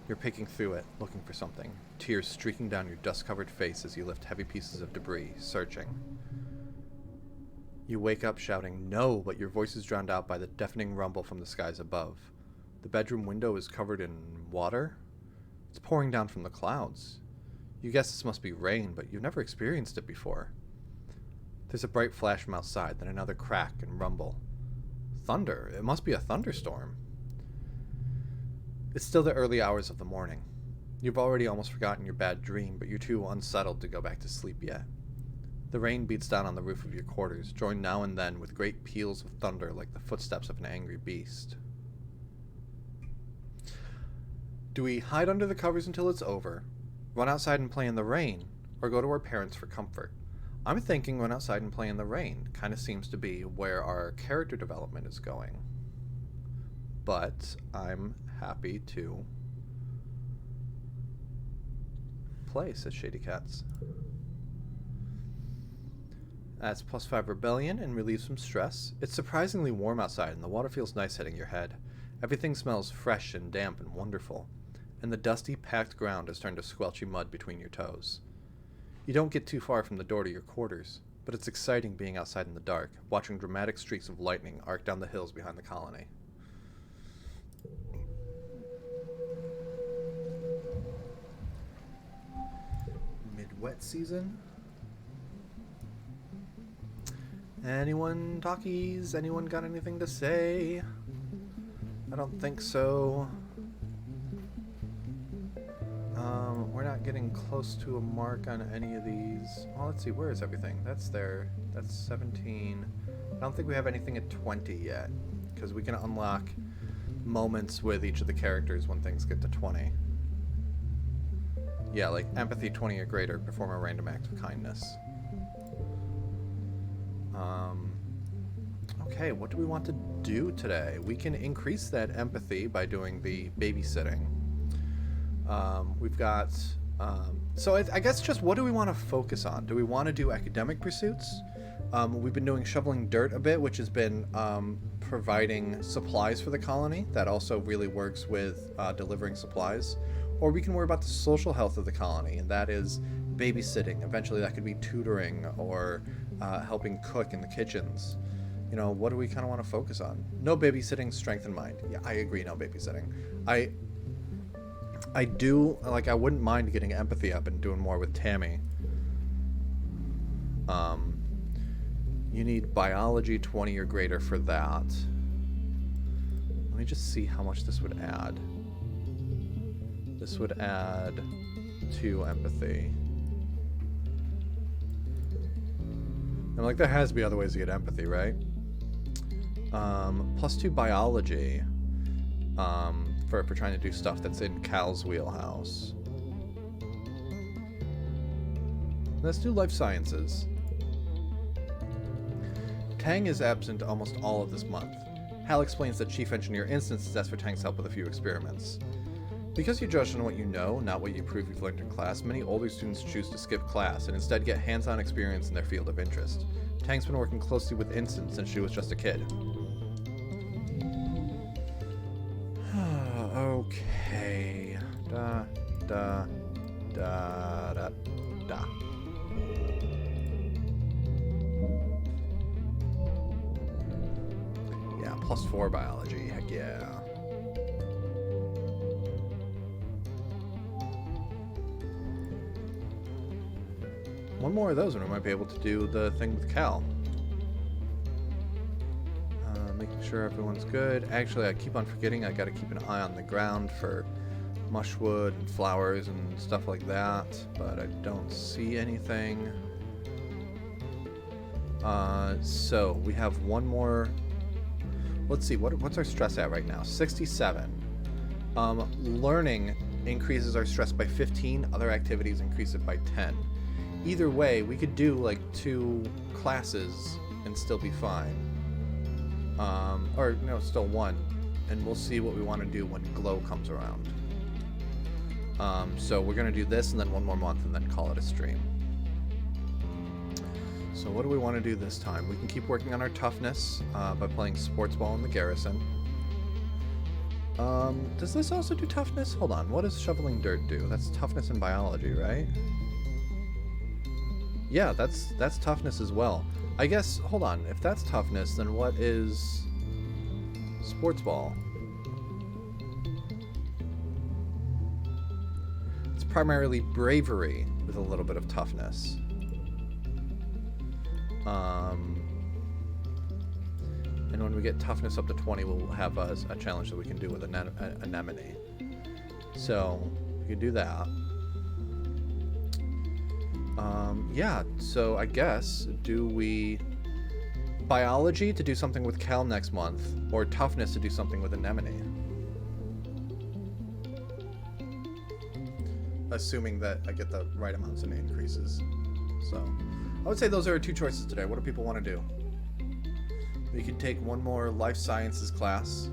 G: You're picking through it, looking for something, tears streaking down your dust-covered face as you lift heavy pieces of debris, searching. You wake up shouting, "No!" but your voice is drowned out by the deafening rumble from the skies above. The bedroom window is covered in water. It's pouring down from the clouds. You guess this must be rain, but you've never experienced it before. There's a bright flash from outside, then another crack and rumble. Thunder. It must be a thunderstorm. It's still the early hours of the morning. You've already almost forgotten your bad dream, but you're too unsettled to go back to sleep yet. The rain beats down on the roof of your quarters, joined now and then with great peals of thunder like the footsteps of an angry beast. Do we hide under the covers until it's over, run outside and play in the rain, or go to our parents for comfort? I'm thinking run outside and play in the rain. Kind of seems to be where our character development is going. But I'm happy to play, says Shady Cats. That's +5 rebellion and relieves some stress. It's surprisingly warm outside and the water feels nice hitting your head. Everything smells fresh and damp and wonderful. And the dusty, packed ground has turned to squelchy mud between your toes. You don't get too far from the door to your quarters, but it's exciting being outside in the dark, watching dramatic streaks of lightning arc down the hills behind the colony. Mid-wet season? Anyone talkies? Anyone got anything to say? I don't think so. We're not getting close to a mark on any of these. Well, let's see, where is everything? That's there. That's 17. I don't think we have anything at 20 yet, because we can unlock moments with each of the characters when things get to 20. Yeah, like empathy 20 or greater, perform a random act of kindness. Okay, what do we want to do today? We can increase that empathy by doing the babysitting. We've got... so I guess just what do we want to focus on? Do we want to do academic pursuits? We've been doing shoveling dirt a bit, which has been providing supplies for the colony. That also really works with delivering supplies. Or we can worry about the social health of the colony, and that is babysitting. Eventually that could be tutoring or helping cook in the kitchens. You know, what do we kind of want to focus on? No babysitting, strength in mind. Yeah, I agree, no babysitting. I do, like, I wouldn't mind getting empathy up and doing more with Tammy. You need biology 20 or greater for that. Let me just see how much this would add. This would add 2 empathy. And like, there has to be other ways to get empathy, right? +2 biology. For trying to do stuff that's in Cal's wheelhouse. Let's do life sciences. Tang is absent almost all of this month. Hal explains that Chief Engineer Instance has asked for Tang's help with a few experiments. Because you judge on what you know, not what you prove you've learned in class, many older students choose to skip class and instead get hands-on experience in their field of interest. Tang's been working closely with Instance since she was just a kid. Okay. Da. Yeah, +4 biology. Heck yeah. One more of those and we might be able to do the thing with Cal. Making sure everyone's good. Actually, I keep on forgetting I gotta keep an eye on the ground for mushwood and flowers and stuff like that, but I don't see anything. So we have one more. Let's see, what's our stress at right now? 67. Learning increases our stress by 15. Other activities increase it by 10. Either way, we could do like 2 classes and still be fine. Or no, still 1. And we'll see what we want to do when Glow comes around. So we're going to do this and then 1 more month and then call it a stream. So what do we want to do this time? We can keep working on our toughness by playing sports ball in the garrison. Does this also do toughness? Hold on, what does shoveling dirt do? That's toughness in biology, right? Yeah, that's toughness as well. I guess, hold on, if that's toughness, then what is sports ball? It's primarily bravery with a little bit of toughness. And when we get toughness up to 20, we'll have a challenge that we can do with anemone. So, we can do that. Yeah, so I guess, do we... biology to do something with Cal next month, or toughness to do something with anemone? Assuming that I get the right amounts of increases. So, I would say those are our 2 choices today. What do people want to do? We could take 1 more life sciences class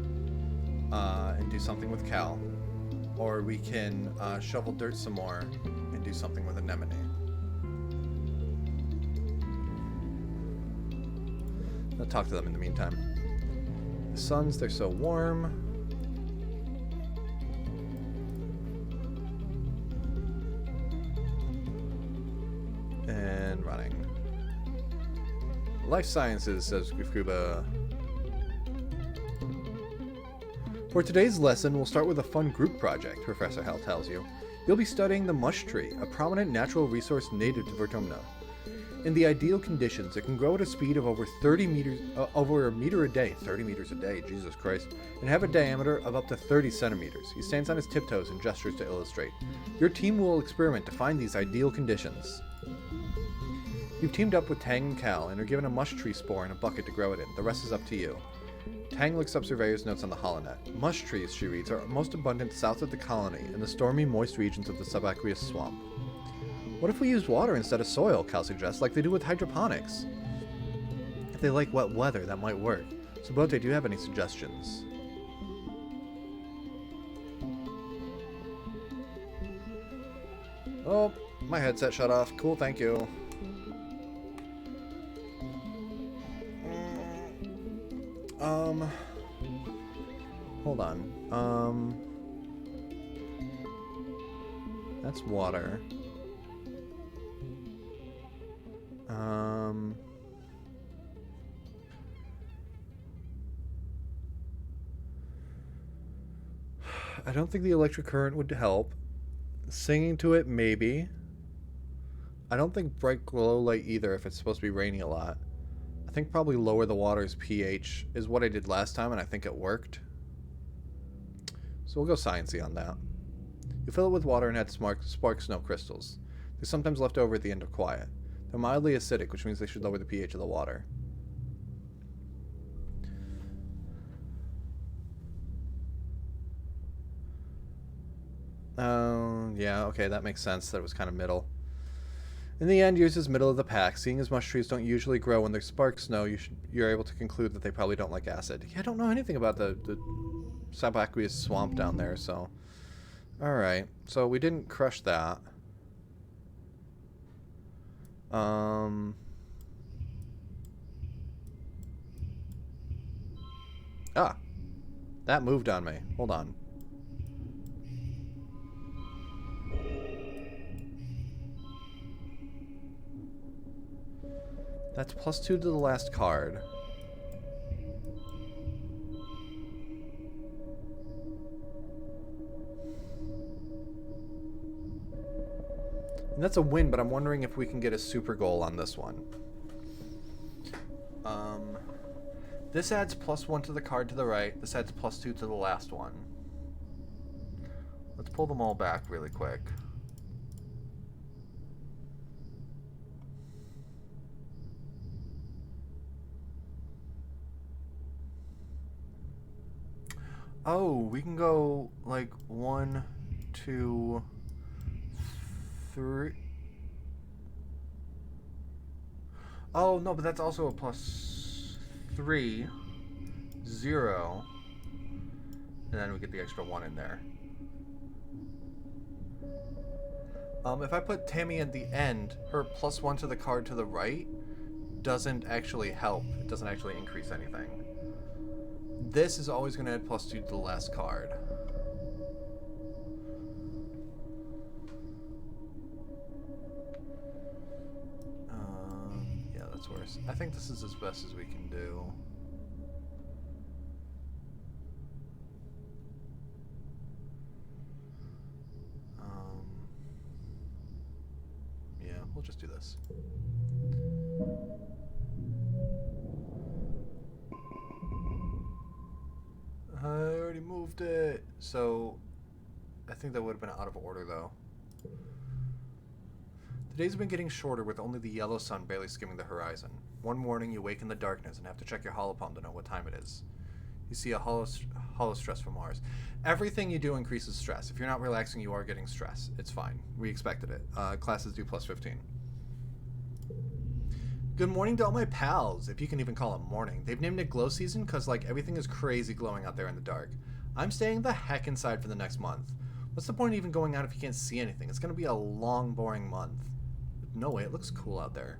G: and do something with Cal. Or we can shovel dirt some more and do something with anemone. I'll talk to them in the meantime. The suns, they're so warm. And running. Life sciences, says Grifkuba. For today's lesson, we'll start with a fun group project, Professor Hell tells you. You'll be studying the mush tree, a prominent natural resource native to Vertumnan. In the ideal conditions, it can grow at a speed of over 30 meters, over a meter a day, 30 meters a day, Jesus Christ, and have a diameter of up to 30 centimeters. He stands on his tiptoes and gestures to illustrate. Your team will experiment to find these ideal conditions. You've teamed up with Tang and Cal and are given a mush tree spore in a bucket to grow it in. The rest is up to you. Tang looks up Surveyor's notes on the holonet. Mush trees, she reads, are most abundant south of the colony, in the stormy, moist regions of the subaqueous swamp. What if we use water instead of soil, Cal suggests, like they do with hydroponics? If they like wet weather, that might work. Sabote, do you have any suggestions? Oh, my headset shut off. Cool, thank you. Hold on. That's water. I don't think the electric current would help. Singing to it, maybe. I don't think bright glow light either if it's supposed to be raining a lot. I think probably lower the water's pH is what I did last time, and I think it worked. So we'll go sciencey on that. You fill it with water and add spark snow crystals. They're sometimes left over at the end of quiet. They're mildly acidic, which means they should lower the pH of the water. Yeah, okay, that makes sense. That was kind of middle. In the end, yours is middle of the pack. Seeing as mush trees don't usually grow when there's spark snow, you're able to conclude that they probably don't like acid. Yeah, I don't know anything about the subaqueous swamp down there, so... Alright, so we didn't crush that. Ah! That moved on me. Hold on. That's +2 to the last card. And that's a win, but I'm wondering if we can get a super goal on this one. This adds +1 to the card to the right. This adds +2 to the last one. Let's pull them all back really quick. Oh, we can go like 1, 2, 3. Oh, no, but that's also a plus 3, 0. And then we get the extra 1 in there. If I put Tammy at the end, her plus 1 to the card to the right doesn't actually help. It doesn't actually increase anything. This is always going to add plus 2 to the last card. Yeah, that's worse. I think this is as best as we can do. Yeah, we'll just do this. I already moved it. So, I think that would have been out of order, though. The days have been getting shorter with only the yellow sun barely skimming the horizon. One morning, you wake in the darkness and have to check your holopalm to know what time it is. You see a hollow stress from Mars. Everything you do increases stress. If you're not relaxing, you are getting stress. It's fine. We expected it. Classes do plus 15. Good morning to all my pals, if you can even call it morning. They've named it glow season because, like, everything is crazy glowing out there in the dark. I'm staying the heck inside for the next month. What's the point of even going out if you can't see anything? It's going to be a long, boring month. No way, it looks cool out there.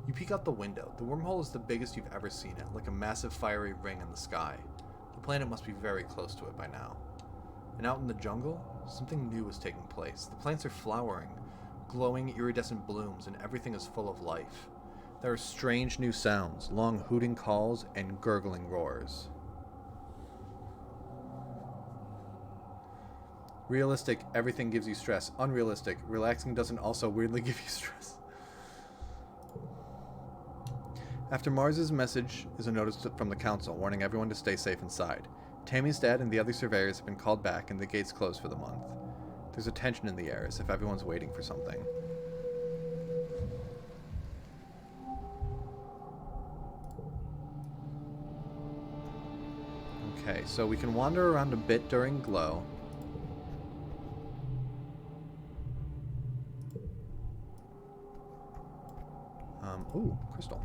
G: You peek out the window. The wormhole is the biggest you've ever seen it, like a massive fiery ring in the sky. The planet must be very close to it by now. And out in the jungle, something new is taking place. The plants are flowering, glowing iridescent blooms, and everything is full of life. There are strange new sounds, long hooting calls, and gurgling roars. Realistic, everything gives you stress. Unrealistic, relaxing doesn't also weirdly give you stress. After Mars's message is a notice from the council warning everyone to stay safe inside. Tammy's dad and the other surveyors have been called back and the gates closed for the month. There's a tension in the air as if everyone's waiting for something. Okay, so we can wander around a bit during glow. Ooh, crystal.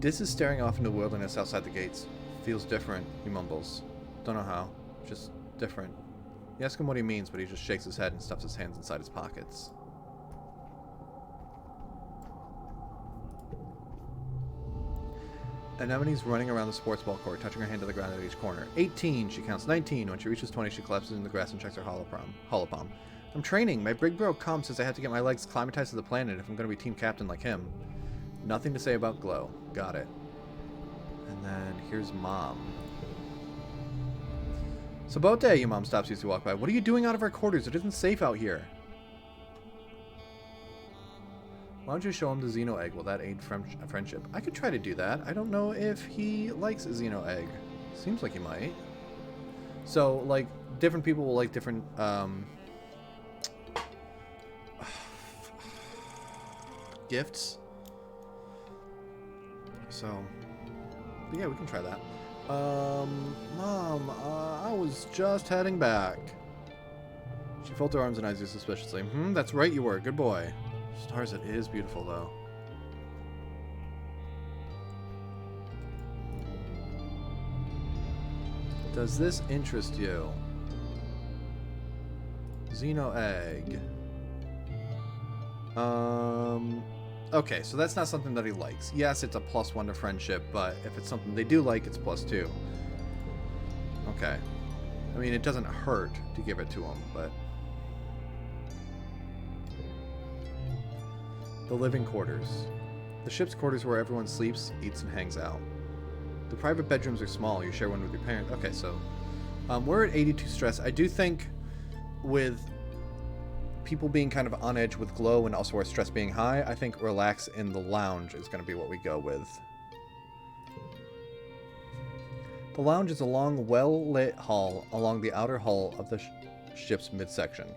G: Dis is staring off into the wilderness outside the gates. Feels different, he mumbles. Don't know how. Just different. You ask him what he means, but he just shakes his head and stuffs his hands inside his pockets. Anemone's running around the sports ball court, touching her hand to the ground at each corner. 18, she counts. 19. When she reaches 20, she collapses in the grass and checks her holopalm. I'm training. My big bro Com says I have to get my legs climatized to the planet if I'm going to be team captain like him. Nothing to say about glow. Got it. And then here's Mom. Sabote, your mom stops you as you walk by. What are you doing out of our quarters? It isn't safe out here. Why don't you show him the Xeno egg? Will that aid friendship? I could try to do that. I don't know if he likes a Xeno egg. Seems like he might. So, like, different people will like different, gifts. So, but yeah, we can try that. Mom, I was just heading back. She folds her arms and eyes you suspiciously. That's right you were. Good boy. Stars, it is beautiful, though. Does this interest you? Xeno egg. Okay, so that's not something that he likes. Yes, it's a +1 to friendship, but if it's something they do like, it's +2. Okay. I mean, it doesn't hurt to give it to him, but... The living quarters. The ship's quarters where everyone sleeps, eats, and hangs out. The private bedrooms are small. You share one with your parents. Okay, so... we're at 82 stress. I do think with people being kind of on edge with glow and also our stress being high, I think relax in the lounge is going to be what we go with. The lounge is a long, well-lit hall along the outer hull of the ship's midsection.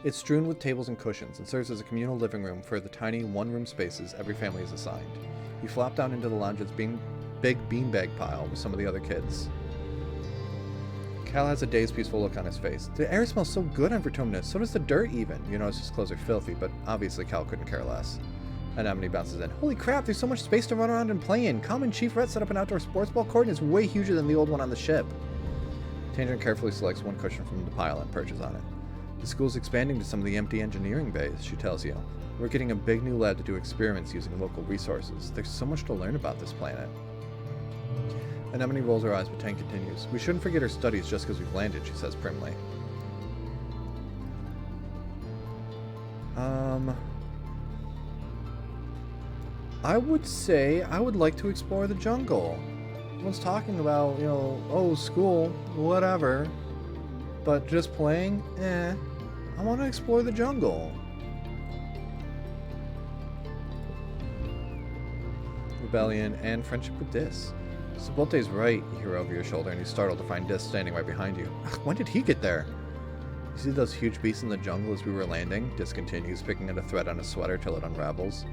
G: It's strewn with tables and cushions and serves as a communal living room for the tiny one-room spaces every family is assigned. You flop down into the lounge's big beanbag pile with some of the other kids. Cal has a dazed, peaceful look on his face. The air smells so good on Vertumnan. So does the dirt even. You notice his clothes are filthy, but obviously Cal couldn't care less. Anemone bounces in. Holy crap, there's so much space to run around and play in. Common Chief Ret set up an outdoor sports ball court and it's way huger than the old one on the ship. Tangent carefully selects one cushion from the pile and perches on it. The school's expanding to some of the empty engineering bays, she tells you. We're getting a big new lab to do experiments using local resources. There's so much to learn about this planet. Anemone rolls her eyes, but Tang continues. We shouldn't forget our studies just because we've landed, she says primly. I would say I would like to explore the jungle. Everyone's talking about, you know, oh, school, whatever. But just playing? I want to explore the jungle. Rebellion and friendship with Dis. Sabulte's right, you hear over your shoulder, and you're startled to find Dis standing right behind you. When did he get there? You see those huge beasts in the jungle as we were landing? Dis continues, picking at a thread on his sweater till it unravels.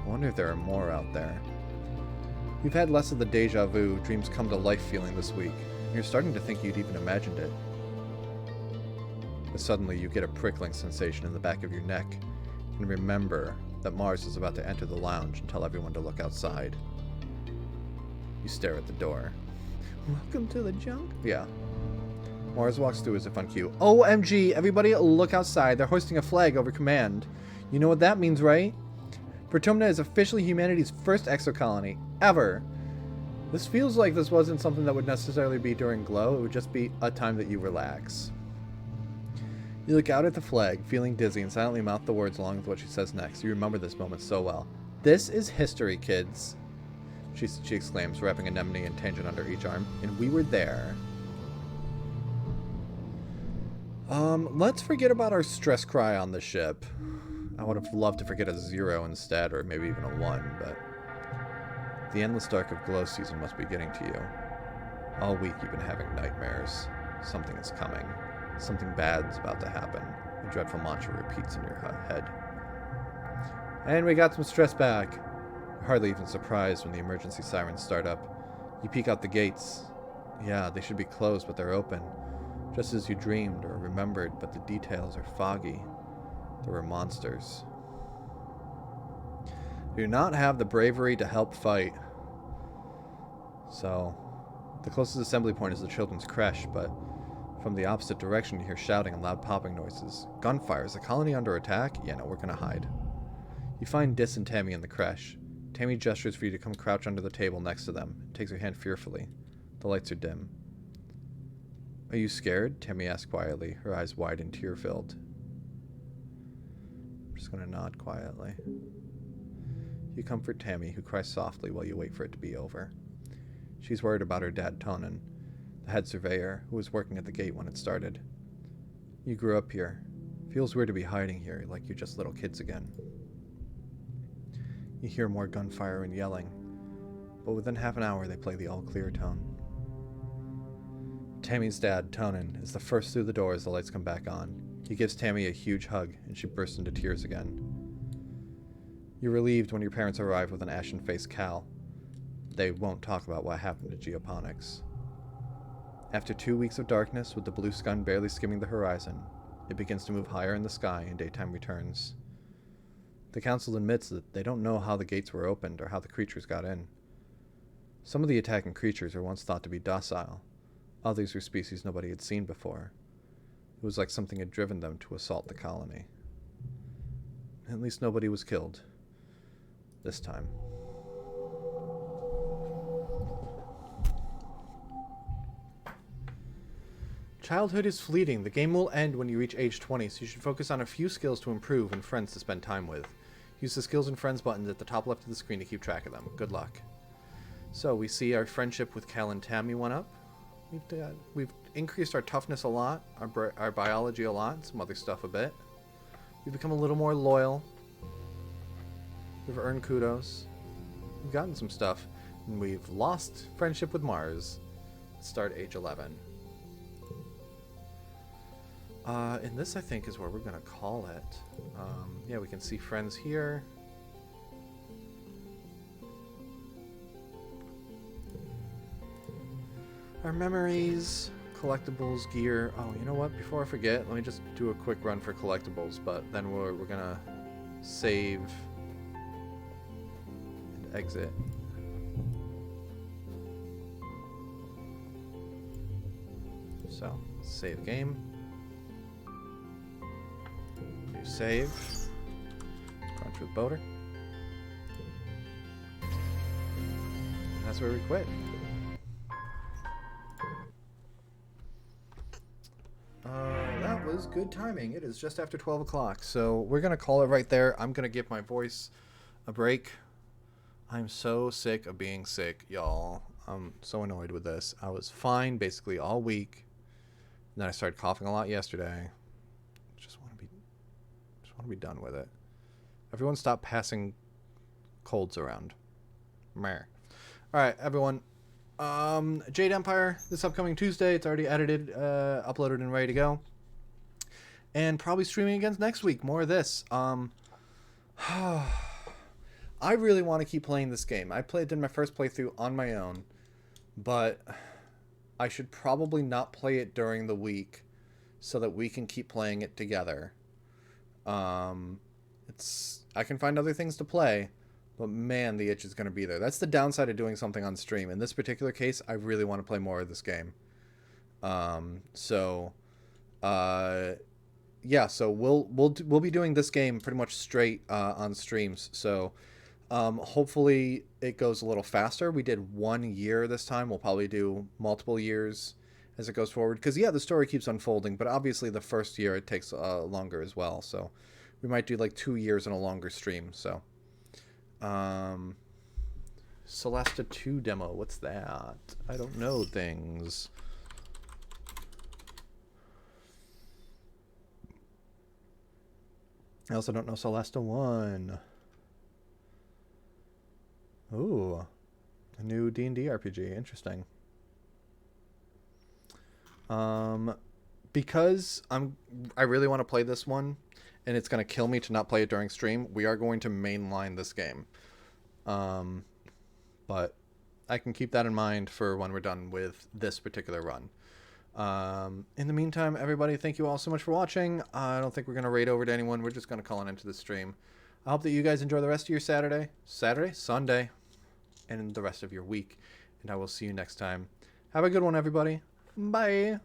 G: I wonder if there are more out there. You've had less of the deja vu, dreams come to life feeling this week. You're starting to think you'd even imagined it. But suddenly you get a prickling sensation in the back of your neck, and remember that Mars is about to enter the lounge and tell everyone to look outside. You stare at the door. Welcome to the jungle? Yeah. Mars walks through as if on cue. OMG, everybody look outside. They're hoisting a flag over command. You know what that means, right? Vertumnan is officially humanity's first exocolony ever. This feels like this wasn't something that would necessarily be during Glow. It would just be a time that you relax. You look out at the flag, feeling dizzy, and silently mouth the words along with what she says next. You remember this moment so well. This is history, kids. She exclaims, wrapping Anemone and Tangent under each arm. And we were there. Let's forget about our stress cry on the ship. I would have loved to forget a 0 instead, or maybe even a 1, but the endless dark of Glow season must be getting to you. All week you've been having nightmares. Something is coming. Something bad's about to happen. A dreadful mantra repeats in your head. And we got some stress back. You're hardly even surprised when the emergency sirens start up. You peek out the gates. Yeah, they should be closed, but they're open. Just as you dreamed or remembered, but the details are foggy. There were monsters. You do not have the bravery to help fight. So, the closest assembly point is the children's creche, but from the opposite direction you hear shouting and loud popping noises. Gunfire. Is the colony under attack? Yeah, no, we're gonna hide. You find Dis and Tammy in the creche. Tammy gestures for you to come crouch under the table next to them. Takes her hand fearfully. The lights are dim. Are you scared? Tammy asks quietly, her eyes wide and tear-filled. I'm just going to nod quietly. You comfort Tammy, who cries softly while you wait for it to be over. She's worried about her dad, Tonin, the head surveyor, who was working at the gate when it started. You grew up here. Feels weird to be hiding here, like you're just little kids again. You hear more gunfire and yelling, but within half an hour they play the all-clear tone. Tammy's dad, Tonin, is the first through the door as the lights come back on. He gives Tammy a huge hug, and she bursts into tears again. You're relieved when your parents arrive with an ashen-faced Cal. They won't talk about what happened to Geoponics. After 2 weeks of darkness, with the blue sky barely skimming the horizon, it begins to move higher in the sky and daytime returns. The council admits that they don't know how the gates were opened or how the creatures got in. Some of the attacking creatures are once thought to be docile. Others were species nobody had seen before. It was like something had driven them to assault the colony. At least nobody was killed. This time. Childhood is fleeting. The game will end when you reach age 20, so you should focus on a few skills to improve and friends to spend time with. Use the skills and friends buttons at the top left of the screen to keep track of them. Good luck. So we see our friendship with Cal and Tammy went up. We've increased our toughness a lot, our biology a lot, some other stuff a bit. We've become a little more loyal. We've earned kudos. We've gotten some stuff. And we've lost friendship with Mars. Start age 11. And this, I think, is where we're going to call it. Yeah, we can see friends here. Our memories, collectibles, gear. Oh, you know what? Before I forget, let me just do a quick run for collectibles, but then we're gonna save and exit. So, save game. New save. Brunch with Boater. And that's where we quit. That was good timing. It is just after 12 o'clock, so we're going to call it right there. I'm going to give my voice a break. I'm so sick of being sick, y'all. I'm so annoyed with this. I was fine basically all week. And then I started coughing a lot yesterday. Just want to be done with it. Everyone stop passing colds around. Meh. Alright, everyone. Jade Empire, this upcoming Tuesday. It's already edited, uploaded, and ready to go. And probably streaming again next week. More of this. I really want to keep playing this game. I did my first playthrough on my own. But I should probably not play it during the week so that we can keep playing it together. I can find other things to play, but man, the itch is going to be there. That's the downside of doing something on stream. In this particular case, I really want to play more of this game. Yeah, so we'll be doing this game pretty much straight on streams. So hopefully it goes a little faster. We did 1 year this time. We'll probably do multiple years as it goes forward. Because, yeah, the story keeps unfolding, but obviously the first year it takes longer as well. So we might do like 2 years in a longer stream. So Celesta 2 demo. What's that? I don't know things. I also don't know Celesta 1. Ooh, a new D&D RPG. Interesting. Because I really want to play this one, and it's going to kill me to not play it during stream, we are going to mainline this game. But I can keep that in mind for when we're done with this particular run. In the meantime, everybody, thank you all so much for watching. I don't think we're going to raid over to anyone. We're just going to call an end to the stream. I hope that you guys enjoy the rest of your Sunday, and the rest of your week. And I will see you next time. Have a good one, everybody. Bye.